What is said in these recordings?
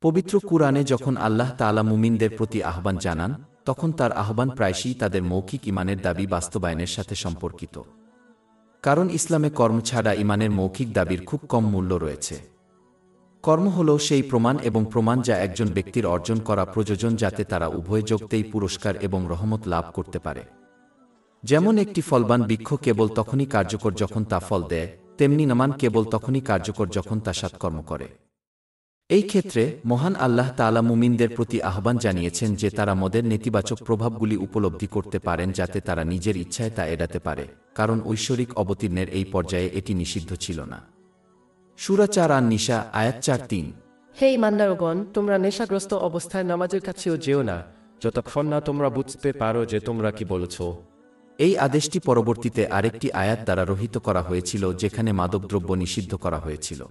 পবিত্র কুরআনে যখন আল্লাহ তাআলা মুমিনদের প্রতি আহ্বান জানান, তখন তার আহ্বান প্রায়শই তাদের মৌখিক ঈমানের দাবি বাস্তবায়নের সাথে সম্পর্কিত। কারণ ইসলামে কর্ম ছাড়া ঈমানের মৌখিক দাবির খুব কম মূল্য রয়েছে। কর্ম হল সেই প্রমাণ এবং প্রমাণ যা একজন ব্যক্তির অর্জন করা প্রয়োজন যাতে তারা উভয় যোগতেই পুরস্কার এবং রহমত লাভ করতে পারে। যেমন একটি ফলবান বৃক্ষ কেবল তখনই কার্যকর যখন তা ফল দেয়, তেমনি নামান কেবল তখনই কার্যকর যখন তা সৎকর্ম করে। এই ক্ষেত্রে মহান আল্লাহ তাআলা মুমিনদের প্রতি আহ্বান জানিয়েছেন যে তারা মদের নেতিবাচক প্রভাবগুলি উপলব্ধি করতে পারেন যাতে তারা নিজের ইচ্ছায় তা এড়াতে পারে, কারণ ঐশ্বরিক অবতীর্ণের এই পর্যায়ে এটি নিষিদ্ধ ছিল না। সূরা ৪ আন-নিসা আয়াত ৪-৩। হে ঈমানদারগণ, তোমরা নেশাগ্রস্ত অবস্থায় নামাজের কাছেও যেও না, যতক্ষণ না তোমরা বুঝতে পারো যে তোমরা কি বলছ। এই আদেশটি পরবর্তীতে আরেকটি আয়াত দ্বারা রহিত করা হয়েছিল যেখানে মাদকদ্রব্য নিষিদ্ধ করা হয়েছিল।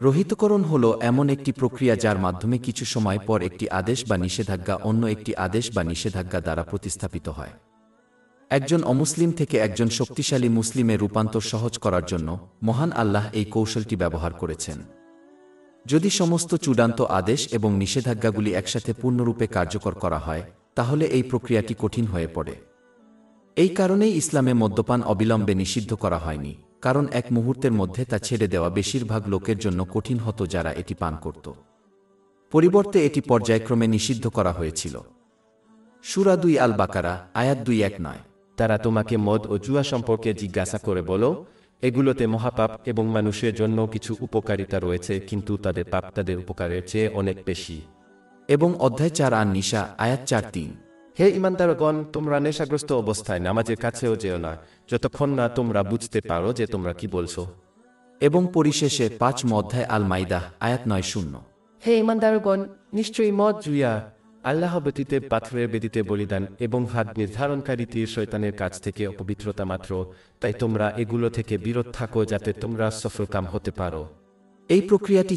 রহিতকরণ হল এমন একটি প্রক্রিয়া যার মাধ্যমে কিছু সময় পর একটি আদেশ বা নিষেধাজ্ঞা অন্য একটি আদেশ বা নিষেধাজ্ঞা দ্বারা প্রতিস্থাপিত হয়। একজন অমুসলিম থেকে একজন শক্তিশালী মুসলিমে রূপান্তর সহজ করার জন্য মহান আল্লাহ এই কৌশলটি ব্যবহার করেছেন। যদি সমস্ত চূড়ান্ত আদেশ এবং নিষেধাজ্ঞাগুলি একসাথে পূর্ণরূপে কার্যকর করা হয়, তাহলে এই প্রক্রিয়াটি কঠিন হয়ে পড়ে। এই কারণেই ইসলামে মদ্যপান অবিলম্বে নিষিদ্ধ করা হয়নি, কারণ এক মুহূর্তের মধ্যে তা ছেড়ে দেওয়া বেশিরভাগ লোকের জন্য কঠিন হতো যারা এটি পান করত। পরিবর্তে এটি পর্যায়ক্রমে নিষিদ্ধ করা হয়েছিল। সূরা ২ আল-বাকারা আয়াত ২-১-৯। তারা তোমাকে মদ ও জুয়া সম্পর্কে জিজ্ঞাসা করে বলো, এগুলোতে মহাপাপ এবং মানুষের জন্য কিছু উপকারিতা রয়েছে, কিন্তু তাদের পাপ তাদের উপকারের চেয়ে অনেক বেশি। এবং অধ্যায় ৪ আন-নিসা আয়াত ৪-৩। হে ঈমানদারগণ, তোমরা নেশাগ্রস্ত অবস্থায় নামাজের কাছেও যেও না, যতক্ষণ না তোমরা বুঝতে পারো যে তোমরা কি বলছো। এবং পরিশেষে ৫ অধ্যায় আল-মাইদা আয়াত ৯-০। হে ঈমানদারগণ, নিশ্চয়ই মদ, জুয়া, আল্লাহ ব্যতীত পাথরের বেদিতে বলিদান এবং ভাগ নির্ধারণকারী তীর শয়তানের কাছ থেকে অপবিত্রতা মাত্র, তাই তোমরা এগুলো থেকে বিরত থাকো যাতে তোমরা সফলকাম হতে পারো। এই প্রক্রিয়াটি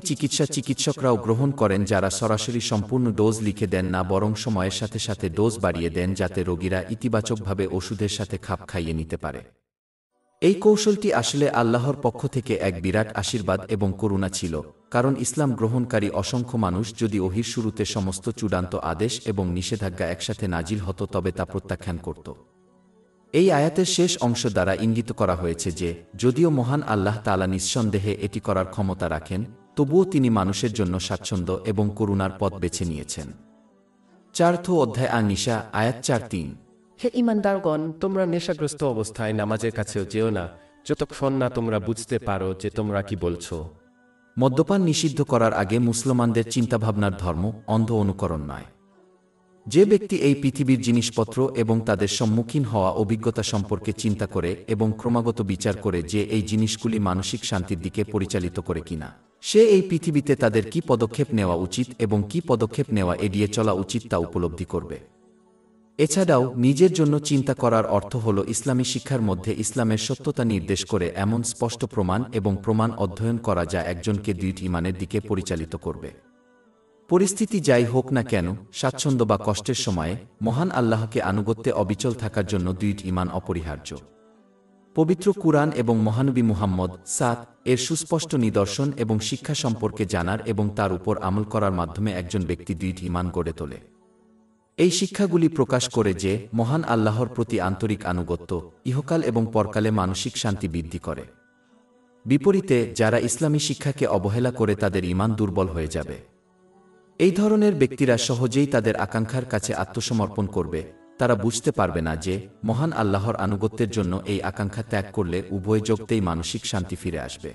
চিকিৎসকরাও গ্রহণ করেন যারা সরাসরি সম্পূর্ণ ডোজ লিখে দেন না, বরং সময়ের সাথে সাথে ডোজ বাড়িয়ে দেন যাতে রোগীরা ইতিবাচকভাবে ওষুধের সাথে খাপ খাইয়ে নিতে পারে। এই কৌশলটি আসলে আল্লাহর পক্ষ থেকে এক বিরাট আশীর্বাদ এবং করুণা ছিল, কারণ ইসলাম গ্রহণকারী অসংখ্য মানুষ যদি ওহীর শুরুতে সমস্ত চূড়ান্ত আদেশ এবং নিষেধাজ্ঞা একসাথে নাজিল হতো তবে তা প্রত্যাখ্যান করত। এই আয়াতের শেষ অংশ দ্বারা ইঙ্গিত করা হয়েছে যে যদিও মহান আল্লাহ তাআলা নিঃসন্দেহে এটি করার ক্ষমতা রাখেন, তবুও তিনি মানুষের জন্য স্বাচ্ছন্দ্য এবং করুণার পথ বেছে নিয়েছেন। ৪th অধ্যায় আন-নিসা আয়াত ৪-৩। হে ঈমানদারগণ, তোমরা নেশাগ্রস্ত অবস্থায় নামাজের কাছেও যেও না, যতক্ষণ না তোমরা বুঝতে পারো যে তোমরা কি বলছো। মদ্যপান নিষিদ্ধ করার আগে মুসলমানদের চিন্তাভাবনার ধর্ম অন্ধ অনুকরণ নয়। যে ব্যক্তি এই পৃথিবীর জিনিসপত্র এবং তাদের সম্মুখীন হওয়া অভিজ্ঞতা সম্পর্কে চিন্তা করে এবং ক্রমাগত বিচার করে যে এই জিনিসগুলি মানসিক শান্তির দিকে পরিচালিত করে কিনা, সে এই পৃথিবীতে তাদের কি পদক্ষেপ নেওয়া উচিত এবং কি পদক্ষেপ নেওয়া এড়িয়ে চলা উচিত তা উপলব্ধি করবে। এছাড়াও নিজের জন্য চিন্তা করার অর্থ হল ইসলামী শিক্ষার মধ্যে ইসলামের সত্যতা নির্দেশ করে এমন স্পষ্ট প্রমাণ এবং প্রমাণ অধ্যয়ন করা যা একজনকে দৃঢ় ঈমানের দিকে পরিচালিত করবে। পরিস্থিতি যাই হোক না কেন, স্বাচ্ছন্দ্য বা কষ্টের সময়ে মহান আল্লাহকে আনুগত্যে অবিচল থাকার জন্য দৃঢ় ঈমান অপরিহার্য। পবিত্র কুরআন এবং মহানবী মুহাম্মদ এর সুস্পষ্ট নিদর্শন এবং শিক্ষা সম্পর্কে জানার এবং তার উপর আমল করার মাধ্যমে একজন ব্যক্তি দৃঢ় ঈমান গড়ে তোলে। এই শিক্ষাগুলি প্রকাশ করে যে মহান আল্লাহর প্রতি আন্তরিক আনুগত্য ইহকাল এবং পরকালে মানসিক শান্তি বৃদ্ধি করে। বিপরীতে যারা ইসলামী শিক্ষাকে অবহেলা করে তাদের ঈমান দুর্বল হয়ে যাবে। এই ধরনের ব্যক্তিরা সহজেই তাদের আকাঙ্ক্ষার কাছে আত্মসমর্পণ করবে, তারা বুঝতে পারবে না যে মহান আল্লাহর আনুগত্যের জন্য এই আকাঙ্ক্ষা ত্যাগ করলে উভয় জগতেই মানসিক শান্তি ফিরে আসবে।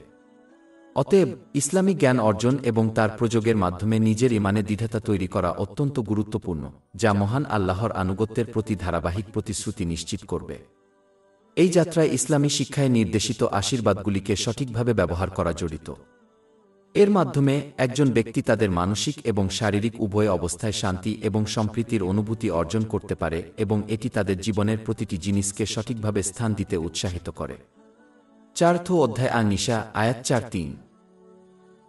অতএব ইসলামী জ্ঞান অর্জন এবং তার প্রয়োগের মাধ্যমে নিজের ঈমানে দৃঢ়তা তৈরি করা অত্যন্ত গুরুত্বপূর্ণ, যা মহান আল্লাহর আনুগত্যের প্রতি ধারাবাহিক প্রতিশ্রুতি নিশ্চিত করবে। এই যাত্রায় ইসলামী শিক্ষায় নির্দেশিত আশীর্বাদগুলিকে সঠিকভাবে ব্যবহার করা জড়িত। এর মাধ্যমে একজন ব্যক্তি তাদের মানসিক এবং শারীরিক উভয় অবস্থায় শান্তি এবং সম্প্রীতির অনুভূতি অর্জন করতে পারে এবং এটি তাদের জীবনের প্রতিটি জিনিসকে সঠিকভাবে স্থান দিতে উৎসাহিত করে। ৪th অধ্যায় আন-নিসা আয়াত ৪-৩।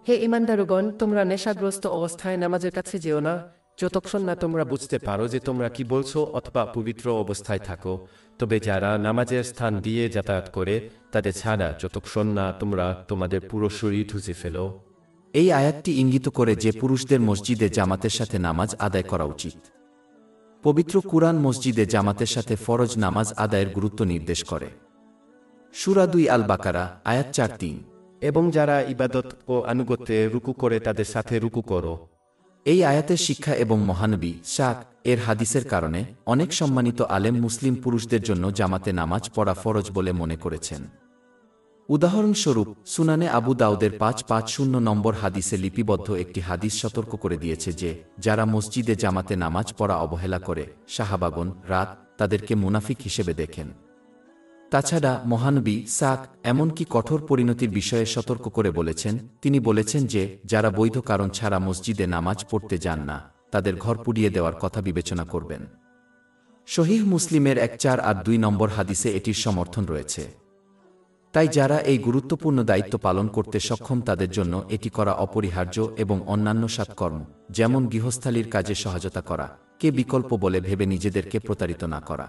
হে ঈমানদারগণ, তোমরা নেশাগ্রস্ত অবস্থায় নামাজের কাছে যেও না, যতক্ষণ না তোমরা বুঝতে পারো যে তোমরা কি বলছো অথবা পবিত্র অবস্থায় থাকো। তবে যারা নামাজের স্থান দিয়ে যাতায়াত করে তাদের ছাড়া যতক্ষণ না তোমরা তোমাদের পুরো শরীর ধুয়ে ফেলো। এই আয়াতটি ইঙ্গিত করে যে পুরুষদের মসজিদে জামাতের সাথে নামাজ আদায় করা উচিত। পবিত্র কুরআন মসজিদে জামাতের সাথে ফরজ নামাজ আদায়ের গুরুত্ব নির্দেশ করে। সূরা 2 আল বাকারা আয়াত 4-3। এবং যারা ইবাদত ও আনুগত্যে রুকু করে তাদের সাথে রুকু করো। এই আয়াতের শিক্ষা এবং মহানবী শাক এর হাদিসের কারণে অনেক সম্মানিত আলেম মুসলিম পুরুষদের জন্য জামাতে নামাজ পড়া ফরজ বলে মনে করেছেন। উদাহরণস্বরূপ সুনানে আবু দাউদের 550 নম্বর হাদিসে লিপিবদ্ধ একটি হাদিস সতর্ক করে দিয়েছে যে যারা মসজিদে জামাতে নামাজ পড়া অবহেলা করে সাহাবাগণ রাত তাদেরকে মুনাফিক হিসেবে দেখেন। তাছাড়া মহানবী সাক এমনকি কঠোর পরিণতির বিষয়ে সতর্ক করে বলেছেন। তিনি বলেছেন যে যারা বৈধ কারণ ছাড়া মসজিদে নামাজ পড়তে যান না তাদের ঘর পুড়িয়ে দেওয়ার কথা বিবেচনা করবেন। সহিহ মুসলিমের 1-4-2 নম্বর হাদিসে এটির সমর্থন রয়েছে। তাই যারা এই গুরুত্বপূর্ণ দায়িত্ব পালন করতে সক্ষম তাদের জন্য এটি করা অপরিহার্য এবং অন্যান্য সৎকর্ম যেমন গৃহস্থালির কাজে সহায়তা করা কে বিকল্প বলে ভেবে নিজেদেরকে প্রতারিত না করা।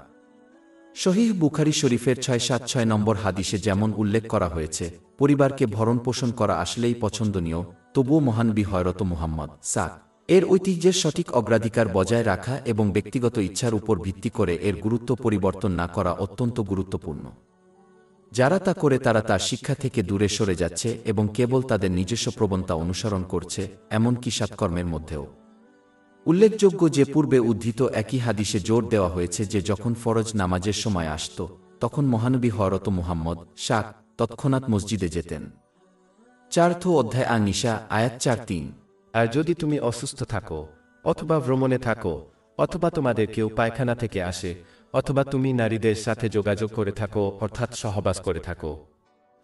সহিহ বুখারী শরীফের 676 নম্বর হাদিসে যেমন উল্লেখ করা হয়েছে, পরিবারকে ভরণ পোষণ করা আসলেই পছন্দনীয়, তবুও মহানবী হযরত মুহাম্মদ সাক এর ঐতিহ্যের সঠিক অগ্রাধিকার বজায় রাখা এবং ব্যক্তিগত ইচ্ছার উপর ভিত্তি করে এর গুরুত্ব পরিবর্তন না করা অত্যন্ত গুরুত্বপূর্ণ। যারা তা করে তারা তার শিক্ষা থেকে দূরে সরে যাচ্ছে এবং কেবল তাদের নিজস্ব প্রবণতা অনুসরণ করছে, এমনকি সৎকর্মের মধ্যেও। উল্লেখযোগ্য যে পূর্বে উদ্ধৃত একই হাদিসে জোর দেওয়া হয়েছে যে যখন ফরজ নামাজের সময় আসত তখন মহানবী হযরত মুহাম্মদ শাক তৎক্ষণাৎ মসজিদে যেতেন। 4 অধ্যায় আন-নিসা আয়াত 4-3। আর যদি তুমি অসুস্থ থাকো অথবা ভ্রমণে থাকো অথবা তোমাদের কেউ পায়খানা থেকে আসে অথবা তুমি নারীদের সাথে যোগাযোগ করে থাকো অর্থাৎ সহবাস করে থাকো।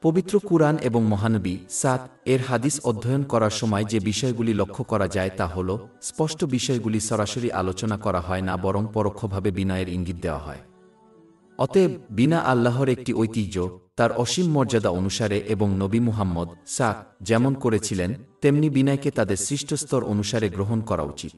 পবিত্র কুরআন এবং মহানবী সাত এর হাদিস অধ্যয়ন করার সময় যে বিষয়গুলি লক্ষ্য করা যায় তা হল স্পষ্ট বিষয়গুলি সরাসরি আলোচনা করা হয় না, বরং পরোক্ষভাবে বিনয়ের ইঙ্গিত দেওয়া হয়। অতএব বিনা আল্লাহর একটি ঐতিহ্য তার অসীম মর্যাদা অনুসারে এবং নবী মুহাম্মদ সাক যেমন করেছিলেন তেমনি বিনয়কে তাদের সৃষ্ট স্তর অনুসারে গ্রহণ করা উচিত।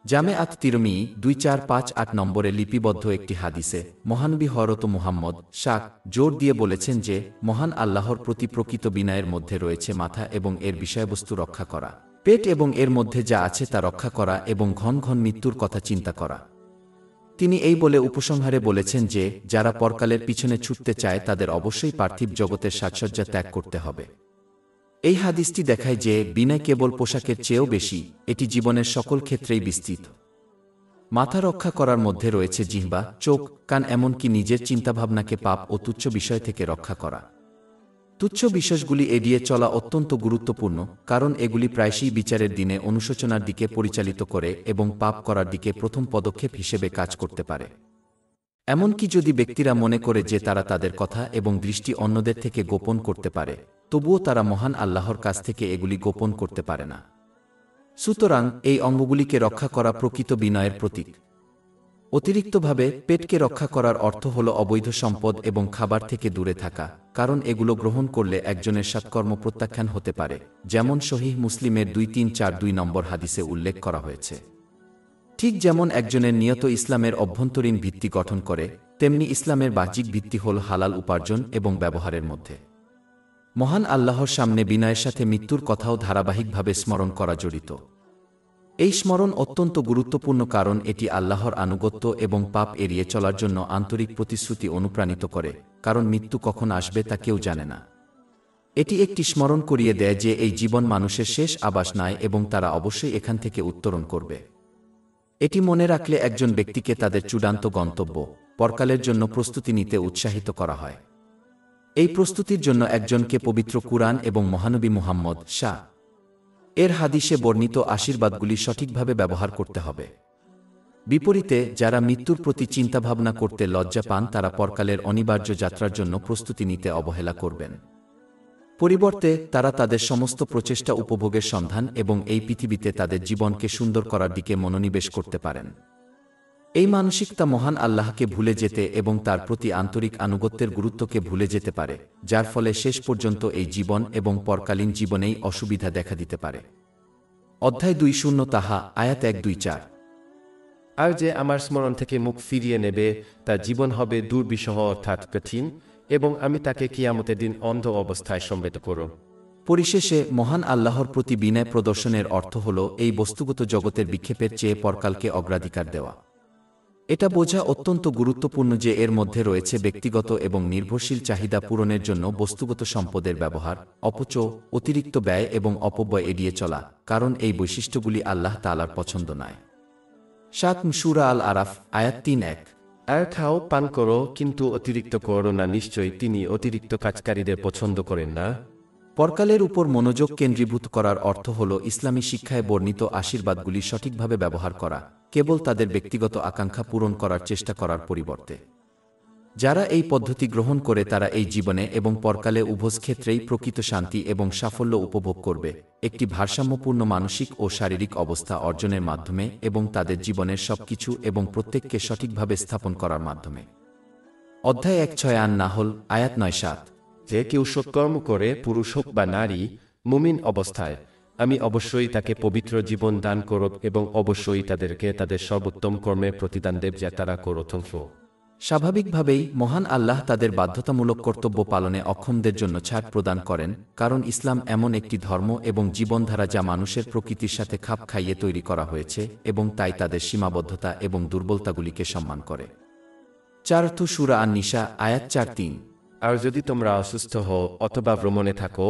জামে আত তিরমিজি 2458 নম্বরে লিপিবদ্ধ একটি হাদিসে মহানবী হযরত মুহাম্মদ শাক জোর দিয়ে বলেছেন যে মহান আল্লাহর প্রতি প্রকৃত বিনয়ের মধ্যে রয়েছে মাথা এবং এর বিষয়বস্তু রক্ষা করা, পেট এবং এর মধ্যে যা আছে তা রক্ষা করা এবং ঘন ঘন মৃত্যুর কথা চিন্তা করা। তিনি এই বলে উপসংহারে বলেছেন যে যারা পরকালের পিছনে ছুটতে চায় তাদের অবশ্যই পার্থিব জগতের সাজসজ্জা ত্যাগ করতে হবে। এই হাদিসটি দেখায় যে বিনয় কেবল পোশাকের চেয়েও বেশি, এটি জীবনের সকল ক্ষেত্রেই বিস্তৃত। মাথা রক্ষা করার মধ্যে রয়েছে জিহ্বা, চোখ, কান, এমনকি নিজের চিন্তাভাবনাকে পাপ ও তুচ্ছ বিষয় থেকে রক্ষা করা। তুচ্ছ বিষয়গুলি এড়িয়ে চলা অত্যন্ত গুরুত্বপূর্ণ, কারণ এগুলি প্রায়শই বিচারের দিনে অনুশোচনার দিকে পরিচালিত করে এবং পাপ করার দিকে প্রথম পদক্ষেপ হিসেবে কাজ করতে পারে। এমনকি যদি ব্যক্তিরা মনে করে যে তারা তাদের কথা এবং দৃষ্টি অন্যদের থেকে গোপন করতে পারে, তবুও তারা মহান আল্লাহর কাছ থেকে এগুলি গোপন করতে পারে না। সুতরাং এই অঙ্গগুলিকে রক্ষা করা প্রকৃত বিনয়ের প্রতীক। অতিরিক্তভাবে পেটকে রক্ষা করার অর্থ হল অবৈধ সম্পদ এবং খাবার থেকে দূরে থাকা, কারণ এগুলো গ্রহণ করলে একজনের সৎকর্ম প্রত্যাখ্যান হতে পারে, যেমন সহিহ মুসলিমের 2342 নম্বর হাদিসে উল্লেখ করা হয়েছে। ঠিক যেমন একজনের নিয়ত ইসলামের অভ্যন্তরীণ ভিত্তি গঠন করে, তেমনি ইসলামের বাহ্যিক ভিত্তি হল হালাল উপার্জন এবং ব্যবহারের মধ্যে। মহান আল্লাহর সামনে বিনয়ের সাথে মৃত্যুর কথাও ধারাবাহিকভাবে স্মরণ করা জড়িত। এই স্মরণ অত্যন্ত গুরুত্বপূর্ণ কারণ এটি আল্লাহর আনুগত্য এবং পাপ এড়িয়ে চলার জন্য আন্তরিক প্রতিশ্রুতি অনুপ্রাণিত করে, কারণ মৃত্যু কখন আসবে তা কেউ জানে না। এটি একটি স্মরণ করিয়ে দেয় যে এই জীবন মানুষের শেষ আবাস নয় এবং তারা অবশ্যই এখান থেকে উত্তরণ করবে। এটি মনে রাখলে একজন ব্যক্তিকে তাদের চূড়ান্ত গন্তব্য পরকালের জন্য প্রস্তুতি নিতে উৎসাহিত করা হয়। এই প্রস্তুতির জন্য একজনকে পবিত্র কুরআন এবং মহানবী মুহাম্মদ শাহ এর হাদিসে বর্ণিত আশীর্বাদগুলি সঠিকভাবে ব্যবহার করতে হবে। বিপরীতে যারা মৃত্যুর প্রতি চিন্তাভাবনা করতে লজ্জা পান তারা পরকালের অনিবার্য যাত্রার জন্য প্রস্তুতি নিতে অবহেলা করবেন। পরিবর্তে তারা তাদের সমস্ত প্রচেষ্টা উপভোগের সন্ধান এবং এই পৃথিবীতে তাদের জীবনকে সুন্দর করার দিকে মনোনিবেশ করতে পারেন। এই মানসিকতা মহান আল্লাহকে ভুলে যেতে এবং তার প্রতি আন্তরিক আনুগত্যের গুরুত্বকে ভুলে যেতে পারে, যার ফলে শেষ পর্যন্ত এই জীবন এবং পরকালীন জীবনেই অসুবিধা দেখা দিতে পারে। অধ্যায় 20 তাহা আয়াত 1-2-4। আর যে আমার স্মরণ থেকে মুখ ফিরিয়ে নেবে তার জীবন হবে দুর্বিষহ অর্থাৎ কঠিন, এবং আমি তাকে কিয়ামতের দিন অন্ধ অবস্থায় সম্বেত করব। পরিশেষে মহান আল্লাহর প্রতি বিনয় প্রদর্শনের অর্থ হল এই বস্তুগত জগতের বিক্ষেপের চেয়ে পরকালকে অগ্রাধিকার দেওয়া। এটা বোঝা অত্যন্ত গুরুত্বপূর্ণ যে এর মধ্যে রয়েছে ব্যক্তিগত এবং নির্ভরশীল চাহিদা পূরণের জন্য বস্তুগত সম্পদের ব্যবহার, অপচয়, অতিরিক্ত ব্যয় এবং অপব্যয় এড়িয়ে চলা, কারণ এই বৈশিষ্ট্যগুলি আল্লাহ তাআলার পছন্দ নয়। ৭ সূরা আল আরাফ, আয়াত ৩-১। আর খাও, পান করো, কিন্তু অতিরিক্ত করো না, নিশ্চয়ই তিনি অতিরিক্ত কাজকারীদের পছন্দ করেন না। পরকালের উপর মনোযোগ কেন্দ্রীভূত করার অর্থ হল ইসলামী শিক্ষায় বর্ণিত আশীর্বাদগুলি সঠিকভাবে ব্যবহার করা, কেবল তাদের ব্যক্তিগত আকাঙ্ক্ষা পূরণ করার চেষ্টা করার পরিবর্তে। যারা এই পদ্ধতি গ্রহণ করে তারা এই জীবনে এবং পরকালে উভয় ক্ষেত্রেই প্রকৃত শান্তি এবং সাফল্য উপভোগ করবে, একটি ভারসাম্যপূর্ণ মানসিক ও শারীরিক অবস্থা অর্জনের মাধ্যমে এবং তাদের জীবনের সবকিছু এবং প্রত্যেককে সঠিকভাবে স্থাপন করার মাধ্যমে। অধ্যায় ১-৬ আন-নাহল, আয়াত ৯-৭। যে কেউ সৎকর্ম করে, পুরুষ হোক বা নারী, মুমিন অবস্থায়, আমি অবশ্যই তাকে পবিত্র জীবন দান করব এবং অবশ্যই তাদেরকে তাদের সর্বোত্তম কর্মের প্রতিদান দেব যা তারা করত। স্বাভাবিকভাবেই মহান আল্লাহ তাদের বাধ্যতামূলক কর্তব্য পালনে অক্ষমদের জন্য ছাড় প্রদান করেন, কারণ ইসলাম এমন একটি ধর্ম এবং জীবনধারা যা মানুষের প্রকৃতির সাথে খাপ খাইয়ে তৈরি করা হয়েছে এবং তাই তাদের সীমাবদ্ধতা এবং দুর্বলতাগুলিকে সম্মান করে। ৪ সূরা আন-নিসা, আয়াত ৪-৩। আর যদি তোমরা অসুস্থ হও অথবা ভ্রমণে থাকো,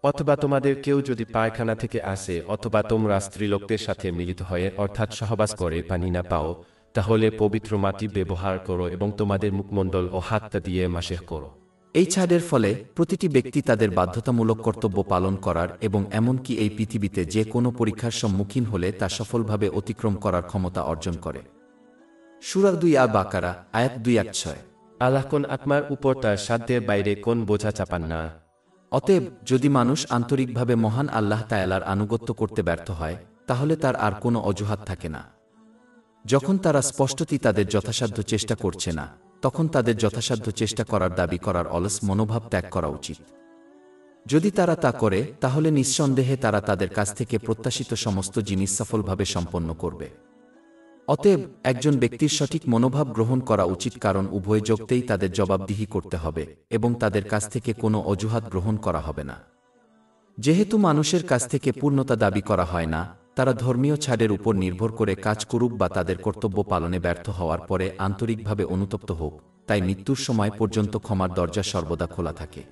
অথবা তোমাদের কেউ যদি পায়খানা থেকে আসে, অথবা তোমরা স্ত্রীলোকদের সাথে মিলিত হয়ে অর্থাৎ সহবাস করে পানি না পাও, তাহলে পবিত্র মাটি ব্যবহার করো এবং তোমাদের মুখমণ্ডল ও হাতটা দিয়ে মাসেহ করো। এই ছাড়ের ফলে প্রতিটি ব্যক্তি তাদের বাধ্যতামূলক কর্তব্য পালন করার এবং এমনকি এই পৃথিবীতে যে কোনো পরীক্ষার সম্মুখীন হলে তা সফলভাবে অতিক্রম করার ক্ষমতা অর্জন করে। সূরা ২ আল-বাকারা, আয়াত ২-৬। আল্লাহ কোন আত্মার উপর তার সাধ্যের বাইরে কোন বোঝা চাপান না। অতএব যদি মানুষ আন্তরিকভাবে মহান আল্লাহ তাআলার আনুগত্য করতে ব্যর্থ হয়, তাহলে তার আর কোনো অজুহাত থাকে না। যখন তারা স্পষ্টতই তাদের যথাসাধ্য চেষ্টা করছে না, তখন তাদের যথাসাধ্য চেষ্টা করার দাবি করার অলস মনোভাব ত্যাগ করা উচিত। যদি তারা তা করে, তাহলে নিঃসন্দেহে তারা তাদের কাছ থেকে প্রত্যাশিত সমস্ত জিনিস সফলভাবে সম্পন্ন করবে। অতএব একজন ব্যক্তির সঠিক মনোভাব গ্রহণ করা উচিত, কারণ উভয় যুগতেই তাদের জবাবদিহি করতে হবে এবং তাদের কাছ থেকে কোনো অজুহাত গ্রহণ করা হবে না। যেহেতু মানুষের কাছ থেকে পূর্ণতা দাবি করা হয় না, তারা ধর্মীয় ছাড়ের উপর নির্ভর করে কাজ করুক বা তাদের কর্তব্য পালনে ব্যর্থ হওয়ার পরে আন্তরিকভাবে অনুতপ্ত হোক, তাই মৃত্যুর সময় পর্যন্ত ক্ষমার দরজা সর্বদা খোলা থাকে।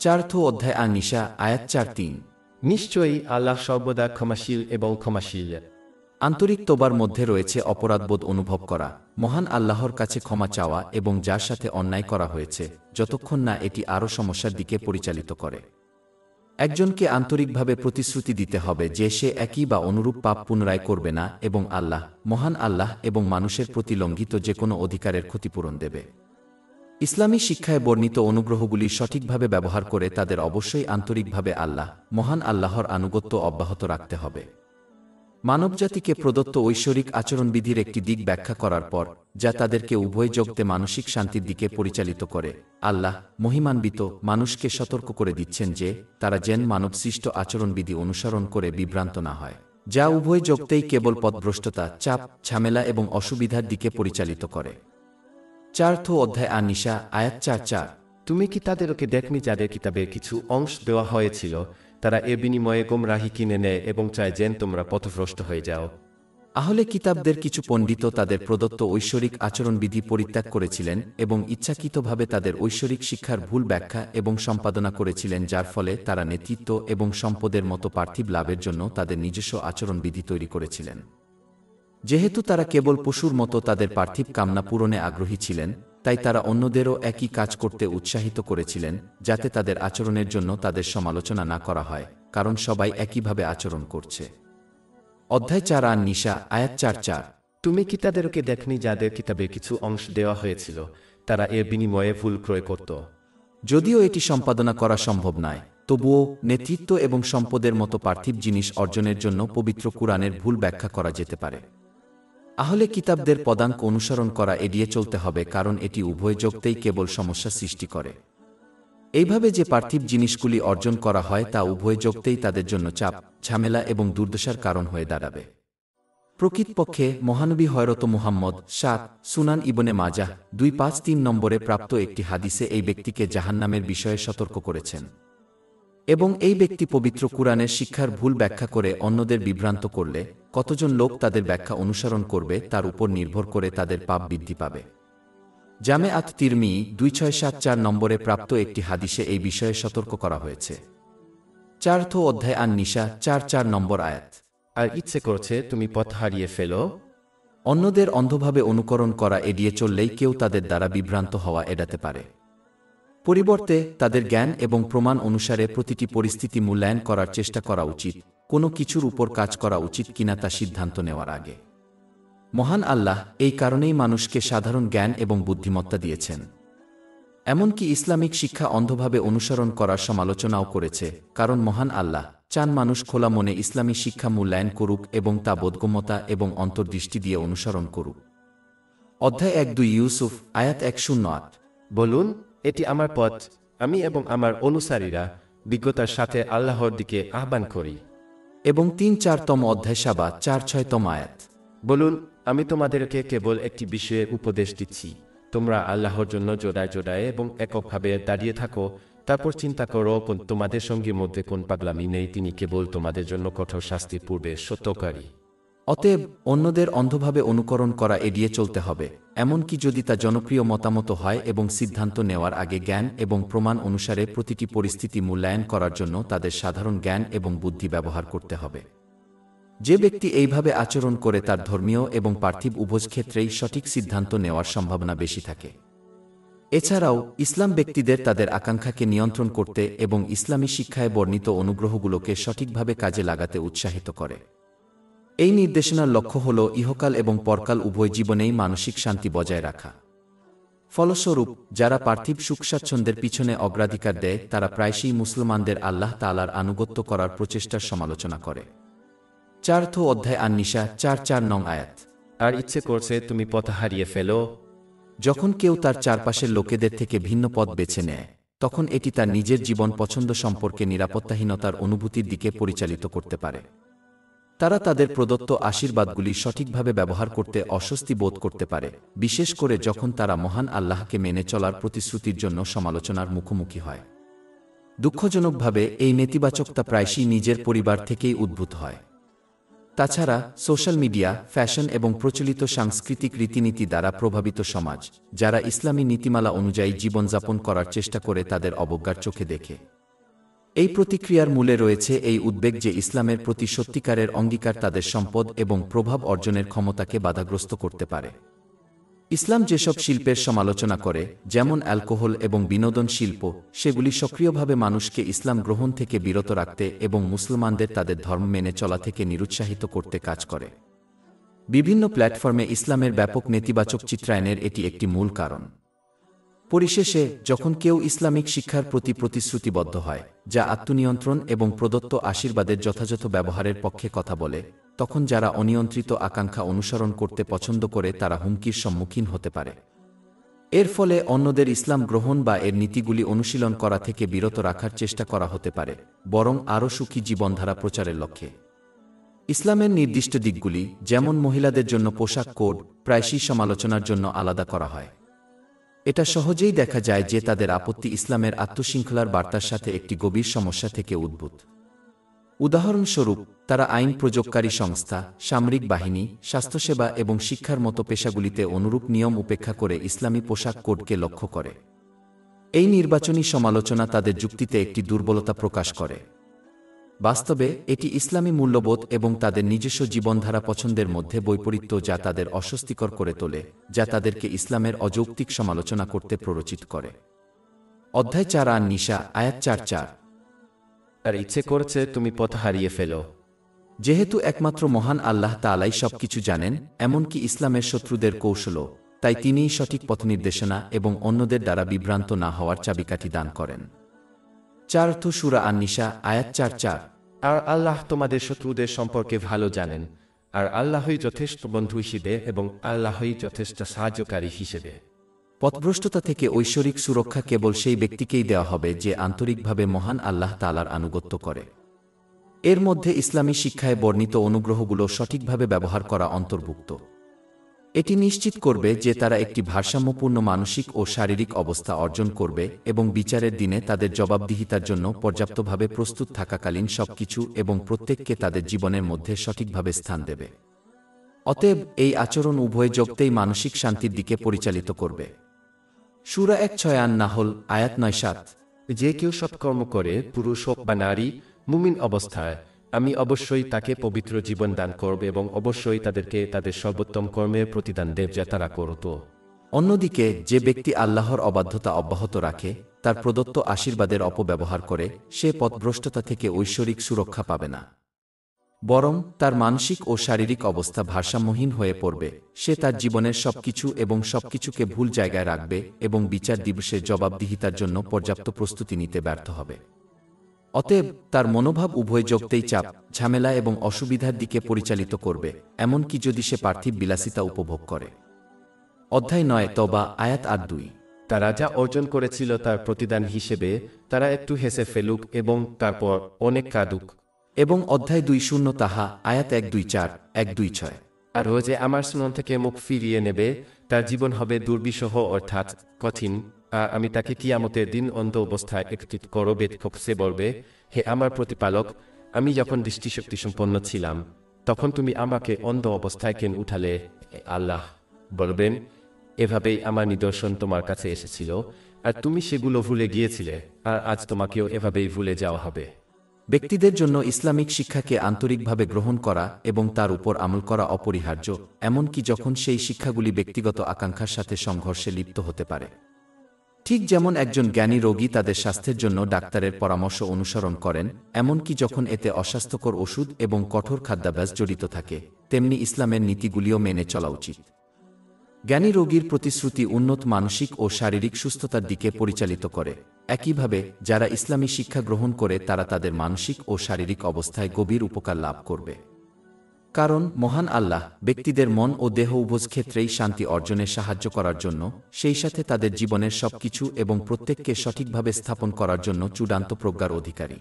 ৪ অধ্যায় আন-নিসা, আয়াত ৪-৩। নিশ্চয়ই আল্লাহ সর্বদা ক্ষমাশীল এবং ক্ষমাশীল। আন্তরিক তোবার মধ্যে রয়েছে অপরাধবোধ অনুভব করা, মহান আল্লাহর কাছে ক্ষমা চাওয়া এবং যার সাথে অন্যায় করা হয়েছে, যতক্ষণ না এটি আরও সমস্যার দিকে পরিচালিত করে। একজনকে আন্তরিকভাবে প্রতিশ্রুতি দিতে হবে যে সে একই বা অনুরূপ পাপ পুনরায় করবে না এবং আল্লাহ, মহান আল্লাহ এবং মানুষের প্রতি লঙ্ঘিত যে কোনো অধিকারের ক্ষতিপূরণ দেবে। ইসলামী শিক্ষায় বর্ণিত অনুগ্রহগুলি সঠিকভাবে ব্যবহার করে তাদের অবশ্যই আন্তরিকভাবে আল্লাহ, মহান আল্লাহর আনুগত্য অব্যাহত রাখতে হবে। মানবজাতিকে প্রদত্ত ঐশ্বরিক আচরণবিধির একটি দিক ব্যাখ্যা করার পর, যা তাদেরকে উভয় জগতে মানসিক শান্তির দিকে পরিচালিত করে, আল্লাহ মহিমান্বিত মানুষকে সতর্ক করে দিচ্ছেন যে তারা যেন মানবসৃষ্ট আচরণবিধি অনুসরণ করে বিভ্রান্ত না হয়, যা উভয় জগতেই কেবল পথভ্রষ্টতা, চাপ, ঝামেলা এবং অসুবিধার দিকে পরিচালিত করে। ৪ অধ্যায় আন-নিসা, আয়াত ৪-৪। তুমি কি তাদেরকে দেখনি যাদের কিতাবের কিছু অংশ দেওয়া হয়েছিল, তারা এর বিনিময়ে গোমরাহি কিনে নেয় এবং চায় যেন তোমরা পথভ্রষ্ট হয়ে যাও। আহলে কিতাবদের কিছু পণ্ডিত তাদের প্রদত্ত ঐশ্বরিক আচরণবিধি পরিত্যাগ করেছিলেন এবং ইচ্ছাকৃতভাবে তাদের ঐশ্বরিক শিক্ষার ভুল ব্যাখ্যা এবং সম্পাদনা করেছিলেন, যার ফলে তারা নেতৃত্ব এবং সম্পদের মতো পার্থিব লাভের জন্য তাদের নিজস্ব আচরণবিধি তৈরি করেছিলেন। যেহেতু তারা কেবল পশুর মতো তাদের পার্থিব কামনা পূরণে আগ্রহী ছিলেন, তাই তারা অন্যদেরও একই কাজ করতে উৎসাহিত করেছিলেন, যাতে তাদের আচরণের জন্য তাদের সমালোচনা না করা হয়, কারণ সবাই একইভাবে আচরণ করছে। অধ্যায় ৪ আন-নিসা, আয়াত ৪-৪। তুমি কি তাদেরকে দেখনি যাদের কিতাবে কিছু অংশ দেওয়া হয়েছিল, তারা এর বিনিময়ে ভুল ক্রয় করত। যদিও এটি সম্পাদনা করা সম্ভব নয়, তবুও নেতৃত্ব এবং সম্পদের মতো পার্থিব জিনিস অর্জনের জন্য পবিত্র কুরআনের ভুল ব্যাখ্যা করা যেতে পারে। আহলে কিতাবদের পদাঙ্ক অনুসরণ করা এড়িয়ে চলতে হবে, কারণ এটি উভয় জগতেই কেবল সমস্যা সৃষ্টি করে। এইভাবে যে পার্থিব জিনিসগুলি অর্জন করা হয় তা উভয় জগতেই তাদের জন্য চাপ, ঝামেলা এবং দুর্দশার কারণ হয়ে দাঁড়াবে। প্রকৃতপক্ষে মহানবী হযরত মুহাম্মদ সুনান ইবনে মাজাহ ২৫৩ নম্বরে প্রাপ্ত একটি হাদিসে এই ব্যক্তিকে জাহান্নামের বিষয়ে সতর্ক করেছেন। এবং এই ব্যক্তি পবিত্র কুরআনের শিক্ষার ভুল ব্যাখ্যা করে অন্যদের বিভ্রান্ত করলে কতজন লোক তাদের ব্যাখ্যা অনুসরণ করবে তার উপর নির্ভর করে তাদের পাপ বৃদ্ধি পাবে। জামে আত তিরমিজি 2674 নম্বরে প্রাপ্ত একটি হাদিসে এই বিষয়ে সতর্ক করা হয়েছে। 4th অধ্যায় আন নিসা 4 নম্বর আয়াত। আর ইচ্ছে করছে তুমি পথ হারিয়ে ফেলো। অন্যদের অন্ধভাবে অনুকরণ করা এড়িয়ে চললেই কেউ তাদের দ্বারা বিভ্রান্ত হওয়া এড়াতে পারে। পরিবর্তে তাদের জ্ঞান এবং প্রমাণ অনুসারে প্রতিটি পরিস্থিতি মূল্যায়ন করার চেষ্টা করা উচিত, কোনো কিছুর উপর কাজ করা উচিত কিনা তা সিদ্ধান্ত নেওয়ার আগে। মহান আল্লাহ এই কারণেই মানুষকে সাধারণ জ্ঞান এবং বুদ্ধিমত্তা দিয়েছেন। এমনকি ইসলামিক শিক্ষা অন্ধভাবে অনুসরণ করার সমালোচনাও করেছে, কারণ মহান আল্লাহ চান মানুষ খোলা মনে ইসলামী শিক্ষা মূল্যায়ন করুক এবং তা বোধগম্যতা এবং অন্তর্দৃষ্টি দিয়ে অনুসরণ করুক। অধ্যায় 1-2 ইউসুফ আয়াত 108। বলুন, এটি আমার পথ, আমি এবং আমার অনুসারীরা বিজ্ঞতার সাথে আল্লাহর দিকে আহ্বান করি। এবং 3-4তম অধ্যায় সাবা 4-6তম আয়াত। বলুন, আমি তোমাদেরকে কেবল একটি বিষয়ে উপদেশ দিচ্ছি, তোমরা আল্লাহর জন্য জোড়ায় জোড়ায় এবং এককভাবে দাঁড়িয়ে থাকো, তারপর চিন্তা করো তোমাদের সঙ্গীর মধ্যে কোন পাগলামি নেই, তিনি কেবল তোমাদের জন্য কঠোর শাস্তির পূর্বে সত্যকারী। অতএব অন্যদের অন্ধভাবে অনুকরণ করা এড়িয়ে চলতে হবে, এমনকি যদি তা জনপ্রিয় মতামত হয়, এবং সিদ্ধান্ত নেওয়ার আগে জ্ঞান এবং প্রমাণ অনুসারে প্রতিটি পরিস্থিতি মূল্যায়ন করার জন্য তাদের সাধারণ জ্ঞান এবং বুদ্ধি ব্যবহার করতে হবে। যে ব্যক্তি এইভাবে আচরণ করে তার ধর্মীয় এবং পার্থিব উভয় ক্ষেত্রেই সঠিক সিদ্ধান্ত নেওয়ার সম্ভাবনা বেশি থাকে। এছাড়াও ইসলাম ব্যক্তিদের তাদের আকাঙ্ক্ষাকে নিয়ন্ত্রণ করতে এবং ইসলামী শিক্ষায় বর্ণিত অনুগ্রহগুলোকে সঠিকভাবে কাজে লাগাতে উৎসাহিত করে। এই নির্দেশনার লক্ষ্য হল ইহকাল এবং পরকাল উভয় জীবনেই মানসিক শান্তি বজায় রাখা। ফলস্বরূপ যারা পার্থিব সুখ স্বাচ্ছন্দ্যের পিছনে অগ্রাধিকার দেয় তারা প্রায়শই মুসলমানদের আল্লাহ তাআলার আনুগত্য করার প্রচেষ্টার সমালোচনা করে। 4th অধ্যায় আন নিসা 4 নং আয়াত। আর ইচ্ছে করছে তুমি পথ হারিয়ে ফেলো। যখন কেউ তার চারপাশের লোকেদের থেকে ভিন্ন পথ বেছে নেয়, তখন এটি তার নিজের জীবন পছন্দ সম্পর্কে নিরাপত্তাহীনতার অনুভূতির দিকে পরিচালিত করতে পারে। তারা তাদের প্রদত্ত আশীর্বাদগুলি সঠিকভাবে ব্যবহার করতে অস্বস্তি বোধ করতে পারে, বিশেষ করে যখন তারা মহান আল্লাহকে মেনে চলার প্রতিশ্রুতির জন্য সমালোচনার মুখোমুখি হয়। দুঃখজনকভাবে এই নেতিবাচকতা প্রায়শই নিজের পরিবার থেকেই উদ্ভূত হয়। তাছাড়া সোশ্যাল মিডিয়া, ফ্যাশন এবং প্রচলিত সাংস্কৃতিক রীতিনীতি দ্বারা প্রভাবিত সমাজ, যারা ইসলামী নীতিমালা অনুযায়ী জীবনযাপন করার চেষ্টা করে তাদের অবজ্ঞার চোখে দেখে। এই প্রতিক্রিয়ার মূলে রয়েছে এই উদ্বেগ যে ইসলামের প্রতি সত্যিকারের অঙ্গীকার তাদের সম্পদ এবং প্রভাব অর্জনের ক্ষমতাকে বাধাগ্রস্ত করতে পারে। ইসলাম যেসব শিল্পের সমালোচনা করে, যেমন অ্যালকোহল এবং বিনোদন শিল্প, সেগুলি সক্রিয়ভাবে মানুষকে ইসলাম গ্রহণ থেকে বিরত রাখতে এবং মুসলমানদের তাদের ধর্ম মেনে চলা থেকে নিরুৎসাহিত করতে কাজ করে। বিভিন্ন প্ল্যাটফর্মে ইসলামের ব্যাপক নেতিবাচক চিত্রায়নের এটি একটি মূল কারণ। পরিশেষে যখন কেউ ইসলামিক শিক্ষার প্রতি প্রতিশ্রুতিবদ্ধ হয়, যা আত্মনিয়ন্ত্রণ এবং প্রদত্ত আশীর্বাদের যথাযথ ব্যবহারের পক্ষে কথা বলে, তখন যারা অনিয়ন্ত্রিত আকাঙ্ক্ষা অনুসরণ করতে পছন্দ করে তারা হুমকির সম্মুখীন হতে পারে। এর ফলে অন্যদের ইসলাম গ্রহণ বা এর নীতিগুলি অনুশীলন করা থেকে বিরত রাখার চেষ্টা করা হতে পারে, বরং আরও সুখী জীবনধারা প্রচারের লক্ষ্যে। ইসলামের নির্দিষ্ট দিকগুলি, যেমন মহিলাদের জন্য পোশাক কোড, প্রায়শই সমালোচনার জন্য আলাদা করা হয়। এটা সহজেই দেখা যায় যে তাদের আপত্তি ইসলামের আত্মশৃঙ্খলার বার্তার সাথে একটি গভীর সমস্যা থেকে উদ্ভূত। উদাহরণস্বরূপ, তারা আইন প্রয়োগকারী সংস্থা, সামরিক বাহিনী, স্বাস্থ্যসেবা এবং শিক্ষার মতো পেশাগুলিতে অনুরূপ নিয়ম উপেক্ষা করে ইসলামী পোশাক কোডকে লক্ষ্য করে। এই নির্বাচনী সমালোচনা তাদের যুক্তিতে একটি দুর্বলতা প্রকাশ করে। বাস্তবে এটি ইসলামী মূল্যবোধ এবং তাদের নিজস্ব জীবনধারা পছন্দের মধ্যে বৈপরীত্য যা তাদের অস্বস্তিকর করে তোলে, যা তাদেরকে ইসলামের অযৌক্তিক সমালোচনা করতে প্ররোচিত করে। অধ্যায় 4 আন নিসা আয়াত 4। আর ইচ্ছে করছে তুমি পথ হারিয়ে ফেলো। যেহেতু একমাত্র মহান আল্লাহ তাআলাই সবকিছু জানেন, এমনকি ইসলামের শত্রুদের কৌশলও, তাই তিনিই সঠিক পথ নির্দেশনা এবং অন্যদের দ্বারা বিভ্রান্ত না হওয়ার চাবিকাঠি দান করেন। 4th সূরা আন নিসা আয়াত 4। আর আল্লাহ তোমাদের শত্রুদের সম্পর্কে ভালো জানেন, আর আল্লাহই যথেষ্ট বন্ধু হিসেবে এবং আল্লাহই যথেষ্ট সাহায্যকারী হিসেবে। পথভ্রষ্টতা থেকে ঐশ্বরিক সুরক্ষা কেবল সেই ব্যক্তিকেই দেওয়া হবে যে আন্তরিকভাবে মহান আল্লাহ তাআলার আনুগত্য করে। এর মধ্যে ইসলামী শিক্ষায় বর্ণিত অনুগ্রহগুলো সঠিকভাবে ব্যবহার করা অন্তর্ভুক্ত। এটি নিশ্চিত করবে যে তারা একটি ভারসাম্যপূর্ণ মানসিক ও শারীরিক অবস্থা অর্জন করবে এবং বিচারের দিনে তাদের জবাবদিহিতার জন্য পর্যাপ্তভাবে প্রস্তুত থাকাকালীন সবকিছু এবং প্রত্যেককে তাদের জীবনের মধ্যে সঠিকভাবে স্থান দেবে। অতএব এই আচরণ উভয় জগতেই মানসিক শান্তির দিকে পরিচালিত করবে। সূরা ১/৬ আন-নাহল আয়াত ৯-৭। যে কেউ সৎকর্ম করে, পুরুষ হোক বা নারী, মুমিন অবস্থায়, আমি অবশ্যই তাকে পবিত্র জীবন দান করব এবং অবশ্যই তাদেরকে তাদের সর্বোত্তম কর্মের প্রতিদান দেব যা তারা করত। অন্যদিকে যে ব্যক্তি আল্লাহর অবাধ্যতা অব্যাহত রাখে, তার প্রদত্ত আশীর্বাদের অপব্যবহার করে, সে পথভ্রষ্টতা থেকে ঐশ্বরিক সুরক্ষা পাবে না, বরং তার মানসিক ও শারীরিক অবস্থা ভারসাম্যহীন হয়ে পড়বে। সে তার জীবনের সবকিছু এবং সবকিছুকে ভুল জায়গায় রাখবে এবং বিচার দিবসের জবাবদিহিতার জন্য পর্যাপ্ত প্রস্তুতি নিতে ব্যর্থ হবে। অতএব তার মনোভাব উভয় জগতেই চাপ, ঝামেলা এবং অসুবিধার দিকে পরিচালিত করবে, এমনকি যদি সে পার্থিব বিলাসিতা উপভোগ করে। অধ্যায় ৯ তওবা আয়াত ৮-২। তারা যা অর্জন করেছিল তার প্রতিদান হিসেবে তারা একটু হেসে ফেলুক এবং তারপর অনেক কাঁদুক। এবং অধ্যায় ২ তাহা আয়াত ১-২-৪, ১-২-৬। আর ও যে আমার সুনন থেকে মুখ ফিরিয়ে নেবে, তার জীবন হবে দুর্বিষহ অর্থাৎ কঠিন, আর আমি তাকে কিয়ামতের দিন অন্ধ অবস্থায় একত্রিত করবে। সে বলবে, হে আমার প্রতিপালক, আমি যখন দৃষ্টিশক্তি সম্পন্ন ছিলাম তখন তুমি আমাকে অন্ধ অবস্থায় কেন উঠালে? আল্লাহ বলবেন, এভাবেই আমার নিদর্শন তোমার কাছে এসেছিল আর তুমি সেগুলো ভুলে গিয়েছিলে, আর আজ তোমাকেও এভাবেই ভুলে যাওয়া হবে। ব্যক্তিদের জন্য ইসলামিক শিক্ষাকে আন্তরিকভাবে গ্রহণ করা এবং তার উপর আমল করা অপরিহার্য, এমনকি যখন সেই শিক্ষাগুলি ব্যক্তিগত আকাঙ্ক্ষার সাথে সংঘর্ষে লিপ্ত হতে পারে। ঠিক যেমন একজন জ্ঞানী রোগী তাদের স্বাস্থ্যের জন্য ডাক্তারের পরামর্শ অনুসরণ করেন, এমনকি যখন এতে অস্বাস্থ্যকর ওষুধ এবং কঠোর খাদ্যাভ্যাস জড়িত থাকে, তেমনি ইসলামের নীতিগুলিও মেনে চলা উচিত। জ্ঞানী রোগীর প্রতিশ্রুতি উন্নত মানসিক ও শারীরিক সুস্থতার দিকে পরিচালিত করে। একইভাবে যারা ইসলামী শিক্ষা গ্রহণ করে তারা তাদের মানসিক ও শারীরিক অবস্থায় গভীর উপকার লাভ করবে। কারণ মহান আল্লাহ ব্যক্তিদের মন ও দেহ উভয় ক্ষেত্রেই শান্তি অর্জনে সাহায্য করার জন্য, সেই সাথে তাদের জীবনের সবকিছু এবং প্রত্যেককে সঠিকভাবে স্থাপন করার জন্য চূড়ান্ত প্রজ্ঞার অধিকারী।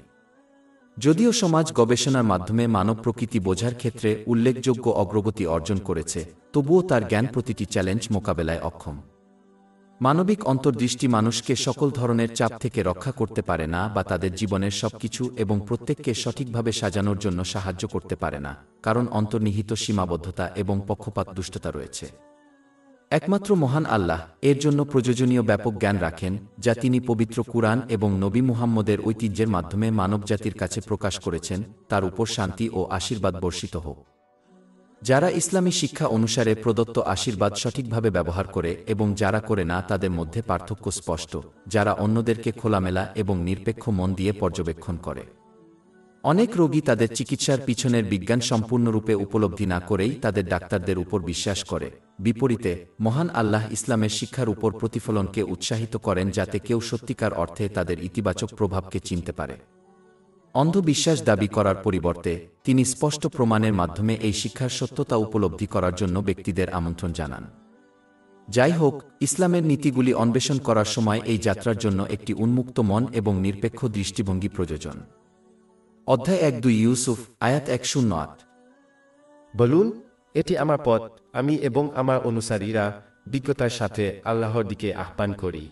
যদিও সমাজ গবেষণার মাধ্যমে মানব প্রকৃতি বোঝার ক্ষেত্রে উল্লেখযোগ্য অগ্রগতি অর্জন করেছে, তবুও তার জ্ঞান প্রতিটি চ্যালেঞ্জ মোকাবেলায় অক্ষম। মানবিক অন্তর্দৃষ্টি মানুষকে সকল ধরনের চাপ থেকে রক্ষা করতে পারে না বা তাদের জীবনের সবকিছু এবং প্রত্যেককে সঠিকভাবে সাজানোর জন্য সাহায্য করতে পারে না, কারণ অন্তর্নিহিত সীমাবদ্ধতা এবং পক্ষপাত দুষ্টতা রয়েছে। একমাত্র মহান আল্লাহ এর জন্য প্রয়োজনীয় ব্যাপক জ্ঞান রাখেন, যা তিনি পবিত্র কুরআন এবং নবী মুহাম্মদের ঐতিহ্যের মাধ্যমে মানবজাতির কাছে প্রকাশ করেছেন। তার উপর শান্তি ও আশীর্বাদ বর্ষিত হোক। যারা ইসলামী শিক্ষা অনুসারে প্রদত্ত আশীর্বাদ সঠিকভাবে ব্যবহার করে এবং যারা করে না, তাদের মধ্যে পার্থক্য স্পষ্ট। যারা অন্যদেরকে খোলামেলা এবং নিরপেক্ষ মন দিয়ে পর্যবেক্ষণ করে। অনেক রোগী তাদের চিকিৎসার পিছনের বিজ্ঞান সম্পূর্ণরূপে উপলব্ধি না করেই তাদের ডাক্তারদের উপর বিশ্বাস করে। বিপরীতে মহান আল্লাহ ইসলামের শিক্ষার উপর প্রতিফলনকে উৎসাহিত করেন, যাতে কেউ সত্যিকার অর্থে তাদের ইতিবাচক প্রভাবকে চিনতে পারে। অন্ধবিশ্বাস দাবি করার পরিবর্তে তিনি স্পষ্ট প্রমাণের মাধ্যমে এই শিক্ষার সত্যতা উপলব্ধি করার জন্য ব্যক্তিদের আমন্ত্রণ জানান। যাই হোক, ইসলামের নীতিগুলি অন্বেষণ করার সময় এই যাত্রার জন্য একটি উন্মুক্ত মন এবং নিরপেক্ষ দৃষ্টিভঙ্গি প্রয়োজন। অধ্যায় ১-২ ইউসুফ আয়াত ১-০৮। বলুন, এটি আমার পথ, আমি এবং আমার অনুসারীরা বিজ্ঞতার সাথে আল্লাহর দিকে আহ্বান করি।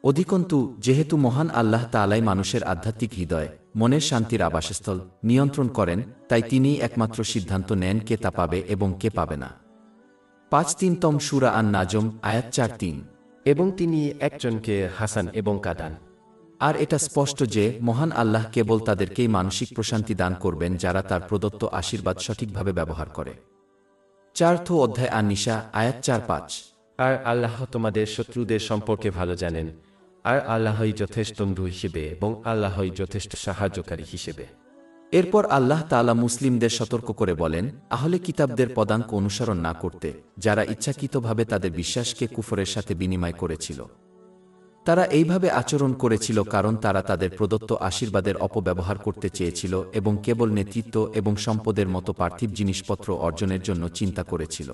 অধিকন্তু যেহেতু মহান আল্লাহ তাআলাই মানুষের আধ্যাত্মিক হৃদয়, মনের শান্তির আবাসস্থল নিয়ন্ত্রণ করেন, তাই তিনিই একমাত্র সিদ্ধান্ত নেন কে তা পাবে এবং কে পাবে না। ৫-৩তম সূরা আন-নাজম আয়াত ৪-৩। এবং তিনি একজনকে হাসান এবং কাদান। আর এটা স্পষ্ট যে মহান আল্লাহ কেবল তাদেরকেই মানসিক প্রশান্তি দান করবেন যারা তার প্রদত্ত আশীর্বাদ সঠিকভাবে ব্যবহার করে। ৪র্থ অধ্যায় আন-নিসা আয়াত ৪-৫। আর আল্লাহ তোমাদের শত্রুদের সম্পর্কে ভালো জানেন, আর আল্লাহই যথেষ্ট বন্ধু হিসেবে এবং আল্লাহই যথেষ্ট সাহায্যকারী হিসেবে। এরপর আল্লাহ তাআলা মুসলিমদের সতর্ক করে বলেন, আহলে কিতাবদের পদাঙ্ক অনুসরণ না করতে, যারা ইচ্ছাকৃতভাবে তাদের বিশ্বাসকে কুফরের সাথে বিনিময় করেছিল। তারা এইভাবে আচরণ করেছিল কারণ তারা তাদের প্রদত্ত আশীর্বাদের অপব্যবহার করতে চেয়েছিল এবং কেবল নেতৃত্ব এবং সম্পদের মতো পার্থিব জিনিসপত্র অর্জনের জন্য চিন্তা করেছিল।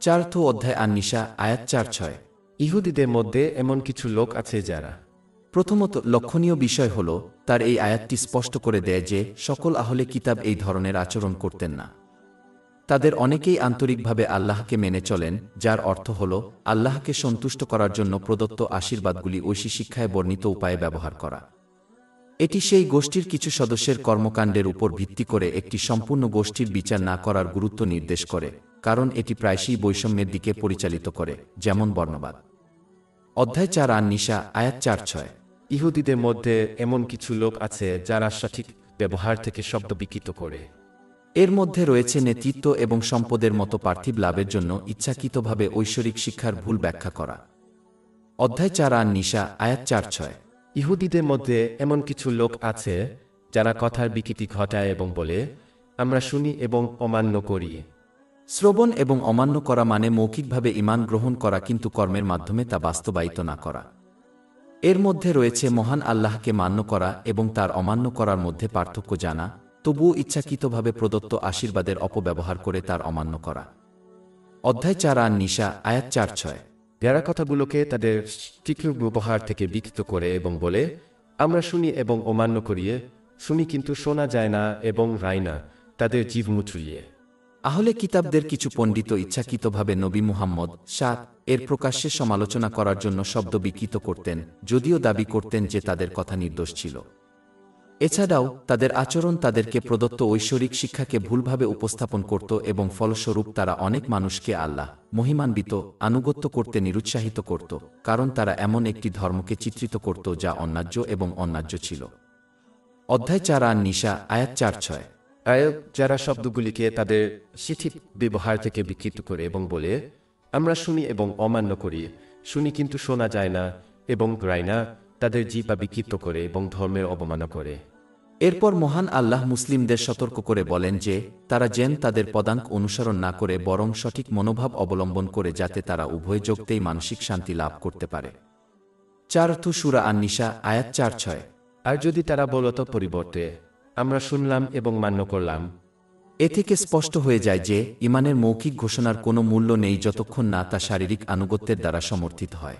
৪র্থ অধ্যায় আন-নিসা আয়াত ৪-৬। ইহুদিদের মধ্যে এমন কিছু লোক আছে যারা। প্রথমত লক্ষণীয় বিষয় হল তার এই আয়াতটি স্পষ্ট করে দেয় যে সকল আহলে কিতাব এই ধরনের আচরণ করতেন না। তাদের অনেকেই আন্তরিকভাবে আল্লাহকে মেনে চলেন, যার অর্থ হল আল্লাহকে সন্তুষ্ট করার জন্য প্রদত্ত আশীর্বাদগুলি ঐশী শিক্ষায় বর্ণিত উপায়ে ব্যবহার করা। এটি সেই গোষ্ঠীর কিছু সদস্যের কর্মকাণ্ডের উপর ভিত্তি করে একটি সম্পূর্ণ গোষ্ঠীর বিচার না করার গুরুত্ব নির্দেশ করে, কারণ এটি প্রায়শই বৈষম্যের দিকে পরিচালিত করে, যেমন বর্ণবাদ। অধ্যায় 4 আন-নিসা, আয়াত 4-6। ইহুদিদের মধ্যে এমন কিছু লোক আছে যারা সঠিক ব্যবহার থেকে শব্দ বিকৃত করে। এর মধ্যে রয়েছে নেতৃত্ব এবং সম্পদের মতো পার্থিব লাভের জন্য ইচ্ছাকৃতভাবে ঐশ্বরিক শিক্ষার ভুল ব্যাখ্যা করা। অধ্যায় 4 আন-নিসা, আয়াত 4-6। ইহুদিদের মধ্যে এমন কিছু লোক আছে যারা কথার বিকৃতি ঘটায় এবং বলে, আমরা শুনি এবং অমান্য করি। শ্রবণ এবং অমান্য করা মানে মৌখিকভাবে ঈমান গ্রহণ করা কিন্তু কর্মের মাধ্যমে তা বাস্তবায়িত না করা। এর মধ্যে রয়েছে মহান আল্লাহকে মান্য করা এবং তার অমান্য করার মধ্যে পার্থক্য জানা, তবুও ইচ্ছাকৃতভাবে প্রদত্ত আশীর্বাদের অপব্যবহার করে তার অমান্য করা। অধ্যায় 4 আন-নিসা, আয়াত 4-6। যারা কথাগুলোকে তাদের তীক্ষ্ণ ব্যবহার থেকে বিকৃত করে এবং বলে, আমরা শুনি এবং অমান্য করিয়ে, শুনি কিন্তু শোনা যায় না এবং রায় না, তাদের জীব মুচুলিয়ে। আহলে কিতাবদের কিছু পণ্ডিত ইচ্ছাকৃতভাবে নবী মুহাম্মদ এর প্রকাশ্যে সমালোচনা করার জন্য শব্দ বিকৃত করতেন, যদিও দাবি করতেন যে তাদের কথা নির্দোষ ছিল। এছাড়াও তাদের আচরণ তাদেরকে প্রদত্ত ঐশ্বরিক শিক্ষাকে ভুলভাবে উপস্থাপন করত এবং ফলস্বরূপ তারা অনেক মানুষকে আল্লাহ মহিমান্বিত আনুগত্য করতে নিরুৎসাহিত করত, কারণ তারা এমন একটি ধর্মকে চিত্রিত করত যা অন্যায্য এবং অন্যায্য ছিল। অধ্যায় 4 আন-নিসা, আয়াত 4-6। যারা শব্দগুলিকে তাদের সঠিক ব্যবহার থেকে বিকৃত করে এবং বলে, আমরা শুনি এবং অমান্য করি, শুনি কিন্তু শোনা যায় না এবং রায় না, তাদের জিহ্বা বিকৃত করে এবং ধর্মের অবমাননা করে। এরপর মহান আল্লাহ মুসলিমদের সতর্ক করে বলেন যে তারা যেন তাদের পদাঙ্ক অনুসরণ না করে বরং সঠিক মনোভাব অবলম্বন করে, যাতে তারা উভয় জগতেই মানসিক শান্তি লাভ করতে পারে। 4 সূরা আন-নিসা, আয়াত 4-6। আর যদি তারা বলত পরিবর্তে, আমরা শুনলাম এবং মান্য করলাম। এ থেকে স্পষ্ট হয়ে যায় যে ঈমানের মৌখিক ঘোষণার কোনো মূল্য নেই যতক্ষণ না তা শারীরিক আনুগত্যের দ্বারা সমর্থিত হয়।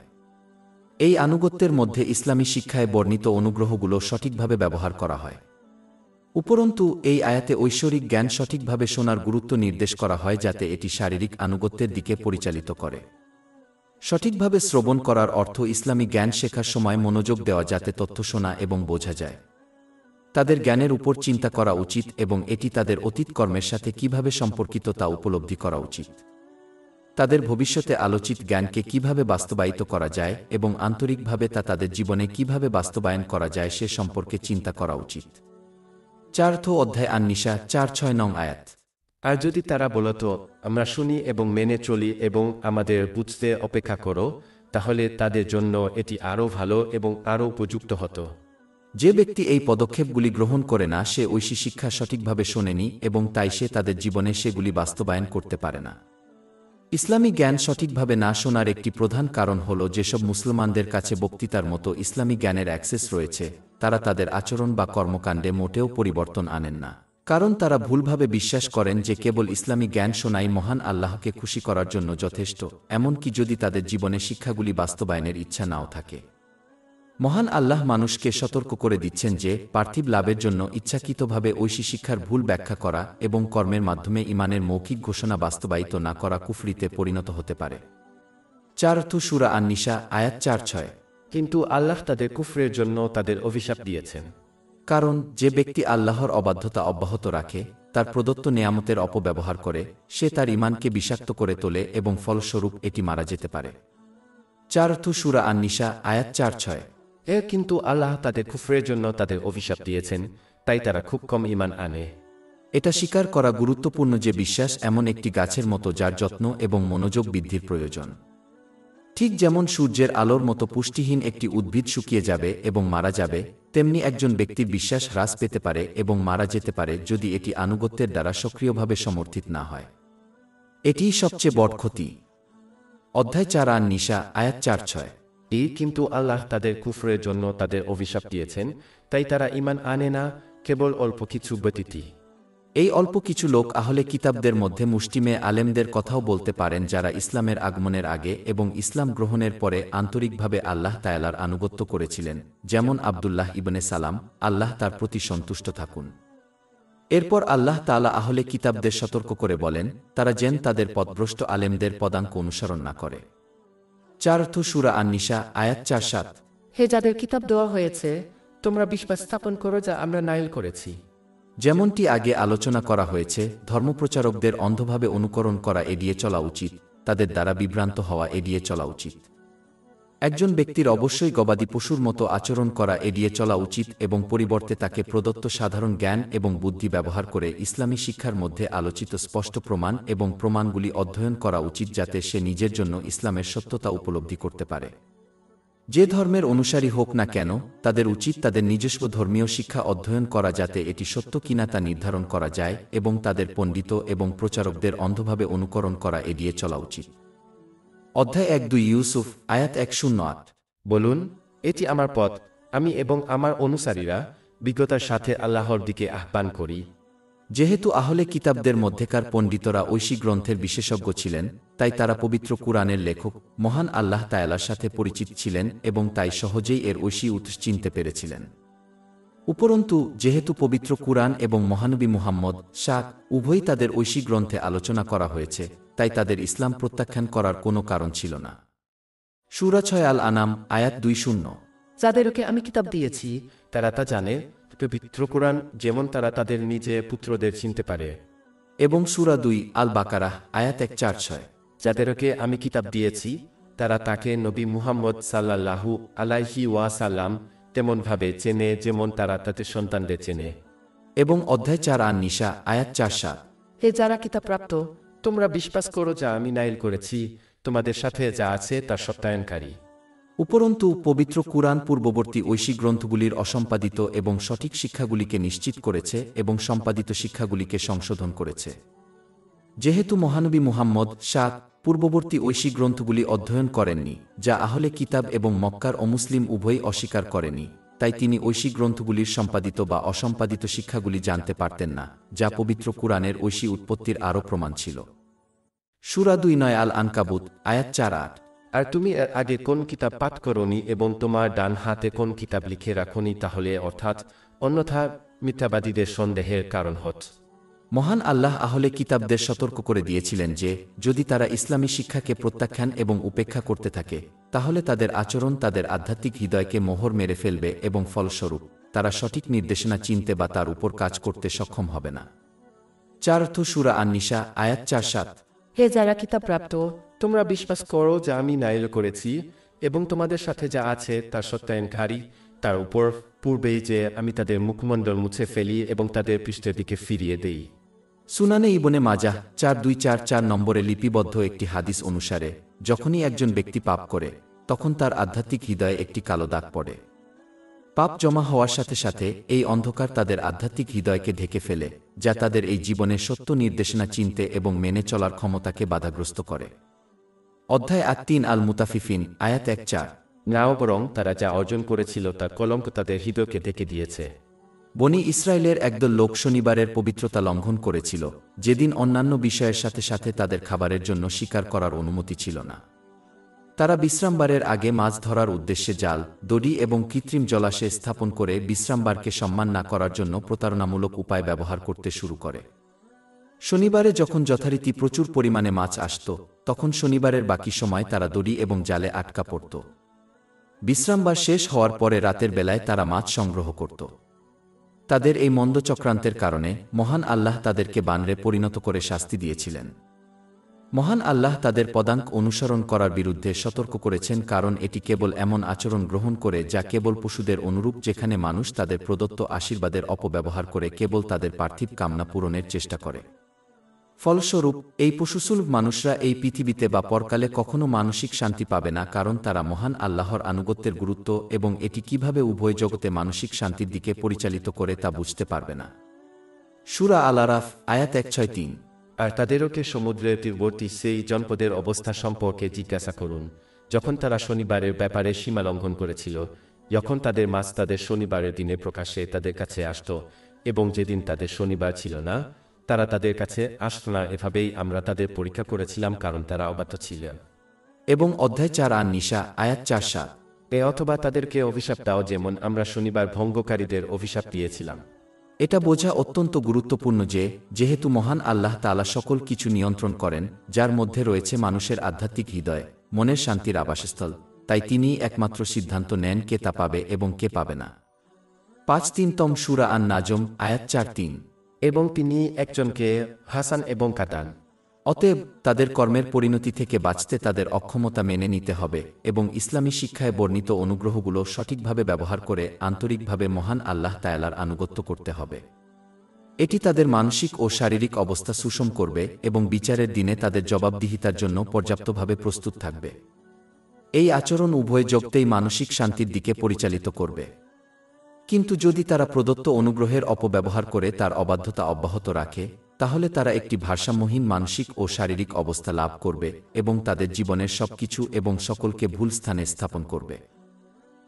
এই আনুগত্যের মধ্যে ইসলামী শিক্ষায় বর্ণিত অনুগ্রহগুলো সঠিকভাবে ব্যবহার করা হয়। উপরন্তু এই আয়াতে ঐশ্বরিক জ্ঞান সঠিকভাবে শোনার গুরুত্ব নির্দেশ করা হয়, যাতে এটি শারীরিক আনুগত্যের দিকে পরিচালিত করে। সঠিকভাবে শ্রবণ করার অর্থ ইসলামী জ্ঞান শেখার সময় মনোযোগ দেওয়া, যাতে তথ্য শোনা এবং বোঝা যায়। তাদের জ্ঞানের উপর চিন্তা করা উচিত এবং এটি তাদের অতীত কর্মের সাথে কিভাবে সম্পর্কিত তা উপলব্ধি করা উচিত। তাদের ভবিষ্যতে আলোচিত জ্ঞানকে কিভাবে বাস্তবায়িত করা যায় এবং আন্তরিকভাবে তা তাদের জীবনে কিভাবে বাস্তবায়ন করা যায় সে সম্পর্কে চিন্তা করা উচিত। 4 অধ্যায় আন-নিসা, 4-6 নং আয়াত। আর যদি তারা বলত, আমরা শুনি এবং মেনে চলি এবং আমাদের বুঝতে অপেক্ষা করো, তাহলে তাদের জন্য এটি আরও ভালো এবং আরও উপযুক্ত হতো। যে ব্যক্তি এই পদক্ষেপগুলি গ্রহণ করে না, সে ঐশী শিক্ষা সঠিকভাবে শোনেনি এবং তাই সে তাদের জীবনে সেগুলি বাস্তবায়ন করতে পারে না। ইসলামী জ্ঞান সঠিকভাবে না শোনার একটি প্রধান কারণ হল যেসব মুসলমানদের কাছে বক্তৃতার মতো ইসলামী জ্ঞানের অ্যাক্সেস রয়েছে, তারা তাদের আচরণ বা কর্মকাণ্ডে মোটেও পরিবর্তন আনেন না, কারণ তারা ভুলভাবে বিশ্বাস করেন যে কেবল ইসলামী জ্ঞান শোনাই মহান আল্লাহকে খুশি করার জন্য যথেষ্ট, এমনকি যদি তাদের জীবনে শিক্ষাগুলি বাস্তবায়নের ইচ্ছা নাও থাকে। মহান আল্লাহ মানুষকে সতর্ক করে দিচ্ছেন যে পার্থিব লাভের জন্য ইচ্ছাকৃতভাবে ঐশী শিক্ষার ভুল ব্যাখ্যা করা এবং কর্মের মাধ্যমে ঈমানের মৌখিক ঘোষণা বাস্তবায়িত না করা কুফরিতে পরিণত হতে পারে। 4 সূরা আন-নিসা, আয়াত 4-6। কিন্তু আল্লাহ তাদের কুফরের জন্য তাদের অভিশাপ দিয়েছেন। কারণ যে ব্যক্তি আল্লাহর অবাধ্যতা অব্যাহত রাখে, তার প্রদত্ত নেয়ামতের অপব্যবহার করে, সে তার ঈমানকে বিষাক্ত করে তোলে এবং ফলস্বরূপ এটি মারা যেতে পারে। 4 সূরা আন-নিসা, আয়াত 4-6। কিন্তু আল্লাহ তাদের কুফরের জন্য তাদের অভিশাপ দিয়েছেন, তাই তারা খুব কম ঈমান আনে। এটা স্বীকার করা গুরুত্বপূর্ণ যে বিশ্বাস এমন একটি গাছের মতো যার যত্ন এবং মনোযোগ বৃদ্ধির প্রয়োজন। ঠিক যেমন সূর্যের আলোর মতো পুষ্টিহীন একটি উদ্ভিদ শুকিয়ে যাবে এবং মারা যাবে, তেমনি একজন ব্যক্তির বিশ্বাস হ্রাস পেতে পারে এবং মারা যেতে পারে যদি এটি আনুগত্যের দ্বারা সক্রিয়ভাবে সমর্থিত না হয়। এটিই সবচেয়ে বড় ক্ষতি। অধ্যায় 4 আন-নিসা, আয়াত 4-6। কিন্তু আল্লাহ তাদের কুফরের জন্য তাদের অভিশাপ দিয়েছেন, তাই তারা ঈমান আনে না, কেবল অল্প কিছু ব্যতীত। এই অল্প কিছু লোক আহলে কিতাবদের মধ্যে মুষ্টিমে আলেমদের কথাও বলতে পারেন, যারা ইসলামের আগমনের আগে এবং ইসলাম গ্রহণের পরে আন্তরিকভাবে আল্লাহ তাআলার আনুগত্য করেছিলেন, যেমন আব্দুল্লাহ ইবনে সালাম, আল্লাহ তার প্রতি সন্তুষ্ট থাকুন। এরপর আল্লাহ তাআলা আহলে কিতাবদের সতর্ক করে বলেন তারা যেন তাদের পথভ্রষ্ট আলেমদের পদাঙ্ক অনুসরণ না করে। 4 সূরা আন-নিসা আয়াত 4-7। হে যাদের কিতাব দেওয়া হয়েছে, তোমরা বিশ্বাস স্থাপন করো যা আমরা নাইল করেছি। যেমনটি আগে আলোচনা করা হয়েছে, ধর্মপ্রচারকদের অন্ধভাবে অনুকরণ করা এড়িয়ে চলা উচিত, তাদের দ্বারা বিভ্রান্ত হওয়া এড়িয়ে চলা উচিত। একজন ব্যক্তির অবশ্যই গবাদি পশুর মতো আচরণ করা এড়িয়ে চলা উচিত এবং পরিবর্তে তাকে প্রদত্ত সাধারণ জ্ঞান এবং বুদ্ধি ব্যবহার করে ইসলামী শিক্ষার মধ্যে আলোচিত স্পষ্ট প্রমাণ এবং প্রমাণগুলি অধ্যয়ন করা উচিত যাতে সে নিজের জন্য ইসলামের সত্যতা উপলব্ধি করতে পারে। যে ধর্মের অনুসারী হোক না কেন, তাদের উচিত তাদের নিজস্ব ধর্মীয় শিক্ষা অধ্যয়ন করা যাতে এটি সত্য কিনা তা নির্ধারণ করা যায় এবং তাদের পণ্ডিত এবং প্রচারকদের অন্ধভাবে অনুকরণ করা এড়িয়ে চলা উচিত। অধ্যায় 1-2 ইউসুফ আয়াত 108। বলুন, এটি আমার পথ, আমি এবং আমার অনুসারীরা বিজ্ঞতার সাথে আল্লাহর দিকে আহ্বান করি। যেহেতু আহলে কিতাবদের মধ্যেকার পণ্ডিতরা ঐশী গ্রন্থের বিশেষজ্ঞ ছিলেন, তাই তারা পবিত্র কুরআনের লেখক মহান আল্লাহ তাআলার সাথে পরিচিত ছিলেন এবং তাই সহজেই এর ঐশী উৎস চিনতে পেরেছিলেন। উপরন্তু যেহেতু পবিত্র কুরআন এবং মহানবী মুহাম্মদ শাহ উভয়ই তাদের ঐশী গ্রন্থে আলোচনা করা হয়েছে, তাই তাদের ইসলাম প্রত্যাখ্যান করার কোনো কারণ ছিল না। সূরা 6 আল-আনাম আয়াত 20। যাদেরকে আমি কিতাব দিয়েছি তারা তা জানে, পবিত্র কুরআন যেমন তারা তাদের নিজে পুত্রদের চিনতে পারে। এবং সূরা 2 আল-বাকারাহ আয়াত 146। যাদেরকে আমি কিতাব দিয়েছি তারা তাকে নবী মুহাম্মদ সাল্লাল্লাহু আলাইহি ওয়াসাল্লাম তেমনভাবে চেনে যেমন তারা তাদের সন্তানদের চেনে। এবং অধ্যায় 4 আন-নিসা আয়াত 4-7। হে যারা কিতাব প্রাপ্ত, তোমরা বিশ্বাস করো যা আমি নাইল করেছি, তোমাদের সাথে যা আছে তার সত্যায়নকারী। উপরন্তু পবিত্র কুরআন পূর্ববর্তী ঐশী গ্রন্থগুলির অসম্পাদিত এবং সঠিক শিক্ষাগুলিকে নিশ্চিত করেছে এবং সম্পাদিত শিক্ষাগুলিকে সংশোধন করেছে। যেহেতু মহানবী মুহাম্মদ শাহ পূর্ববর্তী ঐশী গ্রন্থগুলি অধ্যয়ন করেননি, যা আহলে কিতাব এবং মক্কার অমুসলিম উভয়ই অস্বীকার করেনি, তাই তিনি ঐশী গ্রন্থগুলির সম্পাদিত বা অসম্পাদিত শিক্ষাগুলি জানতে পারতেন না, যা পবিত্র কুরআনের ঐশী উৎপত্তির আরও প্রমাণ ছিল। সূরা 2 আল-আনকাবুত আয়াত 4-8। আর তুমি এর আগে কোন কিতাব পাঠ করনি এবং তোমার ডান হাতে কোন কিতাব লিখে রাখনি, তাহলে অর্থাৎ অন্যথা মিথ্যাবাদীদের সন্দেহের কারণ হত। মহান আল্লাহ আহলে কিতাবদের সতর্ক করে দিয়েছিলেন যে যদি তারা ইসলামী শিক্ষাকে প্রত্যাখ্যান এবং উপেক্ষা করতে থাকে, তাহলে তাদের আচরণ তাদের আধ্যাত্মিক হৃদয়কে মোহর মেরে ফেলবে এবং ফলস্বরূপ তারা সঠিক নির্দেশনা চিনতে বা তার উপর কাজ করতে সক্ষম হবে না। 4 সূরা আন-নিসা আয়াত 4-7। হে যারা কিতাব প্রাপ্ত, তোমরা বিশ্বাস করো যা আমি নাইল করেছি এবং তোমাদের সাথে যা আছে তার সত্যায়নকারী, তার উপর পূর্বেই যে আমি তাদের মুখমণ্ডল মুছে ফেলি এবং তাদের পৃষ্ঠের দিকে ফিরিয়ে দেই। সুনানে ইবনে মাজাহ 4244 নম্বরে লিপিবদ্ধ একটি হাদিস অনুসারে যখনই একজন ব্যক্তি পাপ করে, তখন তার আধ্যাত্মিক হৃদয়ে একটি কালো দাগ পড়ে। পাপ জমা হওয়ার সাথে সাথে এই অন্ধকার তাদের আধ্যাত্মিক হৃদয়কে ঢেকে ফেলে, যা তাদের এই জীবনের সত্য নির্দেশনা চিনতে এবং মেনে চলার ক্ষমতাকে বাধাগ্রস্ত করে। অধ্যায় 3 আল-মুতাফিফিন আয়াত 1-4। নাও বরং তারা যা অর্জন করেছিল তার কলঙ্ক তাদের হৃদয়কে ঢেকে দিয়েছে। বনি ইসরায়েলের একদল লোক শনিবারের পবিত্রতা লঙ্ঘন করেছিল, যেদিন অন্যান্য বিষয়ের সাথে সাথে তাদের খাবারের জন্য শিকার করার অনুমতি ছিল না। তারা বিশ্রামবারের আগে মাছ ধরার উদ্দেশ্যে জাল, দড়ি এবং কৃত্রিম জলাশয় স্থাপন করে বিশ্রামবারকে সম্মান না করার জন্য প্রতারণামূলক উপায় ব্যবহার করতে শুরু করে। শনিবারে যখন যথারীতি প্রচুর পরিমাণে মাছ আসত, তখন শনিবারের বাকি সময় তারা দড়ি এবং জালে আটকা পড়ত। বিশ্রামবার শেষ হওয়ার পরে রাতের বেলায় তারা মাছ সংগ্রহ করত। তাদের এই মন্দ চক্রান্তের কারণে মহান আল্লাহ তাদেরকে বানরে পরিণত করে শাস্তি দিয়েছিলেন। মহান আল্লাহ তাদের পদাঙ্ক অনুসরণ করার বিরুদ্ধে সতর্ক করেছেন, কারণ এটি কেবল এমন আচরণ গ্রহণ করে যা কেবল পশুদের অনুরূপ, যেখানে মানুষ তাদের প্রদত্ত আশীর্বাদের অপব্যবহার করে কেবল তাদের পার্থিব কামনা পূরণের চেষ্টা করে। ফলস্বরূপ এই পশুসুলভ মানুষরা এই পৃথিবীতে বা পরকালে কখনো মানসিক শান্তি পাবে না, কারণ তারা মহান আল্লাহর আনুগত্যের গুরুত্ব এবং এটি কিভাবে উভয় জগতে মানসিক শান্তির দিকে পরিচালিত করে তা বুঝতে পারবে না। সূরা আল-আরাফ আয়াত 163। আর তাদেরকে সমুদ্রের তীরবর্তী সেই জনপদের অবস্থা সম্পর্কে জিজ্ঞাসা করুন, যখন তারা শনিবারের ব্যাপারে সীমা লঙ্ঘন করেছিল, যখন তাদের মাছ তাদের শনিবারের দিনে প্রকাশ্যে তাদের কাছে আসত, এবং যেদিন তাদের শনিবার ছিল না তারা তাদের কাছে আসত না। এভাবেই আমরা তাদের পরীক্ষা করেছিলাম, কারণ তারা অবাধ্য ছিল। এবং অধ্যায় 4 আন-নিসা আয়াত 4-7। অথবা তাদেরকে অভিশাপ দাও, যেমন আমরা শনিবার ভঙ্গকারীদের অভিশাপ দিয়েছিলাম। এটা বোঝা অত্যন্ত গুরুত্বপূর্ণ যে যেহেতু মহান আল্লাহ তাআলা সকল কিছু নিয়ন্ত্রণ করেন, যার মধ্যে রয়েছে মানুষের আধ্যাত্মিক হৃদয়, মনের শান্তির আবাসস্থল, তাই তিনিই একমাত্র সিদ্ধান্ত নেন কে তা পাবে এবং কে পাবে না। ৫-৩তম সূরা আন-নাজম, আয়াত ৪-৩। এবং তিনি একজনকে হাসান এবং কাটান। অতএব তাদের কর্মের পরিণতি থেকে বাঁচতে তাদের অক্ষমতা মেনে নিতে হবে এবং ইসলামী শিক্ষায় বর্ণিত অনুগ্রহগুলো সঠিকভাবে ব্যবহার করে আন্তরিকভাবে মহান আল্লাহ তাআলার আনুগত্য করতে হবে। এটি তাদের মানসিক ও শারীরিক অবস্থা সুষম করবে এবং বিচারের দিনে তাদের জবাবদিহিতার জন্য পর্যাপ্তভাবে প্রস্তুত থাকবে। এই আচরণ উভয় জগতেই মানসিক শান্তির দিকে পরিচালিত করবে। কিন্তু যদি তারা প্রদত্ত অনুগ্রহের অপব্যবহার করে তার অবাধ্যতা অব্যাহত রাখে, তাহলে তারা একটি ভারসাম্যহীন মানসিক ও শারীরিক অবস্থা লাভ করবে এবং তাদের জীবনের সবকিছু এবং সকলকে ভুল স্থানে স্থাপন করবে।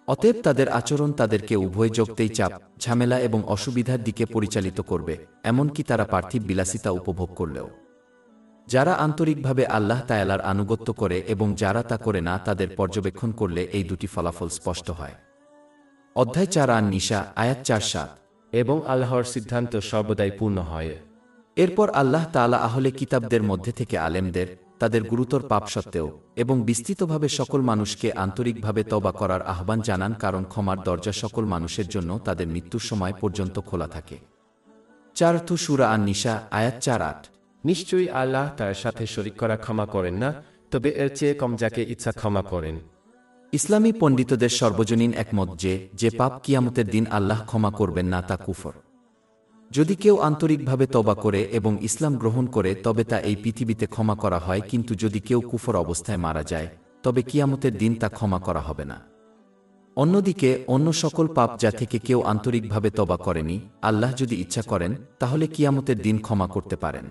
অতএব তাদের আচরণ তাদেরকে উভয় জগতেই চাপ, ঝামেলা এবং অসুবিধার দিকে পরিচালিত করবে, এমনকি তারা পার্থিব বিলাসিতা উপভোগ করলেও। যারা আন্তরিকভাবে আল্লাহ তাআলার আনুগত্য করে এবং যারা তা করে না তাদের পর্যবেক্ষণ করলে এই দুটি ফলাফল স্পষ্ট হয়। অধ্যায় ৪ আন-নিসা, আয়াত ৪-৭। এবং আল্লাহর সিদ্ধান্ত সর্বদাই পূর্ণ হয়। এরপর আল্লাহ তাআলা আহলে কিতাবদের মধ্যে থেকে আলেমদের, তাদের গুরুতর পাপ সত্ত্বেও এবং বিস্তৃতভাবে সকল মানুষকে আন্তরিকভাবে তওবা করার আহ্বান জানান, কারণ ক্ষমার দরজা সকল মানুষের জন্য তাদের মৃত্যুর সময় পর্যন্ত খোলা থাকে। ৪র্থ সূরা আন-নিসা, আয়াত ৪-৮। নিশ্চয়ই আল্লাহ তার সাথে শরীক করা ক্ষমা করেন না, তবে এর চেয়ে কম যাকে ইচ্ছা ক্ষমা করেন। ইসলামী পণ্ডিতদের সর্বজনীন একমত যে পাপ কিয়ামতের দিন আল্লাহ ক্ষমা করবেন না তা কুফর। যদি কেউ আন্তরিকভাবে তওবা করে এবং ইসলাম গ্রহণ করে তবে তা এই পৃথিবীতে ক্ষমা করা হয়, কিন্তু যদি কেউ কুফর অবস্থায় মারা যায় তবে কিয়ামতের দিন তা ক্ষমা করা হবে না। অন্যদিকে অন্য সকল পাপ যা থেকে কেউ আন্তরিকভাবে তওবা করেনি, আল্লাহ যদি ইচ্ছা করেন তাহলে কিয়ামতের দিন ক্ষমা করতে পারেন।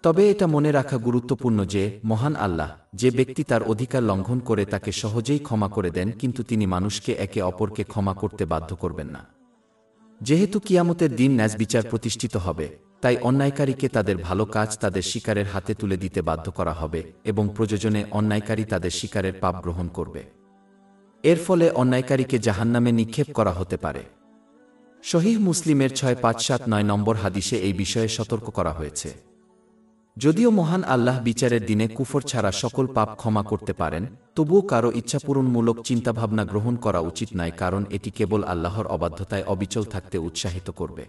তবে এটা মনে রাখা গুরুত্বপূর্ণ যে মহান আল্লাহ যে ব্যক্তি তার অধিকার লঙ্ঘন করে তাকে সহজেই ক্ষমা করে দেন, কিন্তু তিনি মানুষকে একে অপরকে ক্ষমা করতে বাধ্য করবেন না। যেহেতু কিয়ামতের দিন ন্যায় বিচার প্রতিষ্ঠিত হবে, তাই অন্যায়কারীকে তাদের ভালো কাজ তাদের শিকারের হাতে তুলে দিতে বাধ্য করা হবে এবং প্রয়োজনে অন্যায়কারী তাদের শিকারের পাপ গ্রহণ করবে। এর ফলে অন্যায়কারীকে জাহান্নামে নিক্ষেপ করা হতে পারে। সহিহ মুসলিমের 6-5-7-9 নম্বর হাদিসে এই বিষয়ে সতর্ক করা হয়েছে। যদিও মহান আল্লাহ বিচারের দিনে কুফর ছাড়া সকল পাপ ক্ষমা করতে পারেন, তবুও কারো ইচ্ছাপূরণমূলক চিন্তাভাবনা গ্রহণ করা উচিত নয়, কারণ এটি কেবল আল্লাহর অবাধ্যতায় অবিচল থাকতে উৎসাহিত করবে।